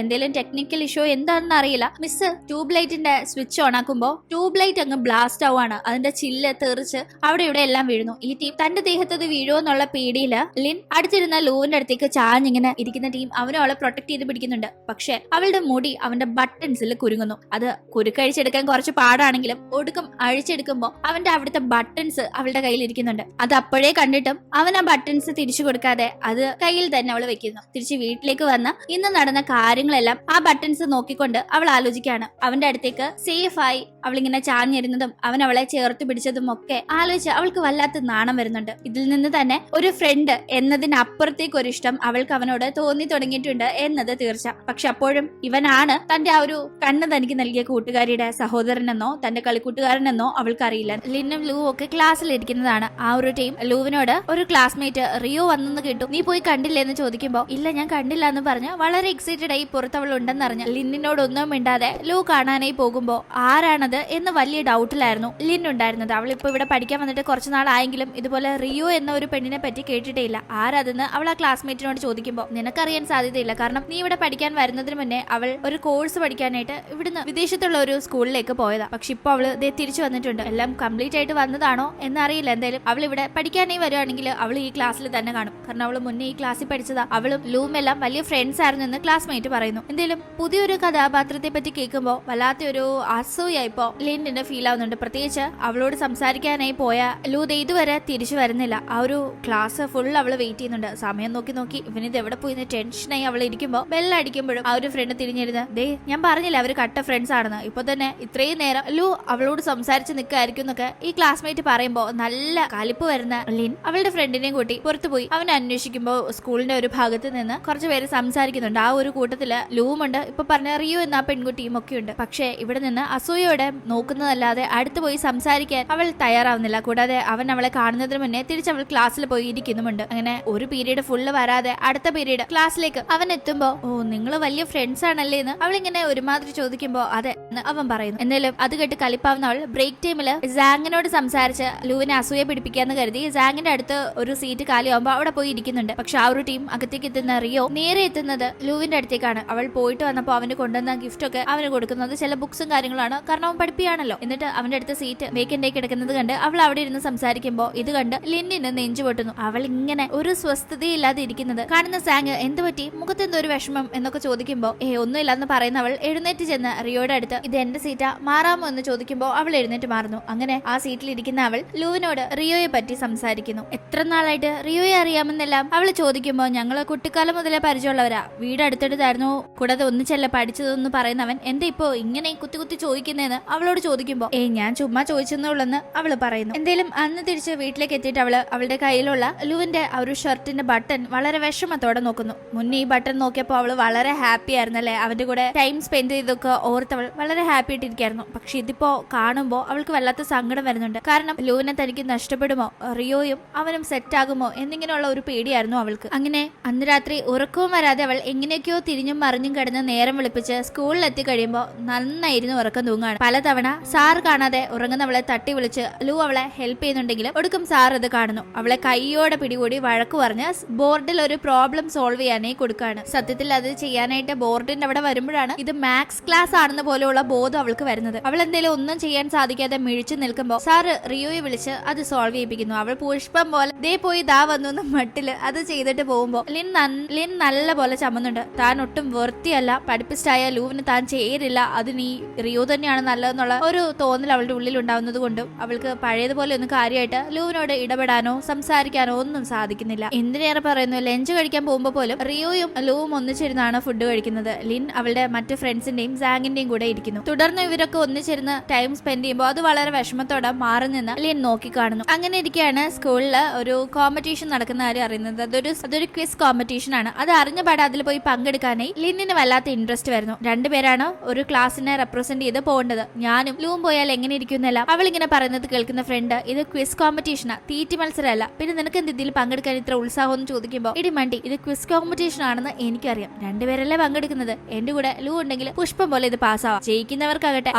എന്തേലും ടെക്നിക്കൽ ഇഷ്യൂ എന്താണെന്ന് അറിയില്ല, മിസ് ട്യൂബ് ലൈറ്റിന്റെ സ്വിച്ച് ഓൺ ആക്കുമ്പോ ട്യൂബ് ലൈറ്റ് അങ്ങ് ബ്ലാസ്റ്റ് ആവുകയാണ്. അതിന്റെ ചില്ല് തെറിച്ച് അവിടെ ഇവിടെ എല്ലാം വീഴുന്നു. ഈ ടീം തന്റെ ദേഹത്തത് വീഴുമെന്നുള്ള പേടിയില് ലിൻ അടുത്തിരുന്ന ലൂവിന്റെ അടുത്തേക്ക് ചാഞ്ഞിങ്ങനെ ഇരിക്കുന്ന ടീം അവനെ അവളെ പ്രൊട്ടക്ട് ചെയ്ത് പിടിക്കുന്നുണ്ട്. പക്ഷെ അവളുടെ മുടി അവന്റെ ബട്ടൺസിൽ കുരുങ്ങുന്നു. അത് കുരുക്കഴിച്ചെടുക്കാൻ കുറച്ച് പാടാണെങ്കിലും ഒടുക്കം അഴിച്ചെടുക്കുമ്പോ അവന്റെ അവിടുത്തെ ബട്ടൺസ് അവളുടെ കയ്യിൽ ഇരിക്കുന്നുണ്ട്. അത് അപ്പോഴേ കണ്ടിട്ടും അവൻ ആ ബട്ടൺസ് തിരിച്ചു കൊടുക്കാതെ അത് കയ്യിൽ തന്നെ അവൾ വെക്കുന്നു. തിരിച്ച് വീട്ടിലേക്ക് വന്ന് ഇന്ന് നടന്ന കാര്യങ്ങളെല്ലാം ആ ബട്ടൺസ് നോക്കിക്കൊണ്ട് അവൾ ആലോചിക്കുകയാണ്. അവന്റെ അടുത്തേക്ക് സേഫായി അവളിങ്ങനെ ചാഞ്ഞിരുന്നതും അവൻ അവളെ ചേർത്ത് പിടിച്ചതും ഒക്കെ ആലോചിച്ച് അവൾക്ക് വല്ലാത്ത നാണം വരുന്നുണ്ട്. ഇതിൽ നിന്ന് തന്നെ ഒരു ഫ്രണ്ട് എന്നതിനപ്പുറത്തേക്ക് ഒരു ഇഷ്ടം അവൾക്ക് അവനോട് തോന്നി തുടങ്ങിയിട്ടുണ്ട് എന്നത് തീർച്ച. പക്ഷെ അപ്പോഴും ഇവനാണ് തന്റെ ആ ഒരു കണ്ണ് തനിക്ക് നൽകിയ കൂട്ടുകാരിയുടെ സഹോദരനെന്നോ തന്റെ കളിക്കൂട്ടുകാരനെന്നോ അവൾക്കറിയില്ല. ലിന്നും ലൂവും ഒക്കെ ക്ലാസ്സിലിരിക്കുന്നതാണ്. ആ ഒരു ടീം ലൂവിനോട് ഒരു ക്ലാസ്മേറ്റ് റിയോ വന്നെന്ന് കേട്ടു, നീ പോയി കണ്ടില്ലേ എന്ന് ചോദിക്കുമ്പോ ഇല്ല ഞാൻ കണ്ടില്ല എന്ന് പറഞ്ഞ് വളരെ എക്സൈറ്റഡ് ആയി പുറത്ത് അവൾ ഉണ്ടെന്നറിഞ്ഞ് ലിന്നിനോടൊന്നും മിണ്ടാതെ ലൂ കാണാനായി പോകുമ്പോ ആരാണത് എന്ന് വലിയ ഡൗട്ടിലായിരുന്നു ലിൻ ഉണ്ടായിരുന്നത്. അവളിപ്പോ ഇവിടെ പഠിക്കാൻ വന്നിട്ട് കുറച്ചു നാളായെങ്കിലും ഇതുപോലെ റിയോ എന്ന ഒരു പെണ്ണിനെ പറ്റി കേട്ടിട്ടേ ഇല്ല. ആരതെന്ന് അവൾ ആ ക്ലാസ്മേറ്റിനോട് ചോദിക്കുമ്പോ നിനക്കറിയാൻ സാധ്യതയില്ല, കാരണം നീ ഇവിടെ പഠിക്കാൻ വരുന്നതിന് മുന്നേ അവൾ ഒരു കോഴ്സ് പഠിക്കാനായിട്ട് ഇവിടുന്ന് വിദേശത്തുള്ള ഒരു സ്കൂളിലേക്ക് പോയതാ. പക്ഷെ ഇപ്പൊ അവള് തിരിച്ചു വന്നിട്ടുണ്ട്. എല്ലാം കംപ്ലീറ്റ് ആയിട്ട് വന്നതാണോ എന്നറിയില്ല. എന്തായാലും അവൾ ഇവിടെ പഠിക്കാനായി വരുവാണെങ്കിൽ അവൾ ഈ ക്ലാസ്സിൽ തന്നെ കാണും, കാരണം അവള് മുന്നേ ഈ ക്ലാസ്സിൽ പഠിച്ചതാ. അവളും ലൂവും എല്ലാം വലിയ ഫ്രണ്ട്സ് ആയിരുന്നു എന്ന് ക്ലാസ്മേറ്റ് പറയുന്നു. എന്തായാലും പുതിയൊരു കഥാപാത്രത്തെ പറ്റി കേൾക്കുമ്പോൾ വല്ലാത്തൊരു അസൂയായിപ്പോ ലിന്നിന് ഫീൽ ആവുന്നുണ്ട്. പ്രത്യേകിച്ച് അവളോട് സംസാരിക്കാനായി പോയ ലൂ ഇതുവരെ തിരിച്ചു വരുന്നില്ല. ആ ഒരു ക്ലാസ് ഫുൾ അവള് വെയിറ്റ് ചെയ്യുന്നുണ്ട്. സമയം നോക്കി നോക്കി ഇവനിത് എവിടെ പോയി ടെൻഷനായി അവൾ ഇരിക്കുമ്പോ ബെല്ലടിക്കുമ്പോഴും ആ ഒരു ഫ്രണ്ട് തിരിഞ്ഞിരുന്ന്, ദേ ഞാൻ പറഞ്ഞില്ല അവര് കട്ട ഫ്രണ്ട്സ് ആണെന്ന്, ഇപ്പൊ തന്നെ ഇത്രയും നേരം ലൂ അവളോട് സംസാരിച്ച് നിൽക്കായിരിക്കും എന്നൊക്കെ ഈ ക്ലാസ്മേറ്റ് പറയുമ്പോ നല്ല കലിപ്പ് വരുന്ന ലിൻ അവളുടെ ഫ്രണ്ടിനെയും കൂട്ടി പുറത്തുപോയി അവനെ അന്വേഷിക്കുമ്പോ സ്കൂളിന്റെ ഒരു ഭാഗത്ത് നിന്ന് കുറച്ച് പേര് സംസാരിക്കുന്നുണ്ട്. ആ ഒരു കൂട്ടത്തില് ലൂവുമുണ്ട്, ഇപ്പൊ പറഞ്ഞ റിയോ എന്ന ആ പെൺകുട്ടിയും ഒക്കെ ഉണ്ട്. പക്ഷെ ഇവിടെ നിന്ന് അസൂയോടെ നോക്കുന്നതല്ലാതെ അടുത്ത് പോയി സംസാരിക്കാൻ അവൾ തയ്യാറാവുന്നില്ല. കൂടാതെ അവൻ അവളെ കാണുന്നതിന് മുന്നേ തിരിച്ച് അവൾ ക്ലാസ്സിൽ പോയി ഇരിക്കുന്നുമുണ്ട്. അങ്ങനെ ഒരു പീരീഡ് ഫുള്ള് വരാതെ അടുത്ത പീരീഡ് ക്ലാസ്സിലേക്ക് അവൻ എത്തുമ്പോ, ഓ നിങ്ങൾ വലിയ ഫ്രണ്ട്സ് ആണല്ലേ എന്ന് അവളിങ്ങനെ ഒരുമാതിരി ചോദിക്കുമ്പോ അതെ അവൻ പറയുന്നു. എന്നാലും അത് കേട്ട് കലിപ്പാവുന്ന അവൾ ബ്രേക്ക് ടൈമില് സാങ്ങിനോട് സംസാരിച്ച് ലൂവിനെ അസൂയ പിടിപ്പിക്കാന്ന് കരുതി സാങ്ങിന്റെ അടുത്ത് ഒരു സീറ്റ് കാലിയാവുമ്പോ അവിടെ പോയി ഇരിക്കുന്നുണ്ട്. പക്ഷെ ആ ഒരു ടീം അകത്തേക്ക് എത്തുന്ന റിയോ നേരെ എത്തുന്നത് ലൂവിന്റെ അടുത്തേക്കാണ്. അവൾ പോയിട്ട് വന്നപ്പോ അവന് കൊണ്ടുവന്ന ഗിഫ്റ്റ് ഒക്കെ അവന് കൊടുക്കുന്നത് ചില ബുക്സും കാര്യങ്ങളാണ്, കാരണം അവൻ പഠിപ്പിയാണല്ലോ. എന്നിട്ട് അവന്റെ അടുത്ത് സീറ്റ് വേക്കന്റ് ആയി കിടക്കുന്നത് കണ്ട് അവൾ അവിടെ ഇരുന്ന് സംസാരിക്കുമ്പോ ഇത് കണ്ട് ലിന്നിന് നെഞ്ചു പൊട്ടുന്നു. അവൾ ഇങ്ങനെ ഒരു സ്വസ്ഥതയില്ലാതെ ഇരിക്കുന്നത് കാണുന്ന സാങ് എന്ത് പറ്റി, മുഖത്ത് എന്തോ ഒരു വിഷമം എന്നൊക്കെ ചോദിക്കുമ്പോ ഒന്നുമില്ലെന്ന് പറയുന്ന അവൾ എഴുന്നേറ്റ് ചെന്ന് റിയോയുടെ അടുത്ത് ഇത് എന്റെ സീറ്റാ മാറാമോ എന്ന് ചോദിക്കുമ്പോ അവൾ എഴുന്നേറ്റ് മാറുന്നു. അങ്ങനെ ആ സീറ്റിൽ ഇരിക്കുന്ന അവൾ ലൂവിനോട് റിയോയെ പറ്റി സംസാരിക്കുന്നു. എത്ര നാളായിട്ട് റിയോയെ അറിയാമെന്നെല്ലാം അവൾ ചോദിക്കുമ്പോ ഞങ്ങള് കുട്ടിക്കാലം മുതലേ പരിചയമുള്ളവരാ, വീട് അടുത്തടുത്തായിരുന്നു, കൂടാതെ ഒന്നിച്ചല്ല പഠിച്ചതെന്ന് പറയുന്നവൻ എന്താ ഇപ്പോ ഇങ്ങനെ കുത്തി കുത്തി ചോദിക്കുന്നതെന്ന് അവളോട് ചോദിക്കുമ്പോ ഞാൻ ചുമ്മാ ചോദിച്ചെന്നുള്ളെന്ന് അവള് പറയുന്നു. എന്തേലും അന്ന് തിരിച്ച് വീട്ടിലേക്ക് എത്തിയിട്ട് അവള് അവളുടെ കയ്യിലുള്ള ലൂവിന്റെ ആ ഒരു ഷർട്ടിന്റെ ബട്ടൺ വളരെ വിഷമത്തോടെ നോക്കുന്നു. മുന്നേ ഈ ബട്ടൺ നോക്കിയപ്പോ അവള് വളരെ ഹാപ്പി ആയിരുന്നല്ലേ, അവന്റെ കൂടെ ടൈം സ്പെൻഡ് ചെയ്തൊക്കെ ഓർത്തവൾ വളരെ ഹാപ്പി ആയിട്ടിരിക്കായിരുന്നു. പക്ഷെ ഇതിപ്പോ കാണുമ്പോ അവൾക്ക് വല്ലാത്ത സങ്കടം വരുന്നുണ്ട്. കാരണം ലൂവിനെ തനിക്ക് നഷ്ടപ്പെടുമോ, റിയോയും അവനും സെറ്റ് ആകുമോ എന്നിങ്ങനെയുള്ള ഒരു പേടിയായിരുന്നു അവൾക്ക്. അങ്ങനെ അന്ന് രാത്രി ഉറക്കവും വരാതെ അവൾ എങ്ങനെയൊക്കെയോ തിരിഞ്ഞും മറിഞ്ഞും കിടന്ന് നേരം വിളിപ്പിച്ച് സ്കൂളിൽ എത്തി കഴിയുമ്പോ നന്നായിരുന്നു ഉറക്കം തൂങ്ങാണ്. പലതവണ സാറ് കാണാതെ ഉറങ്ങുന്നവളെ തട്ടി വിളിച്ച് ലൂ അവളെ ഹെൽപ്പ് ചെയ്യുന്നുണ്ടെങ്കിലും ഒടുക്കം സാർ അത് കാണുന്നു. അവളെ കൈയോടെ പിടികൂടി വഴക്ക് പറഞ്ഞ് ബോർഡിൽ ഒരു പ്രോബ്ലം സോൾവ് ചെയ്യാനായി കൊടുക്കുകയാണ്. സത്യത്തിൽ അത് ചെയ്യാനായിട്ട് ബോർഡിന്റെ അവിടെ വരുമ്പോഴാണ് ഇത് മാത്സ് ക്ലാസ് ആണെന്ന് പോലെയുള്ള ബോധം അവൾക്ക് വരുന്നത്. അവൾ എന്തേലും ഒന്നും ചെയ്യാൻ സാധിക്കാതെ മിഴിച്ചു നിൽക്കുമ്പോ സാറ് റിയോയെ വിളിച്ച് അത് സോൾവ് ചെയ്യിപ്പിക്കുന്നു. അവൾ പുഷ്പം പോലെ ദേ പോയി ദാ വന്നു മട്ടില് അത് ചെയ്തിട്ട് പോകുമ്പോ ലിൻ നല്ല പോലെ ചമ്മന്നുണ്ട്. താൻ ഒട്ടും വൃത്തിയല്ല, പഠിപ്പിസ്റ്റായ ലൂവിന് താൻ ചേരില്ല, അതിന് ഈ റിയോ തന്നെയാണ് നല്ലതെന്നുള്ള ഒരു തോന്നൽ അവളുടെ ഉള്ളിൽ ഉണ്ടാവുന്നത് കൊണ്ടും അവൾക്ക് പഴയതുപോലെ ഒന്നും കാര്യമായിട്ട് ലൂവിനോട് ഇടപെടാനോ സംസാരിക്കാനോ ഒന്നും സാധിക്കുന്നില്ല. എന്തിനേറെ പറയുന്നു, ലഞ്ച് കഴിക്കാൻ പോകുമ്പോ പോലും റിയോയും ലൂവും ഒന്നിച്ചിരുന്നാണ് ഫുഡ് കഴിക്കുന്നത്. ലിൻ അവളുടെ മറ്റു ഫ്രണ്ട്സിന്റെയും സാങ്ങിന്റെയും കൂടെ ഇരിക്കുന്നു. തുടർന്ന് ഇവരൊക്കെ ഒന്നിച്ചിരുന്ന് ടൈം സ്പെൻഡ് ചെയ്യുമ്പോൾ അത് വളരെ വിഷമത്തോടെ മാറി നിന്ന് ലിൻ നോക്കി കാണുന്നു. അങ്ങനെ ഇരിക്കുകയാണ് സ്കൂളില് ഒരു കോമ്പറ്റീഷൻ നടക്കുന്ന കാര്യം അറിയുന്നത്. അതൊരു ക്വിസ് കോമ്പറ്റീഷൻ ആണ്. അത് അറിഞ്ഞപാടെ അതിൽ പോയി പങ്കെടുക്കാനായി ലിന്നിന് വല്ലാത്ത ഇൻട്രസ്റ്റ് വരുന്നു. രണ്ടുപേരാണ് ഒരു ക്ലാസ്സിനെ റെപ്രസെന്റ് ചെയ്ത് പോകേണ്ടത്. ഞാനും ലൂവും പോയാൽ എങ്ങനെ ഇരിക്കുന്നല്ല അവൾ ഇങ്ങനെ പറയുന്നത് കേൾക്കുന്ന ഫ്രണ്ട്, ഇത് ക്വിസ് കോമ്പറ്റീഷനാ, തീറ്റി മത്സരമല്ല, പിന്നെ നിനക്ക് എന്ത് ഇതിൽ പങ്കെടുക്കാൻ ഇത്ര ഉത്സാഹം എന്ന് ചോദിക്കുമ്പോൾ ഇടിമണ്ടി, ഇത് ക്വിസ് കോമ്പറ്റീഷൻ ആണെന്ന് എനിക്കറിയാം, രണ്ടുപേരല്ലേ പങ്കെടുക്കുന്നത്, എന്റെ കൂടെ ലൂ ഉണ്ടെങ്കിൽ പുഷ്പം പോലെ ഇത് പാസ്സാവാം, ജയിക്കുന്നവർക്കാകട്ടെ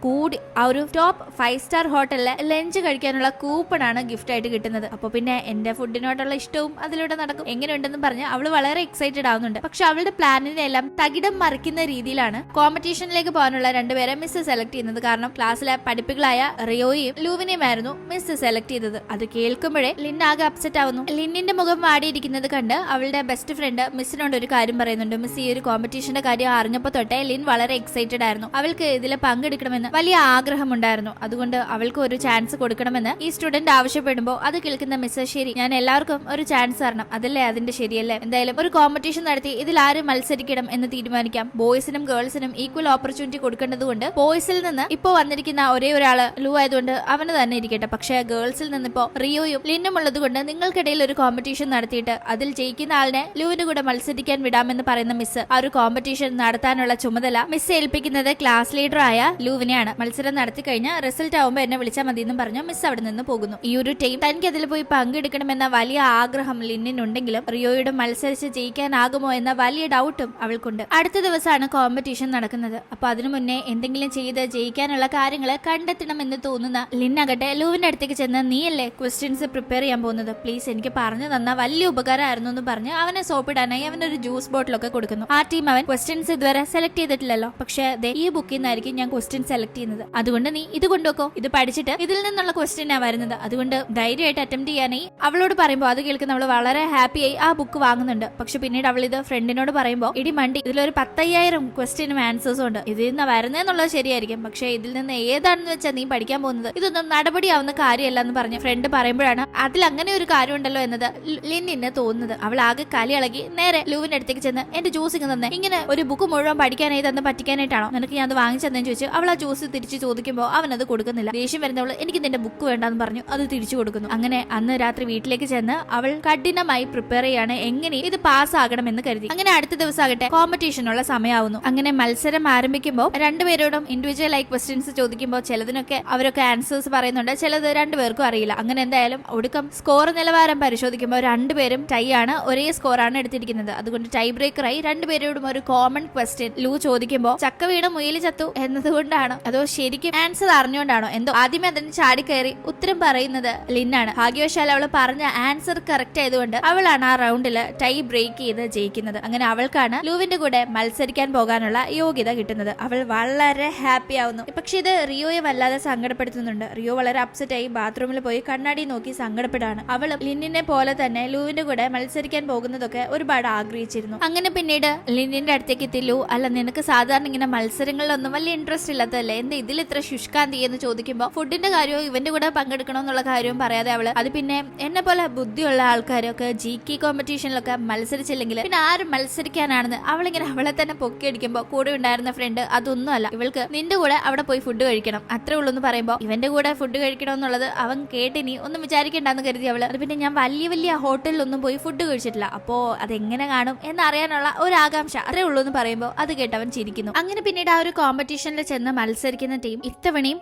കൂടി ആ ഒരു ടോപ്പ് 5 സ്റ്റാർ ഹോട്ടലിലെ ലഞ്ച് കഴിക്കാനുള്ള കൂപ്പണാണ് ഗിഫ്റ്റ് ആയിട്ട് കിട്ടുന്നത്. അപ്പൊ പിന്നെ എന്റെ ഫുഡിനോടുള്ള ഇഷ്ടവും അതിലൂടെ നടക്കും, എങ്ങനെയുണ്ടെന്ന് പറഞ്ഞ് അവള് വളരെ എക്സൈറ്റഡ് ആവുന്നുണ്ട്. പക്ഷെ അവളുടെ പ്ലാനിനെ എല്ലാം തകിടം മറിക്കുന്ന രീതിയിലാണ് കോമ്പറ്റീഷനിലേക്ക് പോകാനുള്ള രണ്ടുപേരെ മിസ് സെലക്ട് ചെയ്യുന്നത്. കാരണം ക്ലാസ്സിലെ പഠിപ്പികളായ റിയോയും ലൂവിനെയും ആയിരുന്നു മിസ് സെലക്ട് ചെയ്തത്. അത് കേൾക്കുമ്പോഴേ ലിൻ ആകെ അപ്സെറ്റ് ആവുന്നു. ലിന്നിന്റെ മുഖം വാടിയിരിക്കുന്നത് കണ്ട് അവളുടെ ബെസ്റ്റ് ഫ്രണ്ട് മിസ്സിനോട് ഒരു കാര്യം പറയുന്നുണ്ട്. മിസ്, ഈ ഒരു കോമ്പറ്റീഷന്റെ കാര്യം അറിഞ്ഞപ്പോ തൊട്ടേ ലിൻ വളരെ എക്സൈറ്റഡ് ആയിരുന്നു. അവൾക്ക് ഇതിൽ പങ്കെടുക്കണമെന്ന് വലിയ ആഗ്രഹമുണ്ടായിരുന്നു. അതുകൊണ്ട് അവൾക്ക് ഒരു ചാൻസ് കൊടുക്കണമെന്ന് ഈ സ്റ്റുഡന്റ് ആവശ്യപ്പെടുമ്പോൾ അത് കേൾക്കുന്ന മിസ്, ശരി, ഞാൻ എല്ലാവർക്കും ഒരു ചാൻസ് തരണം, അതല്ലേ അതിന്റെ ശരിയല്ലേ, എന്തായാലും ഒരു കോമ്പറ്റീഷൻ നടത്തി ഇതിൽ ആര് മത്സരിക്കണം എന്ന് തീരുമാനിക്കാം. ബോയ്സിനും ഗേൾസിനും ഈക്വൽ ഓപ്പർച്യൂണിറ്റി കൊടുക്കേണ്ടതുകൊണ്ട് ബോയ്സിൽ നിന്ന് ഇപ്പോ വന്നിരിക്കുന്ന ഒരേ ഒരാള് ലൂ ആയതുകൊണ്ട് അവന് തന്നെ ഇരിക്കട്ടെ. പക്ഷേ ഗേൾസിൽ നിന്നിപ്പോ റിയോയും ലിന്നും ഉള്ളത് കൊണ്ട് നിങ്ങൾക്കിടയിൽ ഒരു കോമ്പറ്റീഷൻ നടത്തിയിട്ട് അതിൽ ജയിക്കുന്ന ആളിനെ ലൂവിന്റെ കൂടെ മത്സരിക്കാൻ വിടാമെന്ന് പറയുന്ന മിസ് ആ ഒരു കോമ്പറ്റീഷൻ നടത്താനുള്ള ചുമതല മിസ് ഏൽപ്പിക്കുന്നത് ക്ലാസ് ലീഡർ ആയ ലൂവിനെയാണ്. മത്സരം നടത്തി കഴിഞ്ഞാൽ റിസൾട്ട് ആവുമ്പോൾ എന്നെ വിളിച്ചാൽ മതി എന്നും പറഞ്ഞു മിസ് അവിടെ നിന്ന് പോകുന്നു. ഈ ഒരു ടീം തനിക്ക് അതിൽ പോയി പങ്കെടുക്കണമെന്ന വലിയ ആഗ്രഹം ലിന്നിനുണ്ടെങ്കിലും റിയോയോട് മത്സരിച്ച് ജയിക്കാനാകുമോ എന്ന വലിയ ഡൗട്ടും അവൾക്കുണ്ട്. അടുത്ത ദിവസമാണ് കോമ്പറ്റീഷൻ നടക്കുന്നത്. അപ്പൊ അതിനു മുന്നേ എന്തെങ്കിലും ചെയ്ത് ജയിക്കാനുള്ള കാര്യങ്ങള് കണ്ടെത്തണമെന്ന് തോന്നുന്ന ലിന്നാകട്ടെ ലൂവിന്റെ അടുത്തേക്ക് ചെന്ന്, നീയല്ലേ ക്വസ്റ്റ്യൻസ് പ്രിപ്പയർ ചെയ്യാൻ പോകുന്നത്, പ്ലീസ് എനിക്ക് പറഞ്ഞു തന്ന വലിയ ഉപകാരമായിരുന്നു എന്ന് പറഞ്ഞ് അവനെ സോപ്പിടാനായി അവനൊരു ജ്യൂസ് ബോട്ടിലൊക്കെ കൊടുക്കുന്നു. ആ ടീം അവൻ ക്വസ്റ്റ്യൻസ് ഇതുവരെ സെലക്ട് ചെയ്തിട്ടില്ലല്ലോ, പക്ഷേ ഈ ബുക്കിൽ നിന്നായിരിക്കും ഞാൻ ക്വസ്റ്റ്യൻ സെലക്ട് ചെയ്യുന്നത്, അതുകൊണ്ട് നീ ഇത് കൊണ്ടുവെക്കോ, ഇത് പഠിച്ചിട്ട് ഇതിൽ നിന്നുള്ള ക്വസ്റ്റ്യനാ വരുന്നത്, അതുകൊണ്ട് ധൈര്യമായിട്ട് അറ്റംപ്റ്റ് ചെയ്യാനായി അവളോട് പറയുമ്പോൾ അത് കേൾക്കുന്ന അവള് വളരെ ഹാപ്പിയായി ആ ബുക്ക് വാങ്ങുന്നുണ്ട്. പക്ഷെ പിന്നീട് അവൾ ഇത് ഫ്രണ്ടിനോട് പറയുമ്പോൾ, ഇടി മണ്ടി, ഇതിലൊരു 10,000 ക്വസ്റ്റ്യനും ആൻസേഴ്സും ഉണ്ട്, ഇതിൽ നിന്ന് വരുന്നതെന്നുള്ളത് ശരിയായിരിക്കും, പക്ഷെ ഇതിൽ നിന്ന് ഏതാണെന്ന് വെച്ചാൽ നീ പഠിക്കാൻ പോകുന്നത്, ഇതൊന്നും നടപടിയാവുന്ന കാര്യമല്ല എന്ന് പറഞ്ഞ് ഫ്രണ്ട് പറയുമ്പോഴാണ് അതിൽ അങ്ങനെ ഒരു കാര്യം ഉണ്ടല്ലോ എന്നത് ലിന്നിന് തോന്നുന്നത്. അവൾ ആകെ കലിയിളകി നേരെ ലൂവിന്റെ അടുത്തേക്ക് ചെന്ന്, എന്റെ ജ്യൂസ് ഇങ്ങനെ തന്നെ, ഇങ്ങനെ ഒരു ബുക്ക് മുഴുവൻ പഠിക്കാനായി തന്ന് പറ്റിക്കാനായിട്ടാണോ നിനക്ക് ഞാൻ അത് വാങ്ങിച്ചെന്നു ചോദിച്ചു. അവൾ ആ ജ്യൂസ് തിരിച്ചു ചോദിക്കുമ്പോൾ അവൻ അത് കൊടുക്കുന്നില്ല. ദേഷ്യം വരുന്നവള്, എനിക്ക് നിന്റെ ബുക്ക് വേണ്ടെന്ന് പറഞ്ഞു അത് തിരിച്ചു കൊടുക്കുന്നു. അങ്ങനെ അന്ന് രാത്രി വീട്ടിലേക്ക് ചെന്ന് അവൾ കഠിനമായി പ്രിപ്പയർ ചെയ്യാണ് എങ്ങനെയും ഇത് പാസ് ആകണമെന്ന് കരുതി. അങ്ങനെ അടുത്ത ദിവസം ആകട്ടെ കോമ്പറ്റീഷനുള്ള സമയമാവുന്നു. അങ്ങനെ മത്സരം ആരംഭിക്കുമ്പോൾ രണ്ടുപേരോടും ഇൻഡിവിജ്വൽ ആയി ക്വസ്റ്റ്യൻസ് ചോദിക്കുമ്പോൾ ചിലതിനൊക്കെ അവരൊക്കെ ആൻസേഴ്സ് പറയുന്നുണ്ട്, ചിലത് രണ്ടുപേർക്കും അറിയില്ല. അങ്ങനെ എന്തായാലും ഒടുക്കം സ്കോർ നിലവാരം പരിശോധിക്കുമ്പോൾ രണ്ടുപേരും ടൈ ആണ്, ഒരേ സ്കോറാണ് എടുത്തിരിക്കുന്നത്. അതുകൊണ്ട് ടൈ ബ്രേക്കറായി രണ്ടുപേരോടും ഒരു കോമൺ ക്വസ്റ്റ്യൻ ലൂ ചോദിക്കുമ്പോൾ ചക്ക വീണ് മുയല് ചത്തു എന്നതുകൊണ്ടാണോ അതോ ശരിക്കും ആൻസർ അറിഞ്ഞുകൊണ്ടാണോ എന്തോ ആദ്യമേ അതിന് ചാടിക്കയറി ഉത്തരം പറയുന്നത് ലിന്നാണ്. ഭാഗ്യവശാൽ അവൾ പറഞ്ഞ ആൻസർ കറക്റ്റ് ആയതുകൊണ്ട് അവളാണ് ആ റൗണ്ടില് ടൈ ബ്രേക്ക് ചെയ്ത് ജയിക്കുന്നത്. അങ്ങനെ അവൾക്കാണ് ലൂവിന്റെ കൂടെ മത്സരിക്കാൻ പോകാനുള്ള യോഗ്യത കിട്ടുന്നത്. അവൾ വളരെ ഹാപ്പി ആവുന്നു. പക്ഷെ ഇത് റിയോയെ വല്ലാതെ സങ്കടപ്പെടുത്തുന്നുണ്ട്. റിയോ വളരെ അപ്സെറ്റ് ആയി ബാത്റൂമിൽ പോയി കണ്ണാടി നോക്കി സങ്കടപ്പെടാണ്. അവളും ലിന്നിനെ പോലെ തന്നെ ലൂവിന്റെ കൂടെ മത്സരിക്കാൻ പോകുന്നതൊക്കെ ഒരുപാട് ആഗ്രഹിച്ചിരുന്നു. അങ്ങനെ പിന്നീട് ലിന്നിന്റെ അടുത്തേക്ക് എത്തില്ലൂ, അല്ല നിനക്ക് സാധാരണ ഇങ്ങനെ മത്സരങ്ങളിലൊന്നും വലിയ ഇൻട്രസ്റ്റ് ഇല്ലാത്തതല്ലേ, എന്താ ഇതിൽ ഇത്ര ശുഷ്കാന്തി എന്ന് ചോദിക്കുമ്പോൾ ഫുഡിന്റെ കാര്യവും ഇവന്റെ കൂടെ പങ്കെടുക്കണമെന്നുള്ള കാര്യവും പറയാതെ അവള്, അത് പിന്നെ എന്നെ പോലെ ബുദ്ധിയുള്ള ആൾക്കാരൊക്കെ GK കോമ്പറ്റീഷനിലൊക്കെ മത്സരിച്ചില്ലെങ്കിൽ പിന്നെ ആരും മത്സരിക്കാനാണെന്ന് അവളിങ്ങനെ അവളെ തന്നെ പൊക്കിയടിക്കുമ്പോൾ കൂടെ ഉണ്ടായിരുന്ന ഫ്രണ്ട്, അതൊന്നും അല്ല, ഇവൾക്ക് നിന്റെ കൂടെ അവിടെ പോയി ഫുഡ് കഴിക്കണം അത്രേ ഉള്ളൂ എന്ന് പറയുമ്പോൾ ഇവന്റെ കൂടെ ഫുഡ് കഴിക്കണം എന്നുള്ളത് അവൻ കേട്ടിനി ഒന്നും വിചാരിക്കണ്ടെന്ന് കരുതി അവള്, അത് പിന്നെ ഞാൻ വലിയ വലിയ ഹോട്ടലിലൊന്നും പോയി ഫുഡ് കഴിച്ചിട്ടില്ല, അപ്പോ അതെങ്ങനെ കാണും എന്നറിയാനുള്ള ഒരു ആകാംക്ഷ അത്രേ ഉള്ളൂ എന്ന് പറയുമ്പോൾ അത് കേട്ടവൻ ചിരിക്കുന്നു. അങ്ങനെ പിന്നീട് ആ ഒരു കോമ്പറ്റീഷനിൽ ചെന്ന് മത്സരിക്കുന്ന ടീം ഇത്തവണയും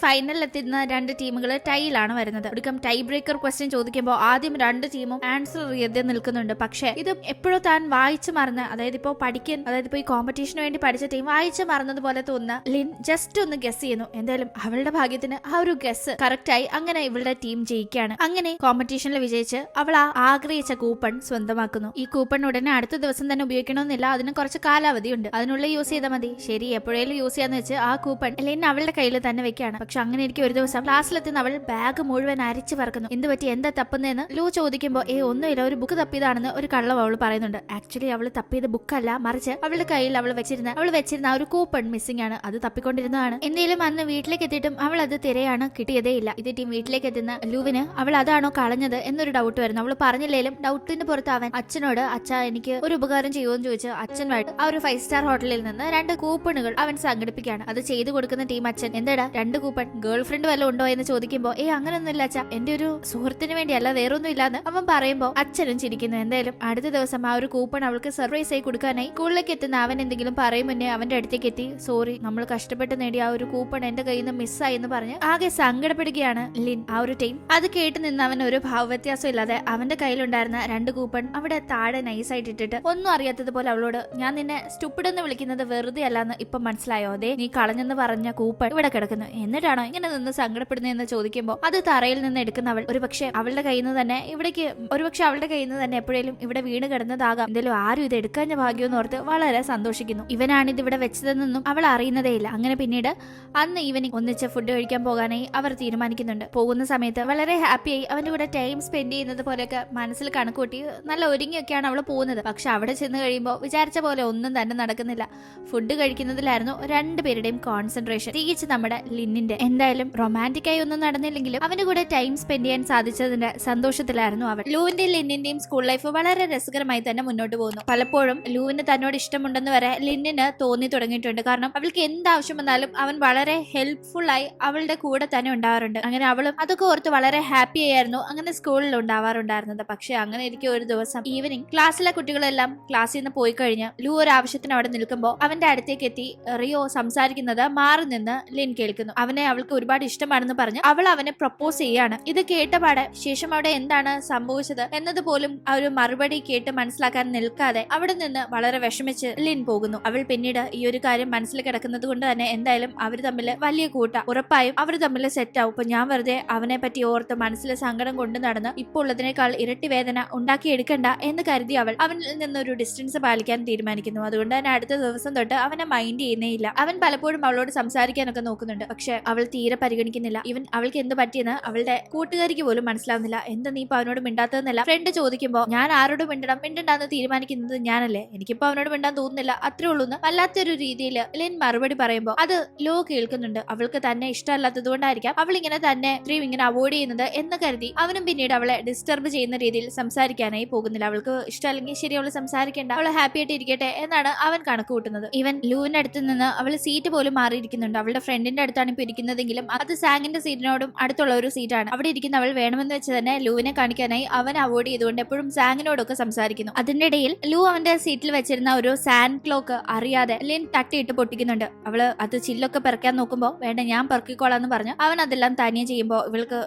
ഫൈനലിൽ എത്തുന്ന രണ്ട് ടീമുകൾ ടൈയിലാണ് വരുന്നത്. ഒടുക്കം ടൈ ബ്രേക്കർ ക്വസ്റ്റ്യൻ ചോദിക്കുമ്പോൾ ആദ്യം രണ്ട് ടീമും ആൻസർ അറിയാതെ നിൽക്കുന്നുണ്ട്. പക്ഷെ ഇത് എപ്പോഴും താൻ വായിച്ചു മറന്ന്, അതായത് ഇപ്പൊ ഈ കോമ്പറ്റീഷന് വേണ്ടി പഠിച്ച ടീം വായിച്ചു മറന്നതുപോലെ തോന്നുന്ന ലിൻ ജസ്റ്റ് ഒന്ന് ഗസ് ചെയ്യുന്നു. എന്തായാലും അവളുടെ ഭാഗ്യത്തിന് ആ ഒരു ഗസ് കറക്റ്റ് ആയി. അങ്ങനെ ഇവളുടെ ടീം ജയിക്കുകയാണ്. അങ്ങനെ കോമ്പറ്റീഷനിൽ വിജയിച്ച് അവൾ ആഗ്രഹിച്ച കൂപ്പൺ സ്വന്തമാക്കുന്നു. ഈ കൂപ്പൺ ഉടനെ അടുത്ത ദിവസം തന്നെ ഉപയോഗിക്കണമെന്നില്ല, അതിന് കുറച്ച് കാലാവധി ഉണ്ട്, അതിനുള്ളിൽ യൂസ് ചെയ്താൽ മതി. ശരി, എപ്പോഴേലും യൂസ് ചെയ്യാൻ എന്ന് വെച്ച് ആ കൂപ്പൺ ലിൻ അവളുടെ കയ്യിൽ തന്നെ വെക്കാണ്. പക്ഷെ അങ്ങനെ ഇരിക്കും ഒരു ദിവസം ക്ലാസ്സിലെത്തുന്ന അവൾ ബാഗ് മുഴുവൻ അരിച്ചു പറക്കുന്നു. എന്ത് പറ്റി, എന്താ തപ്പുന്നതെന്ന് ലൂ ചോദിക്കുമ്പോൾ ഒന്നുമില്ല, ഒരു ബുക്ക് തപ്പിയതാണെന്ന് ഒരു കള്ളം അവൾ പറയുന്നുണ്ട്. ആക്ച്വലി അവൾ തപ്പിയത് ബുക്കല്ല, മറിച്ച് അവളുടെ കയ്യിൽ അവൾ വെച്ചിരുന്ന ആ ഒരു കൂപ്പൺ മിസ്സിംഗ് ആണ്. അത് തപ്പിക്കൊണ്ടിരുന്നതാണ്. എന്തെങ്കിലും അന്ന് വീട്ടിലേക്ക് എത്തിയിട്ടും അവൾ അത് തിരയാണ്, കിട്ടിയതേ ഇല്ല. ഇത് ടീം വീട്ടിലേക്ക് എത്തുന്ന ലൂവിന് അവൾ അതാണോ കളഞ്ഞത് എന്നൊരു ഡൗട്ട് വരുന്നു. അവൾ പറഞ്ഞില്ലേലും ഡൗട്ടിന് പുറത്ത് അവൻ അച്ഛനോട് അച്ഛാ എനിക്ക് ഒരു ഉപകാരം ചെയ്യുമെന്ന് ചോദിച്ച് അച്ഛനുമായിട്ട് ആ ഒരു 5 സ്റ്റാർ ഹോട്ടലിൽ നിന്ന് 2 കൂപ്പണുകൾ അവൻ സംഘടിപ്പിക്കുകയാണ്. അത് ചെയ്തു കൊടുക്കുന്ന ടീം അച്ഛൻ എന്താടാ 2 കൂപ്പൺ, ഗേൾ ഫ്രണ്ട് വല്ലതും ഉണ്ടോ എന്ന് ചോദിക്കുമ്പോൾ അങ്ങനെയൊന്നുമില്ല അച്ഛാ, എന്റെ ഒരു സുഹൃത്തിന് വേണ്ടിയല്ല, വേറൊന്നും ഇല്ലാന്ന് അവൻ പറയുമ്പോൾ അച്ഛനും ചിരിക്കുന്നു. എന്തായാലും അടുത്ത ദിവസം ആ ഒരു കൂപ്പൺ അവൾക്ക് സർപ്രൈസ് ആയി കൊടുക്കാനായി സ്കൂളിലേക്ക് എത്തുന്ന അവൻ എന്തെങ്കിലും പറയും മുന്നേ അവന്റെ അടുത്തേക്ക് എത്തി സോറി, നമ്മൾ കഷ്ടപ്പെട്ട് നേടിയ ആ ഒരു കൂപ്പൺ എന്റെ കയ്യിൽ നിന്ന് മിസ്സായി എന്ന് പറഞ്ഞ് ആകെ സങ്കടപ്പെടുകയാണ് ലിൻ. ആ ഒരു ടീം അത് കേട്ട് നിന്ന് അവൻ ഒരു ഭാവവ്യത്യാസം ഇല്ലാതെ അവന്റെ കയ്യിലുണ്ടായിരുന്ന 2 കൂപ്പൺ അവിടെ താഴെ നൈസായിട്ട് ഇട്ടിട്ട് ഒന്നും അറിയാത്തതുപോലെ അവളോട് ഞാൻ നിന്നെ സ്റ്റുപ്പിഡ് എന്ന് വിളിക്കുന്നത് വെറുതെ അല്ലാന്ന് ഇപ്പൊ മനസ്സിലായോ, അതെ നീ കളഞ്ഞെന്ന് പറഞ്ഞ കൂപ്പൺ ഇവിടെ കിടക്കുന്നു, എന്നിട്ടാണോ ഇങ്ങനെ നിന്ന് സങ്കടപ്പെടുന്നതെന്ന് ചോദിക്കുമ്പോൾ അത് തറയിൽ നിന്ന് എടുക്കുന്ന അവൾ ഒരുപക്ഷെ അവളുടെ കയ്യിൽ നിന്ന് തന്നെ എപ്പോഴേലും ഇവിടെ വീണ് കിടന്നതാകാം, എന്തായാലും ആരും ഇത് എടുക്കാഞ്ഞ ഭാഗ്യമെന്ന് ഓർത്ത് വളരെ സന്തോഷിക്കുന്നു. ഇവനാണിത് ഇവിടെ വെച്ചതെന്നൊന്നും അവൾ അറിയുന്നതേ ഇല്ല. അങ്ങനെ പിന്നീട് അന്ന് ഈവനിങ് ഒന്നിച്ച് ഫുഡ് കഴിക്കാൻ പോകാനായി അവർ തീരുമാനിക്കുന്നുണ്ട്. പോകുന്ന സമയത്ത് വളരെ ഹാപ്പിയായി അവന്റെ കൂടെ ടൈം സ്പെൻഡ് ചെയ്യുന്നത് പോലെയൊക്കെ മനസ്സിൽ കണക്കൂട്ടി നല്ല ഒരുങ്ങിയൊക്കെയാണ് അവൾ പോകുന്നത്. പക്ഷെ അവിടെ ചെന്ന് കഴിയുമ്പോൾ വിചാരിച്ച പോലെ ഒന്നും തന്നെ നടക്കുന്നില്ല. ഫുഡ് കഴിക്കുന്നതിലായിരുന്നു 2 പേരുടെയും കോൺസെൻട്രേഷൻ, തികച്ച് നമ്മുടെ ലിന്നിന്റെ. എന്തായാലും റൊമാൻറ്റിക് ആയി ഒന്നും നടന്നില്ലെങ്കിലും അവന്റെ കൂടെ ടൈം സ്പെൻഡ് ചെയ്യാൻ സാധിച്ചതിന്റെ സന്തോഷത്തിലായിരുന്നു അവൻ. ലൂവിന്റെയും ലിന്നിന്റെയും സ്കൂൾ ലൈഫ് വളരെ രസകരമായി തന്നെ മുന്നോട്ട് പോകുന്നു. പലപ്പോഴും ലൂവിന് തന്നോട് ഇഷ്ടമുണ്ടെന്ന് വരെ ലിന്നിന് തോന്നി തുടങ്ങിയിട്ടുണ്ട്. കാരണം അവൾക്ക് എന്താവശ്യം വന്നാലും അവൻ വളരെ ഹെൽപ്ഫുൾ ആയി അവളുടെ കൂടെ തന്നെ ഉണ്ടാവാറുണ്ട്. അങ്ങനെ അവളും അതൊക്കെ ഓർത്ത് വളരെ ഹാപ്പി ആയിരുന്നു അങ്ങനെ സ്കൂളിൽ ഉണ്ടാവാറുണ്ടായിരുന്നത്. പക്ഷെ അങ്ങനെ ഇരിക്കും ഒരു ദിവസം ഈവനിങ് ക്ലാസ്സിലെ കുട്ടികളെല്ലാം ക്ലാസ്സിൽ നിന്ന് പോയി കഴിഞ്ഞ് ലൂ ഒരു ആവശ്യത്തിന് അവിടെ നിൽക്കുമ്പോൾ അവന്റെ അടുത്തേക്ക് എത്തി റിയോ സംസാരിക്കുന്നത് മാറി നിന്ന് ലിൻ കേൾക്കുന്നു. അവൾക്ക് ഒരുപാട് ഇഷ്ടമാണെന്ന് പറഞ്ഞ് അവൾ അവനെ പ്രപ്പോസ് ചെയ്യാണ്. ഇത് കേട്ടപാടെ ശേഷം അവിടെ എന്താണ് സംഭവിച്ചത് എന്നതുപോലും ആ ഒരു മറുപടി കേട്ട് മനസ്സിലാക്കാൻ നിൽക്കാതെ അവിടെ നിന്ന് വളരെ വിഷമിച്ച് ലിൻ പോകുന്നു. അവൾ പിന്നീട് ഈ ഒരു കാര്യം മനസ്സിൽ കിടക്കുന്നത് കൊണ്ട് തന്നെ എന്തായാലും അവർ തമ്മിൽ വലിയ കൂട്ട, ഉറപ്പായും അവർ തമ്മിൽ സെറ്റ് ആവും. ഇപ്പൊ ഞാൻ വെറുതെ അവനെ പറ്റി ഓർത്ത് മനസ്സിൽ സങ്കടം കൊണ്ട് നടന്ന് ഇപ്പോൾ ഉള്ളതിനേക്കാൾ ഇരട്ടി വേദന ഉണ്ടാക്കിയെടുക്കണ്ട എന്ന് കരുതി അവനിൽ നിന്നൊരു ഡിസ്റ്റൻസ് പാലിക്കാൻ തീരുമാനിക്കുന്നു. അതുകൊണ്ട് തന്നെ അടുത്ത ദിവസം തൊട്ട് അവനെ മൈൻഡ് ചെയ്യുന്നേ ഇല്ല. അവൻ പലപ്പോഴും അവളോട് സംസാരിക്കാനൊക്കെ നോക്കുന്നുണ്ട്. പക്ഷെ അവൾ തീരെ പരിഗണിക്കുന്നില്ല. അവൾക്ക് എന്ത് പറ്റിയെന്ന് അവളുടെ കൂട്ടുകാരിക്ക് പോലും മനസ്സിലാവുന്നില്ല. എന്താ നീ ഇപ്പൊ അവനോട് മിണ്ടാത്തതെന്നല്ല ഫ്രണ്ട് ചോദിക്കുമ്പോൾ ഞാൻ ആരോട് മിണ്ടണ്ടെന്ന് തീരുമാനിക്കുന്നത് ഞാനല്ലേ, എനിക്കിപ്പോ അവനോട് മിണ്ടാൻ തോന്നുന്നില്ല, അത്രേ ഉള്ളൂന്ന് വല്ലാത്തൊരു രീതിയിൽ ലിൻ മറുപടി പറയുമ്പോൾ അത് ലോ കേൾക്കുന്നുണ്ട്. അവൾക്ക് തന്നെ ഇഷ്ടമല്ലാത്തത് കൊണ്ടായിരിക്കാം അവൾ ഇങ്ങനെ തന്നെ ഇത്രയും ഇങ്ങനെ അവോയ്ഡ് ചെയ്യുന്നത് എന്ന് കരുതി അവനും പിന്നീട് അവളെ ഡിസ്റ്റർബ് ചെയ്യുന്ന രീതിയിൽ സംസാരിക്കാനായി പോകുന്നില്ല. അവൾക്ക് ഇഷ്ടമല്ലെങ്കിൽ ശരി, അവൾ സംസാരിക്കേണ്ട, അവൾ ഹാപ്പി ആയിട്ട് ഇരിക്കട്ടെ എന്നാണ് അവൻ കണക്ക് കൂട്ടുന്നത്. ഇവൻ ലൂവിന്റെ അടുത്ത് നിന്ന് അവൾ സീറ്റ് പോലും മാറിയിരിക്കുന്നുണ്ട്. അവളുടെ ഫ്രണ്ടിന്റെ അടുത്താണ് ഇപ്പൊ ഇരിക്കുന്നതെങ്കിലും അത് സാങ്ങിന്റെ സീറ്റിനോടും അടുത്തുള്ള ഒരു സീറ്റാണ്. അവിടെ ഇരിക്കുന്ന അവൾ വേണമെന്ന് വെച്ച് തന്നെ ലൂവിനെ കാണിക്കാനായി അവൻ അവോയ്ഡ് ചെയ്തുകൊണ്ട് എപ്പോഴും സാങ്ങിനോടൊക്കെ സംസാരിക്കുന്നു. അതിന്റെ ഇടയിൽ ലൂ അവന്റെ സീറ്റിൽ വെച്ചിരുന്ന ഒരു സാൻഡ് ക്ലോക്ക് അറിയാതെ ലിൻ തട്ടിയിട്ട് പൊട്ടിക്കുന്നുണ്ട്. അവള് അത് ചില്ലൊക്കെ പെറക്കാൻ നോക്കുമ്പോ വേണ്ട ഞാൻ പെറുക്കിക്കോളാന്ന് പറഞ്ഞു അവൻ അതെല്ലാം തനിയെ ചെയ്യുമ്പോ ഇവൾക്ക്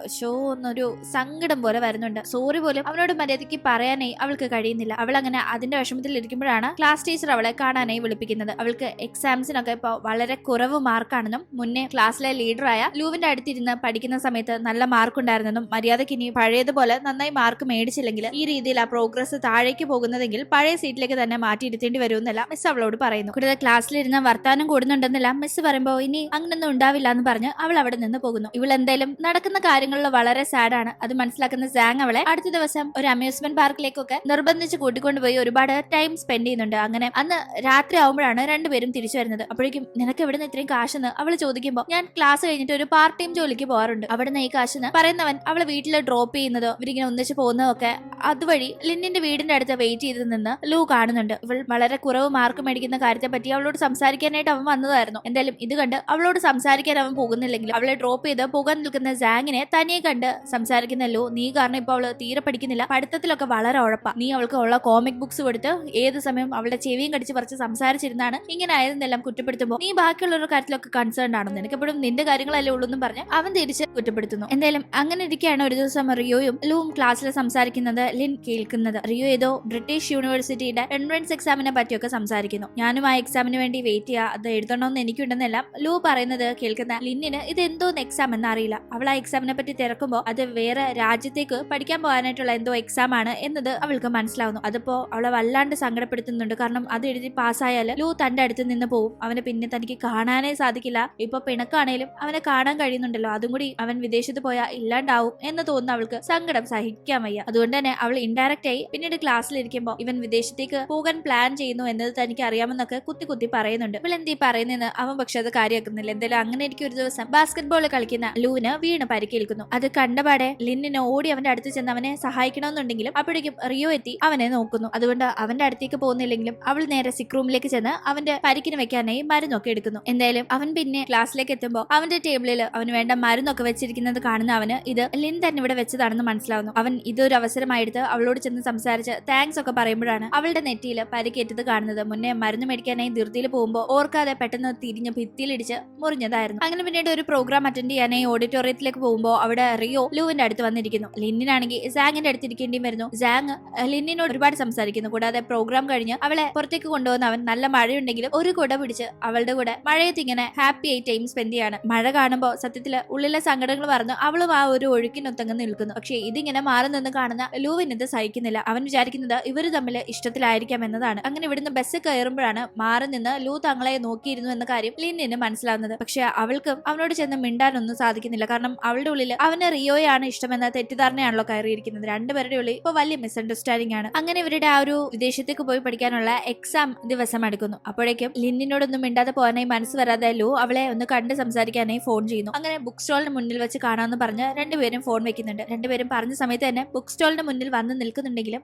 എന്നൊരു സങ്കടം പോലെ വരുന്നുണ്ട്. സോറി പോലും അവനോട് മര്യാദയ്ക്ക് പറയാനായി അവൾക്ക് കഴിയുന്നില്ല. അവൾ അങ്ങനെ അതിന്റെ വിഷമത്തിൽ ഇരിക്കുമ്പോഴാണ് ക്ലാസ് ടീച്ചർ അവളെ കാണാനായി വിളിപ്പിക്കുന്നത്. അവൾക്ക് എക്സാംസിനൊക്കെ ഇപ്പൊ വളരെ കുറവ് മാർക്കാണെന്നും മുന്നേ ക്ലാസ്സിലെ ലീഡറായ ലൂവിന്റെ അടുത്തിരുന്ന് പഠിക്കുന്ന സമയത്ത് നല്ല മാർക്ക് ഉണ്ടായിരുന്നെന്നും മര്യാദയ്ക്ക് ഇനി പഴയതുപോലെ നന്നായി മാർക്ക് മേടിച്ചില്ലെങ്കിൽ ഈ രീതിയിൽ ആ പ്രോഗ്രസ് താഴേക്ക് പോകുന്നതെങ്കിൽ പഴയ സീറ്റിലേക്ക് തന്നെ മാറ്റിയിരുത്തേണ്ടി വരുമെന്നല്ല മിസ് അവളോട് പറയുന്നു. കൂടുതൽ ക്ലാസ്സിലിരുന്ന് വർത്താനം കൂടുന്നുണ്ടെന്നല്ല മിസ് പറയുമ്പോൾ ഇനി അങ്ങനൊന്നും ഉണ്ടാവില്ല എന്ന് പറഞ്ഞ് അവൾ അവിടെ നിന്ന് പോകുന്നു. ഇവൾ എന്തായാലും നടക്കുന്ന കാര്യങ്ങളിൽ വളരെ സാഡാണ്. അത് മനസ്സിലാക്കുന്ന സാങ് അവളെ അടുത്ത ദിവസം ഒരു അമ്യൂസ്മെന്റ് പാർക്കിലേക്കൊക്കെ നിർബന്ധിച്ച് കൂട്ടിക്കൊണ്ടുപോയി ഒരുപാട് ടൈം സ്പെൻഡ് ചെയ്യുന്നുണ്ട്. അങ്ങനെ അന്ന് രാത്രി ആവുമ്പോഴാണ് രണ്ടുപേരും തിരിച്ചു വരുന്നത്. അപ്പോഴേക്കും നിനക്ക് എവിടെ നിന്ന് ഇത്രയും കാശെന്ന് അവൾ ചോദിക്കുമ്പോൾ ഞാൻ ക്ലാസ് കഴിഞ്ഞിട്ട് ഒരു പാർട്ട് ടൈം ജോലിക്ക് പോകാറുണ്ട്, അവിടെ നിന്ന് ഈ കാശെന്ന് പറയുന്നവൻ അവളെ വീട്ടിൽ ഡ്രോപ്പ് ചെയ്യുന്നതോ ഇവരിങ്ങനെ ഒന്നിച്ച് പോകുന്നതൊക്കെ അതുവഴി ലിന്നിന്റെ വീടിന്റെ അടുത്ത് വെയിറ്റ് ചെയ്ത് നിന്ന് ലൂ കാണുന്നുണ്ട്. ഇവൾ വളരെ കുറവ് മാർക്ക് മേടിക്കുന്ന കാര്യത്തെ പറ്റി അവളോട് സംസാരിക്കാനായിട്ട് അവൻ വന്നതായിരുന്നു. എന്തായാലും ഇത് കണ്ട് അവളോട് സംസാരിക്കാൻ അവൻ പോകുന്നില്ലെങ്കിലും അവളെ ഡ്രോപ്പ് ചെയ്ത് പോകാൻ നിൽക്കുന്ന സാങ്ങിനെ തനിയെ കണ്ട് സംസാരിക്കുന്ന ലൂ നീ കാരണം ഇപ്പൊ അവള് തീരെ പഠിക്കുന്നില്ല, പഠിത്തത്തിലൊക്കെ വളരെ ഉഴപ്പാ, നീ അവൾക്ക് ഉള്ള കോമിക് ബുക്സ് കൊടുത്ത് ഏത് സമയം അവളുടെ ചെവിയും കടിച്ച് പറിച്ച് സംസാരിച്ചിരുന്നാണ് ഇങ്ങനെ ആയതെന്നെല്ലാം കുറ്റപ്പെടുത്തുമ്പോൾ നീ ബാക്കിയുള്ളവരുടെ കാര്യത്തിലൊക്കെ കൺസേൺ ആണോ, നിനക്കെപ്പോഴും നിന്റെ കാര്യങ്ങളല്ലേ ഉള്ളൂ എന്നും പറഞ്ഞ് അവൻ തിരിച്ച് കുറ്റപ്പെടുത്തുന്നു. എന്തായാലും അങ്ങനെ ഇരിക്കുകയാണ് ഒരു ദിവസം റിയോയും ലൂവും ക്ലാസ്സിൽ സംസാരിക്കുന്നത് ലിൻ കേൾക്കുന്നത്. റിയോ ഏതോ ബ്രിട്ടീഷ് യൂണിവേഴ്സിറ്റിയുടെ എൻട്രൻസ് എക്സാമിനെ പറ്റിയൊക്കെ സംസാരിക്കുന്നു. ഞാനും ആ എക്സാമിന് വേണ്ടി വെയിറ്റ് ചെയ്യുക, അത് എഴുതണമെന്ന് എനിക്കുണ്ടെന്നെല്ലാം ലൂ പറയുന്നത് കേൾക്കുന്ന ലിന്നിന് ഇത് എന്തോന്ന് എക്സാം എന്നറിയില്ല. അവൾ ആ എക്സാമിനെ പറ്റി തിരക്കുമ്പോൾ അത് വേറെ രാജ്യത്തേക്ക് പഠിക്കാൻ പോകാനായിട്ടുള്ള എന്തോ എക്സാം ആണ് എന്നത് അവൾക്ക് മനസ്സിലാവുന്നു. അതിപ്പോ അവളെ വല്ലാണ്ട് സങ്കടപ്പെടുത്തുന്നുണ്ട്. കാരണം അത് എഴുതി പാസ്സായാൽ ലൂ തന്റെ അടുത്ത് നിന്ന് പോവും, അവന് പിന്നെ തനിക്ക് കാണാനേ സാധിക്കില്ല. ഇപ്പൊ പിണക്കാണേലും അവനെ കാണാൻ കഴിയുന്നുണ്ടല്ലോ, അതും കൂടി അവൻ വിദേശത്ത് പോയാൽ ഇല്ലാണ്ടാവും എന്ന് തോന്നുന്ന അവൾക്ക് സങ്കടം സഹിക്കാൻ വയ്യ. അതുകൊണ്ട് തന്നെ അവൾ ഇൻഡയറക്റ്റ് ആയി പിന്നീട് ക്ലാസ്സിലിരിക്കുമ്പോൾ ഇവൻ വിദേശത്തേക്ക് പോകാൻ പ്ലാൻ ചെയ്യുന്നു എന്നത് തനിക്ക് അറിയാമെന്നൊക്കെ കുത്തി കുത്തി പറയുന്നുണ്ട്. ഇവൾ എന്തീ പറയുന്നതെന്ന് അവൻ പക്ഷെ അത് കാര്യമാക്കുന്നില്ല. എന്തായാലും അങ്ങനെ എനിക്ക് ഒരു ദിവസം ബാസ്കറ്റ് ബോൾ കളിക്കുന്ന ലൂവിന് വീണ് പരിക്കേൽക്കുന്നു. അത് കണ്ടപാടെ ലിന്നിനെ ഓടി അവന്റെ അടുത്ത് ചെന്ന് അവനെ സഹായിക്കണമെന്നുണ്ടെങ്കിലും അപ്പോഴേക്കും റിയോ എത്തി അവനെ നോക്കുന്നു. അതുകൊണ്ട് അവന്റെ അടുത്തേക്ക് പോകുന്നില്ലെങ്കിലും അവൾ നേരെ സിക്ക് റൂമിലേക്ക് ചെന്ന് അവന്റെ പരിക്കിന് വെക്കാനായി മരുന്നൊക്കെ എടുക്കുന്നു. എന്തായാലും അവൻ പിന്നെ ക്ലാസ്സിലേക്ക് എത്തുമ്പോൾ അവന്റെ ടേബിളിൽ അവന് വേണ്ട മരുന്നൊക്കെ വെച്ചിരിക്കുന്നത് കാണുന്ന അവന് ഇത് ലിൻ തന്നെ ഇവിടെ വെച്ചതാണെന്ന് മനസ്സിലാവുന്നു. അവൻ ഇതൊരു അവസരമായിട്ട് അവളോട് ചെന്ന് സംസാരിച്ച് താങ്ക്സ് ഒക്കെ പറയുമ്പോഴാണ് അവളുടെ നെറ്റിയിൽ പരിക്കേറ്റത് കാണുന്നത്. മുന്നേ മരുന്ന് മേടിക്കാനായി ധൃതിയിൽ പോകുമ്പോൾ ഓർക്കാതെ പെട്ടെന്ന് തിരിഞ്ഞ് ഭിത്തിയിലിടിച്ച് മുറിഞ്ഞതായിരുന്നു. അങ്ങനെ പിന്നീട് ഒരു പ്രോഗ്രാം അറ്റൻഡ് ചെയ്യാനായി ഓഡിറ്റോറിയത്തിലേക്ക് പോകുമ്പോൾ അവിടെ റിയോ ലൂവിന്റെ അടുത്ത് വന്നിരിക്കുന്നു. ലിന്നിനാണെങ്കിൽ സാങ്ങിന്റെ അടുത്തിരിക്കേണ്ടിയും വരുന്നു. സാങ് ലിന്നിനോട് ഒരുപാട് സംസാരിക്കുന്നു. കൂടാതെ പ്രോഗ്രാം കഴിഞ്ഞ് അവളെ പുറത്തേക്ക് കൊണ്ടുവന്ന് അവൻ നല്ല മഴയുണ്ടെങ്കിലും ഒരു കുട പിടിച്ച് അവളുടെ കൂടെ മഴയത്ത് ഇങ്ങനെ ഹാപ്പി ആയി ടൈം സ്പെൻഡ് ചെയ്യാണ്. മഴ കാണുമ്പോൾ സത്യത്തില് ഉള്ളിലെ സങ്കടങ്ങൾ പറഞ്ഞു അവളും ആ ഒരു ഒഴുക്കിനൊത്തങ്ങ് നിൽക്കുന്നു. പക്ഷെ ഇതിങ്ങനെ മാറി നിന്ന് കാണുന്ന ലൂവിന് ഇത് സഹിക്കുന്നില്ല. അവൻ വിചാരിക്കുന്നത് ഇവര് തമ്മിൽ ഇഷ്ടത്തിലായിരിക്കാം എന്നതാണ്. അങ്ങനെ ഇവിടുന്ന് ബസ് കയറുമ്പോഴാണ് മാറി നിന്ന് ലൂ തങ്ങളെ നോക്കിയിരുന്നു എന്ന കാര്യം ലിന്നിന് മനസ്സിലാവുന്നത്. പക്ഷെ അവൾക്കും അവനോട് ചെന്ന് മിണ്ടാനൊന്നും സാധിക്കുന്നില്ല. കാരണം അവളുടെ ഉള്ളിൽ അവന് റിയോയാണ് ഇഷ്ടമെന്ന തെറ്റിദ്ധാരണയാണല്ലോ കയറിയിരിക്കുന്നത്. രണ്ടുപേരുടെ ഉള്ളിൽ ഇപ്പൊ വലിയ മിസ്അണ്ടർസ്റ്റാൻഡിംഗ് ആണ്. അങ്ങനെ ഇവരുടെ ആ ഒരു വിദേശത്തേക്ക് പോയി പഠിക്കാനുള്ള എക്സാം ദിവസം എടുക്കുന്നു. അപ്പോഴേക്കും ലിന്നിനോടൊന്നും മിണ്ടാതെ പോകാനായി മനസ്സ് വരാതെ ലൂ അവളെ ഒന്ന് കണ്ട് സംസാരിക്കാനായി ഫോൺ ചെയ്യുന്നു. അങ്ങനെ ബുക്ക് സ്റ്റോളിന് മുന്നിൽ വെച്ച് കാണാമെന്ന് പറഞ്ഞ് രണ്ടുപേരും ഫോൺ വെക്കുന്നുണ്ട്. രണ്ടുപേരും പറഞ്ഞ സമയത്ത് തന്നെ ബുക്ക് സ്റ്റോളിന് മുന്നിൽ വന്ന് നിൽക്കുന്നുണ്ടെങ്കിലും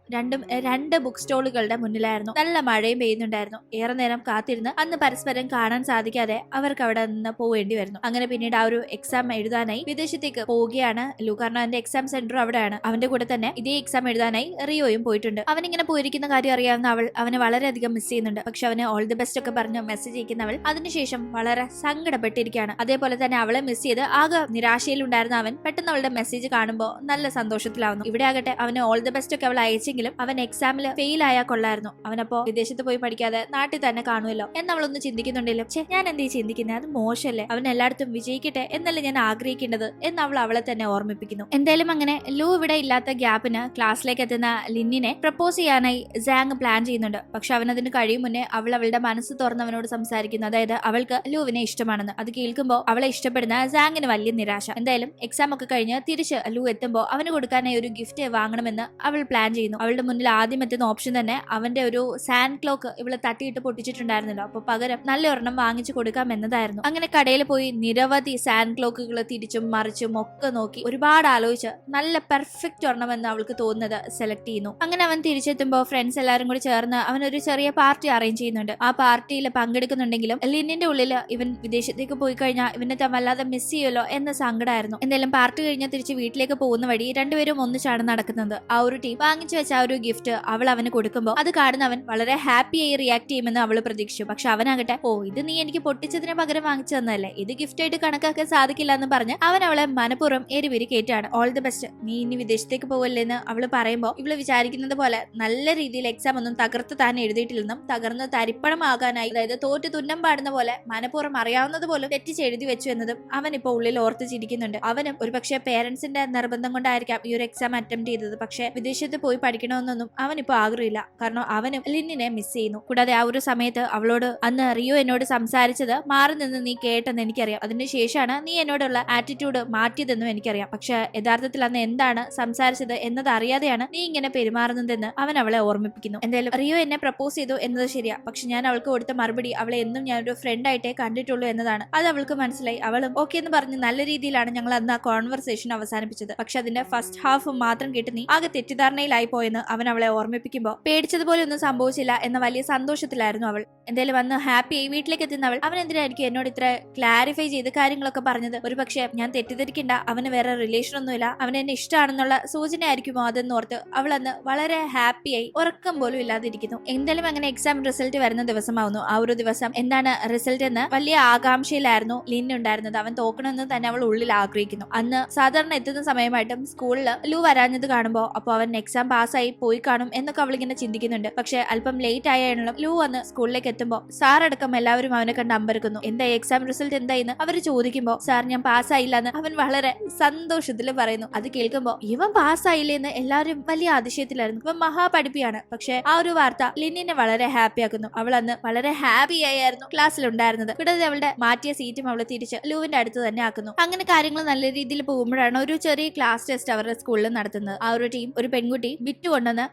രണ്ട് ബുക്ക് സ്റ്റോളുകളുടെ മുന്നിലായിരുന്നു. നല്ല മഴയും പെയ്യുന്നുണ്ടായിരുന്നു. ഏറെ നേരം കാത്തിരുന്ന് അന്ന് പരസ്പരം കാണാൻ സാധിക്കാതെ അവർക്ക് അവിടെ നിന്ന് പോവേണ്ടി വരുന്നു. അങ്ങനെ പിന്നീട് ആ ഒരു എക്സാം എഴുതാനായി വിദേശത്തേക്ക് പോവുകയാണ് ലൂ. കാരണം അവന്റെ എക്സാം സെന്റർ അവിടെയാണ്. അവന്റെ കൂടെ തന്നെ ഇതേ എക്സാം എഴുതാനായി റിയോയും പോയിട്ടുണ്ട്. അവനിങ്ങനെ പോയിരിക്കുന്ന കാര്യം അറിയാവുന്ന അവൾ അവനെ വളരെയധികം മിസ് ചെയ്യുന്നുണ്ട്. പക്ഷെ അവന് ഓൾ ദി ബെസ്റ്റ് ഒക്കെ പറഞ്ഞ് മെസ്സേജ് അയക്കുന്നവൾ അതിനുശേഷം വളരെ സങ്കടപ്പെട്ടിരിക്കുകയാണ്. അതേപോലെ തന്നെ അവളെ മിസ് ചെയ്ത് ആകെ നിരാശയിലുണ്ടായിരുന്ന അവൻ പെട്ടെന്ന് അവളുടെ മെസ്സേജ് കാണുമ്പോൾ നല്ല സന്തോഷത്തിലാവുന്നു. ഇവിടെ ആകട്ടെ അവന് ഓൾ ദി ബെസ്റ്റ് ഒക്കെ അവൾ അയച്ചെങ്കിലും അവൻ എക്സാമിൽ ഫെയിൽ ആയാൽ കൊള്ളായിരുന്നു. അവനപ്പോ വിദേശത്ത് പോയി പഠിക്കാതെ നാട്ടിൽ തന്നെ കാണുമല്ലോ എന്നവളൊന്ന് ചിന്തിക്കുന്നുണ്ടല്ലോ. ഞാൻ എന്തേ ചിന്തിക്കുന്നത്, അത് മോശമല്ലേ, അവൻ എല്ലായിടത്തും വിജയിക്കട്ടെ എന്നല്ലേ ഞാൻ ആഗ്രഹിക്കേണ്ടത് എന്ന് അവൾ അവളെ തന്നെ ഓർമ്മിപ്പിക്കുന്നു. എന്തായാലും അങ്ങനെ ലൂ ഇവിടെ ഇല്ലാത്ത ഗ്യാപ്പിന് ക്ലാസ്സിലേക്ക് എത്തുന്ന ലിന്നിനെ പ്രപ്പോസ് ചെയ്യാനായി സാങ് പ്ലാൻ ചെയ്യുന്നുണ്ട്. പക്ഷെ അവനതിന് കഴിയും മുന്നേ അവൾ അവളുടെ മനസ്സ് തുറന്നവനോട് സംസാരിക്കുന്നു. അതായത് അവൾക്ക് ലൂവിനെ ഇഷ്ടമാണെന്ന്. അത് കേൾക്കുമ്പോൾ അവളെ ഇഷ്ടപ്പെടുന്ന സാങ്ങിന് വലിയ നിരാശ. എന്തായാലും എക്സാം ഒക്കെ കഴിഞ്ഞ് തിരിച്ച് ലൂ എത്തുമ്പോൾ അവന് കൊടുക്കാനായി ഒരു ഗിഫ്റ്റ് വാങ്ങണമെന്ന് അവൾ പ്ലാൻ ചെയ്യുന്നു. അവളുടെ മുന്നിൽ ആദ്യം എത്തുന്ന ഓപ്ഷൻ തന്നെ അവന്റെ ഒരു സാൻഡ് ക്ലോക്ക് ഇവളെ തട്ടിയിട്ട് പൊട്ടിച്ചിട്ടുണ്ടായിരുന്നല്ലോ. അപ്പൊ പകരം നല്ല ഒരെണ്ണം വാങ്ങിച്ചു കൊടുക്കാം എന്നതായിരുന്നു. അങ്ങനെ കടയിൽ പോയി നിരവധി സാൻഡ് ക്ലോക്കുകൾ തിരിച്ചും മറിച്ചും ഒക്കെ നോക്കി ഒരുപാട് ആലോചിച്ച് നല്ല പെർഫെക്റ്റ് ഒരെണ്ണം എന്ന് അവൾക്ക് തോന്നുന്നത് സെലക്ട് ചെയ്യുന്നു. അങ്ങനെ അവൻ തിരിച്ചെത്തുമ്പോൾ ഫ്രണ്ട്സ് എല്ലാവരും കൂടി ചേർന്ന് അവനൊരു ചെറിയ പാർട്ടി അറേഞ്ച് ചെയ്യുന്നുണ്ട്. ആ പാർട്ടിയിൽ പങ്കെടുക്കുന്നുണ്ടെങ്കിലും ലിന്നിന്റെ ഉള്ളിൽ ഇവൻ വിദേശത്തേക്ക് പോയി കഴിഞ്ഞാൽ ഇവനെ വല്ലാതെ മിസ് ചെയ്യുമല്ലോ എന്ന സങ്കടമായിരുന്നു. എന്തായാലും പാർട്ടി കഴിഞ്ഞാൽ തിരിച്ച് വീട്ടിലേക്ക് പോകുന്ന വഴി രണ്ടുപേരും ഒന്നിച്ചാണ് നടക്കുന്നത്. ആ ഒരു ടീം വാങ്ങിച്ചു വെച്ച ആ ഒരു ഗിഫ്റ്റ് അവൾ അവന് കൊടുക്കുമ്പോൾ അത് കാണുന്നവൻ വളരെ ഹാപ്പിയായി റിയാക്ട് ചെയ്യുമെന്ന് അവൾ പ്രതീക്ഷിച്ചു. പക്ഷെ അവനാകട്ടെ ഇത് നീ എനിക്ക് പൊട്ടിച്ചതിന് പകരം വാങ്ങിച്ചു തന്നല്ലേ, ഇത് ഗിഫ്റ്റ് ആയിട്ട് കണക്കാക്കാൻ സാധിക്കില്ല എന്ന് പറഞ്ഞ് അവൻ അവളെ മനഃപൂർവ്വം എരിവിരി കേട്ടാണ്. ഓൾ ദി ബെസ്റ്റ്, നീ ഇനി വിദേശത്തേക്ക് പോവല്ലേന്ന് അവള് പറയുമ്പോൾ ഇവള് വിചാരിക്കുന്നത് പോലെ നല്ല രീതിയിൽ എക്സാം ഒന്നും തകർത്ത് താൻ എഴുതിയിട്ടില്ലെന്നും തകർന്ന് തരിപ്പണമാകാനായി, അതായത് തോറ്റ് തുന്നം പാടുന്ന പോലെ മനഃപൂർവ്വം അറിയാവുന്നത് പോലും തെറ്റിച്ചെഴുതി വെച്ചു എന്നതും അവൻ ഇപ്പോൾ ഉള്ളിൽ ഓർത്ത് ചിരിക്കുന്നുണ്ട്. അവനും ഒരുപക്ഷെ പേരൻസിന്റെ നിർബന്ധം കൊണ്ടായിരിക്കാം ഈ ഒരു എക്സാം അറ്റംപ്റ്റ് ചെയ്തത്. പക്ഷെ വിദേശത്ത് പോയി പഠിക്കണമെന്നൊന്നും അവനിപ്പോ ആഗ്രഹമില്ല. കാരണം അവനും ലിന്നിനെ മിസ് ചെയ്യുന്നു. കൂടാതെ ആ ഒരു സമയത്ത് അവളോട് അന്ന് റിയോ എന്നോട് സംസാരിച്ചത് മാറി നിന്ന് നീ കേട്ടെന്ന് എനിക്കറിയാം. അതിനുശേഷമാണ് നീ എന്നോടുള്ള ആറ്റിറ്റ്യൂഡ് മാറ്റിയതെന്നും എനിക്കറിയാം. പക്ഷെ യഥാർത്ഥത്തിൽ അന്ന് എന്താണ് സംസാരിച്ചത് എന്നത് അറിയാതെയാണ് നീ ഇങ്ങനെ പെരുമാറുന്നതെന്ന് അവൻ അവളെ ഓർമ്മിപ്പിക്കുന്നു. എന്തായാലും റിയോ എന്നെ പ്രപ്പോസ് ചെയ്തു എന്നത് ശരിയാ, പക്ഷെ ഞാൻ അവൾക്ക് കൊടുത്ത മറുപടി അവളെ എന്നും ഞാനൊരു ഫ്രണ്ട് ആയിട്ടേ കണ്ടിട്ടുള്ളൂ എന്നതാണ്. അത് അവൾക്ക് മനസ്സിലായി. അവളും ഓക്കെ എന്ന് പറഞ്ഞ് നല്ല രീതിയിലാണ് ഞങ്ങൾ അന്ന് ആ കോൺവെർസേഷൻ അവസാനിപ്പിച്ചത്. പക്ഷെ അതിന്റെ ഫസ്റ്റ് ഹാഫ് മാത്രം കേട്ട് നീ ആകെ തെറ്റിദ്ധാരണയിലായി പോയെന്ന് അവൻ അവളെ ഓർമ്മിപ്പിക്കുമ്പോൾ പേടിച്ചതുപോലെ ഒന്നും സംഭവിച്ചില്ല എന്ന വലിയ സന്തോഷത്തിലായിരുന്നു അവൾ. എന്തായാലും വന്ന് ഹാപ്പി ആയി വീട്ടിലേക്ക് എത്തുന്നവൾ അവൻ എന്തിനായിരിക്കും എന്നോട് ഇത്ര ക്ലാരിഫൈ ചെയ്ത് കാര്യങ്ങളൊക്കെ പറഞ്ഞത്, ഒരു പക്ഷെ ഞാൻ തെറ്റിദ്ധരിക്കണ്ട, അവന് വേറെ റിലേഷൻ ഒന്നുമില്ല, അവൻ എന്നെ ഇഷ്ടമാണെന്നുള്ള സൂചന ആയിരിക്കുമോ അതെന്നോർത്ത് അവൾ അന്ന് വളരെ ഹാപ്പിയായി ഉറക്കം പോലും ഇല്ലാതിരിക്കുന്നു. എന്തായാലും അങ്ങനെ എക്സാം റിസൾട്ട് വരുന്ന ദിവസമാവുന്നു. ആ ഒരു ദിവസം എന്താണ് റിസൾട്ട് എന്ന് വലിയ ആകാംക്ഷയിലായിരുന്നു ലിൻ ഉണ്ടായിരുന്നത്. അവൻ തോക്കണമെന്ന് തന്നെ അവൾ ഉള്ളിൽ ആഗ്രഹിക്കുന്നു. അന്ന് സാധാരണ എത്തുന്ന സമയമായിട്ടും സ്കൂളിൽ ലൂ വരാഞ്ഞത് കാണുമ്പോൾ അപ്പോൾ അവൻ എക്സാം പാസ്സായി പോയി കാണും എന്നൊക്കെ അവൾ ഇങ്ങനെ ചിന്തിക്കുന്നുണ്ട്. പക്ഷെ അല്പം ലേറ്റ് ആയാലും ലൂ വന്ന് സ്കൂളിലേക്ക് എത്തുമ്പോൾ സാറടക്കം എല്ലാവരും അവനെ കണ്ട് അമ്പരക്കുന്നു. എന്താ എക്സാം റിസൾട്ട് എന്തായിന്ന് അവർ ചോദിക്കുമ്പോൾ സാർ ഞാൻ പാസ്സായില്ല എന്ന് അവൻ വളരെ സന്തോഷത്തിൽ പറയുന്നു. അത് കേൾക്കുമ്പോൾ ഇവൻ പാസ്സായില്ലേ എന്ന് എല്ലാവരും വലിയ അതിശയത്തിലായിരുന്നു. ഇവൻ മഹാപഠിപ്പിയാണ്. പക്ഷെ ആ ഒരു വാർത്ത ലിന്നിനെ വളരെ ഹാപ്പി ആക്കുന്നു. അവൾ അന്ന് വളരെ ഹാപ്പി ആയിരുന്നു. ക്ലാസ്സിൽ ഉണ്ടായിരുന്നത്. കൂടാതെ അവളുടെ മാറ്റിയ സീറ്റും അവള് തിരിച്ച് ലൂവിന്റെ അടുത്ത് തന്നെ ആക്കുന്നു. അങ്ങനെ കാര്യങ്ങൾ നല്ല രീതിയിൽ പോകുമ്പോഴാണ് ഒരു ചെറിയ ക്ലാസ് ടെസ്റ്റ് അവരുടെ സ്കൂളിൽ നടത്തുന്നത്. ആ ഒരു ടീം ഒരു പെൺകുട്ടി ബിറ്റ് കൊണ്ടുവന്ന്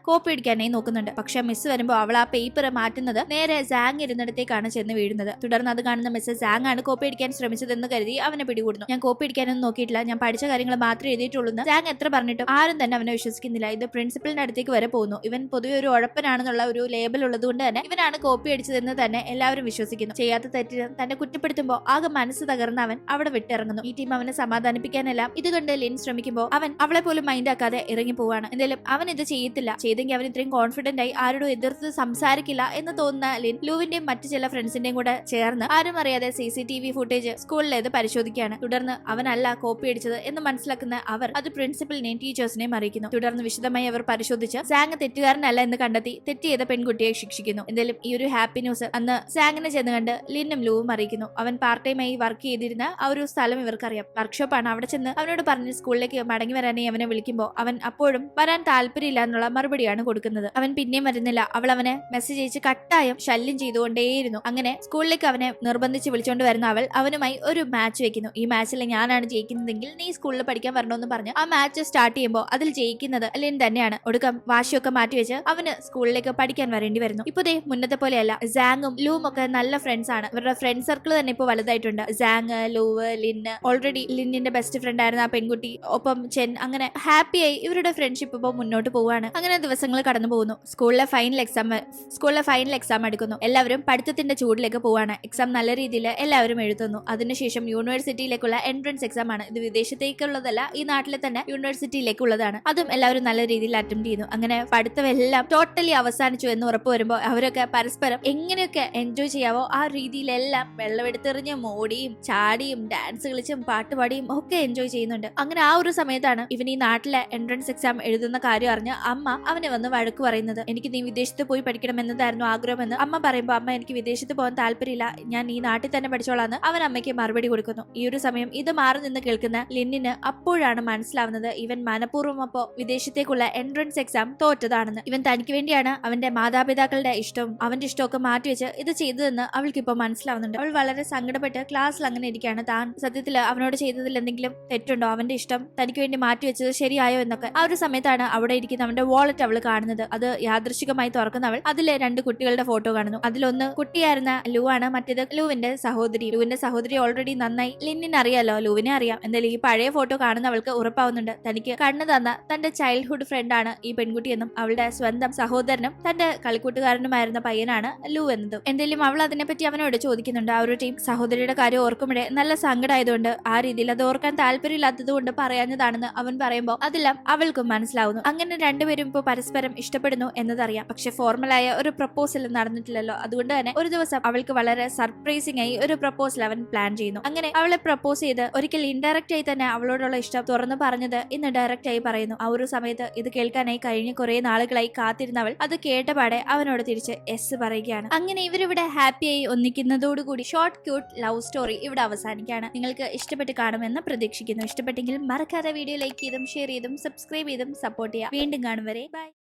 കോപ്പി അടിക്കാനായി നോക്കുന്നുണ്ട്. പക്ഷെ മിസ് വരുമ്പോൾ അവൾ ആ പേപ്പർ മാറ്റുന്നത് നേരെ സാങ് ഇരുന്നിടത്തേക്കാണ് ചെന്ന് വീഴുന്നത്. തുടർന്ന് അത് കാണുന്ന മിസ് സാങ് ആണ് കോപ്പി അടിക്കാൻ ശ്രമിച്ചതെന്ന് കരുതി അവനെ പിടികൂടുന്നു. ഞാൻ കോപ്പി അടിക്കാനൊന്നും നോക്കിയിട്ടില്ല, ഞാൻ പഠിച്ച കാര്യങ്ങൾ മാത്രമേ എഴുതിയിട്ടുള്ളൂ എന്ന് സാങ് എത്ര പറഞ്ഞിട്ടും ആരും തന്നെ അവനെ വിശ്വസിക്കുന്നില്ല. ഇത് പ്രിൻസിപ്പലിന്റെ അടുത്തേക്ക് വരെ പോകുന്നു. ഇവൻ പൊതുവെ ഒരു ഉഴപ്പനാണെന്നുള്ള ഒരു ലേബൽ ഉള്ളത് കൊണ്ട് തന്നെ ഇവനാണ് കോപ്പി അടിച്ചതെന്ന് തന്നെ എല്ലാവരും വിശ്വസിക്കുന്നു. ചെയ്യാത്ത തെറ്റിന് തന്നെ കുറ്റപ്പെടുത്തുമ്പോൾ ആകെ മനസ്സ് തകർന്ന അവൻ അവിടെ വിട്ടിറങ്ങുന്നു. ഈ ടീം അവനെ സമാധാനിപ്പിക്കാനെല്ലാം ഇത് കണ്ട് ലിൻ ശ്രമിക്കുമ്പോൾ അവൻ അവളെ പോലും മൈൻഡ് ആക്കാതെ ഇറങ്ങി പോവാണ്. എന്തായാലും അവൻ ഇത് ചെയ്യത്തില്ല, ചെയ്തെങ്കിൽ അവൻ ഇത്രയും കോൺഫിഡന്റ് ആയി ആരോടും എതിർത്ത് സംസാരിക്കില്ല എന്ന് തോന്നുന്ന ലിൻ ലൂവിന്റെയും മറ്റു ചില ഫ്രണ്ട്സിന്റെയും കൂടെ ചേർന്ന് ആരും അറിയാതെ CCTV ഫുട്ടേജ് സ്കൂളിലേത് പരിശോധിക്കുകയാണ്. തുടർന്ന് അവനല്ല കോപ്പി അടിച്ചത് എന്ന് മനസ്സിലാക്കുന്ന അവർ അത് പ്രിൻസിപ്പലിനെയും ടീച്ചേഴ്സിനെയും അറിയിക്കുന്നു. തുടർന്ന് വിശദമായി അവർ പരിശോധിച്ച് സാങ് തെറ്റുകാരനല്ല എന്ന് കണ്ടെത്തി തെറ്റ് ചെയ്ത പെൺകുട്ടിയെ ശിക്ഷിക്കുന്നു. എന്തായാലും ഈ ഒരു ഹാപ്പി ന്യൂസ് അന്ന് സാങ്ങിനെ ചെന്ന് കണ്ട് ലിന്നും ലൂവും അറിയിക്കുന്നു. അവൻ പാർട്ട് ടൈം ആയി വർക്ക് ചെയ്തിരുന്ന ആ ഒരു സ്ഥലം ഇവർക്കറിയാം, വർക്ക്ഷോപ്പാണ്. അവിടെ ചെന്ന് അവനോട് പറഞ്ഞ് സ്കൂളിലേക്ക് മടങ്ങി വരാനായി അവനെ വിളിക്കുമ്പോൾ അവൻ അപ്പോഴും വരാൻ താല്പര്യമില്ല എന്നുള്ള മറുപടിയാണ് കൊടുക്കുന്നത്. അവൻ പിന്നെയും വരുന്നില്ല. അവൾ അവനെ മെസ്സേജ് അയച്ച് കട്ടായം ശല്യം ചെയ്തുകൊണ്ടേയിരുന്നു. അങ്ങനെ സ്കൂളിലേക്ക് അവനെ നിർബന്ധിച്ച് വിളിച്ചുകൊണ്ട് വരുന്ന അവൾ അവനുമായി ഒരു മാച്ച് വെക്കുന്നു. ഈ മാച്ചിൽ ഞാനാണ് ജയിക്കുന്നതെങ്കിൽ നീ സ്കൂളിൽ പഠിക്കാൻ വരണമെന്ന് പറഞ്ഞ് ആ മാച്ച് സ്റ്റാർട്ട് ചെയ്യുമ്പോൾ അതിൽ ജയിക്കുന്നത് ലിൻ തന്നെയാണ്. ഒടുക്കം വാശിയൊക്കെ മാറ്റിവെച്ച് അവന് സ്കൂളിലേക്ക് പഠിക്കാൻ വരേണ്ടി വരുന്നു. ഇപ്പൊ ദേ മുന്നത്തെ പോലെയല്ല, സാങ്ങും ലൂവും ഒക്കെ നല്ല ഫ്രണ്ട്സ് ആണ്. ഇവരുടെ ഫ്രണ്ട് സർക്കിൾ തന്നെ ഇപ്പൊ വലുതായിട്ടുണ്ട്. സാങ്, ലൂവ്, ലിന്ന്, ഓൾറെഡി ലിന്നിന്റെ ബെസ്റ്റ് ഫ്രണ്ട് ആയിരുന്ന ആ പെൺകുട്ടി, ഒപ്പം ചെൻ, അങ്ങനെ ഹാപ്പിയായി ഇവരുടെ ഫ്രണ്ട്ഷിപ്പ് ഇപ്പോൾ മുന്നോട്ട് പോവാണ്. അങ്ങനെ ദിവസങ്ങൾ കടന്നു പോകുന്നു. സ്കൂളിലെ ഫൈനൽ എക്സാം എടുക്കുന്നു. എല്ലാവരും പഠിത്തത്തിന്റെ ചൂടിലേക്ക് പോവാണ്. എക്സാം നല്ല രീതിയിൽ എല്ലാവരും എഴുതുന്നു. അതിനുശേഷം യൂണിവേഴ്സിറ്റിയിലേക്കുള്ള എൻട്രൻസ് എക്സാം ആണ്. ഇത് വിദേശത്തേക്കുള്ളതല്ല, ഈ നാട്ടിലെ തന്നെ യൂണിവേഴ്സിറ്റിയിലേക്കുള്ളതാണ്. അതും എല്ലാവരും നല്ല രീതിയിൽ അറ്റംപ്റ്റ് ചെയ്യുന്നു. അങ്ങനെ പഠിത്തം എല്ലാം ടോട്ടലി അവസാനിച്ചു എന്ന് ഉറപ്പ് വരുമ്പോൾ അവരൊക്കെ പരസ്പരം എങ്ങനെയൊക്കെ എൻജോയ് ചെയ്യാവോ ആ രീതിയിലെല്ലാം വെള്ളമെടുത്തെറിഞ്ഞും ഓടിയും ചാടിയും ഡാൻസ് കളിച്ചും പാട്ടുപാടിയും ഒക്കെ എൻജോയ് ചെയ്യുന്നുണ്ട്. അങ്ങനെ ആ ഒരു സമയത്താണ് ഇവൻ ഈ നാട്ടിലെ എൻട്രൻസ് എക്സാം എഴുതുന്ന കാര്യം അറിഞ്ഞ് അമ്മ അവനെ വന്ന് വഴക്ക് പറയുന്നത്. എനിക്ക് നീ വിദേശത്ത് പോയി പഠിക്കണം എന്നതായിരുന്നു ആഗ്രഹമെന്ന് അമ്മ പറയുമ്പോൾ അമ്മ എനിക്ക് വിദേശത്ത് പോകാൻ താല്പര്യമില്ല, ഞാൻ ഈ നാട്ടിൽ തന്നെ പഠിച്ചോളാന്ന് അവൻ അമ്മയ്ക്ക് മറുപടി കൊടുക്കുന്നു. ഈ ഒരു സമയം ഇത് മാറി നിന്ന് കേൾക്കുന്ന ലിന്നിന് അപ്പോഴാണ് മനസ്സിലാവുന്നത് ഇവൻ മനഃപൂർവ്വം അപ്പോ വിദേശത്തേക്കുള്ള എൻട്രൻസ് എക്സാം തോറ്റതാണെന്ന്. ഇവൻ തനിക്ക് വേണ്ടിയാണ് അവന്റെ മാതാപിതാക്കളുടെ ഇഷ്ടവും അവന്റെ ഇഷ്ടമൊക്കെ മാറ്റിവെച്ച് ഇത് ചെയ്തതെന്ന് അവൾക്ക് ഇപ്പൊ മനസ്സിലാവുന്നുണ്ട്. അവൾ വളരെ സങ്കടപ്പെട്ട് ക്ലാസ്സിൽ അങ്ങനെ ഇരിക്കുകയാണ്. താൻ സത്യത്തിൽ അവനോട് ചെയ്തതിൽ എന്തെങ്കിലും തെറ്റുണ്ടോ, അവന്റെ ഇഷ്ടം തനിക്ക് വേണ്ടി മാറ്റിവെച്ചത് ശരിയായോ എന്നൊക്കെ. ആ ഒരു സമയത്താണ് അവിടെ ഇരിക്കുന്ന അവന്റെ വാളറ്റ് അവൾ കാണുന്നത്. അത് യാദൃശികമായി തുറക്കുന്ന അവൾ അതിലെ 2 കുട്ടികളുടെ ഫോട്ടോ കാണുന്നു. അതിലൊന്ന് കുട്ടിയായിരുന്ന ലൂ ആണ്, മറ്റേത് ലൂവിന്റെ സഹോദരി ഓൾറെഡി നന്നായി ലിന്നിനെ അറിയാലോ, ലൂവിനെ അറിയാം. എന്തായാലും ഈ പഴയ ഫോട്ടോ കാണുന്ന അവൾക്ക് ഉറപ്പാവുന്നുണ്ട് തനിക്ക് കണ്ണു തന്ന തന്റെ ചൈൽഡ്ഹുഡ് ഫ്രണ്ട് ആണ് ഈ പെൺകുട്ടിയെന്നും അവളുടെ സ്വന്തം സഹോദരനും തന്റെ കളിക്കൂട്ടുകാരനുമായിരുന്ന പയ്യനാണ് ലൂ എന്നതും. എന്തായാലും അവൾ അതിനെപ്പറ്റി അവനോട് ചോദിക്കുന്നുണ്ട്. ആ ഒരു ടീം സഹോദരിയുടെ കാര്യം ഓർക്കുമ്പോഴേ നല്ല സങ്കടമായതുകൊണ്ട് ആ രീതിയിൽ അത് ഓർക്കാൻ താല്പര്യമില്ലാത്തത് കൊണ്ട് പറയാഞ്ഞതാണെന്ന് അവൻ പറയുമ്പോൾ അതെല്ലാം അവൾക്കും മനസ്സിലാവുന്നു. അങ്ങനെ രണ്ടുപേരും ഇപ്പോൾ പരസ്പരം ഇഷ്ടപ്പെടുന്നു എന്നതറിയാം. പക്ഷെ ഫോർമലായ ഒരു പ്രപ്പോസൽ നടന്നിട്ടില്ലല്ലോ. അതുകൊണ്ട് തന്നെ ഒരു ദിവസം അവൾക്ക് വളരെ സർപ്രൈസിംഗ് ആയി ഒരു പ്രപ്പോസൽ അവൻ പ്ലാൻ ചെയ്യുന്നു. അങ്ങനെ അവളെ പ്രപ്പോസ് ചെയ്ത് ഒരിക്കൽ ഇൻഡയറക്റ്റ് ആയി തന്നെ അവളോടുള്ള ഇഷ്ടം തുറന്നു പറഞ്ഞത് ഇന്ന് ഡയറക്റ്റ് ആയി പറയുന്നു. ആ ഒരു സമയത്ത് ഇത് കേൾക്കാനായി കഴിഞ്ഞ കുറെ നാളുകളായി കാത്തിരുന്നവൾ അത് കേട്ടപാടെ അവനോട് തിരിച്ച് എസ് പറയുകയാണ്. അങ്ങനെ ഇവരിവിടെ ഹാപ്പിയായി ഒന്നിക്കുന്നതോടുകൂടി ഷോർട്ട് ക്യൂട്ട് ലവ് സ്റ്റോറി ഇവിടെ അവസാനിക്കുകയാണ്. നിങ്ങൾക്ക് ഇഷ്ടപ്പെട്ട് കാണുമെന്ന് പ്രതീക്ഷിക്കുന്നു. ഇഷ്ടപ്പെട്ടെങ്കിൽ മറക്കാതെ വീഡിയോ ലൈക്ക് ചെയ്തും ഷെയർ ചെയ്തും സബ്സ്ക്രൈബ് ചെയ്തും സപ്പോർട്ട് ചെയ്യാം. വീണ്ടും കാണും വരെ ബൈ.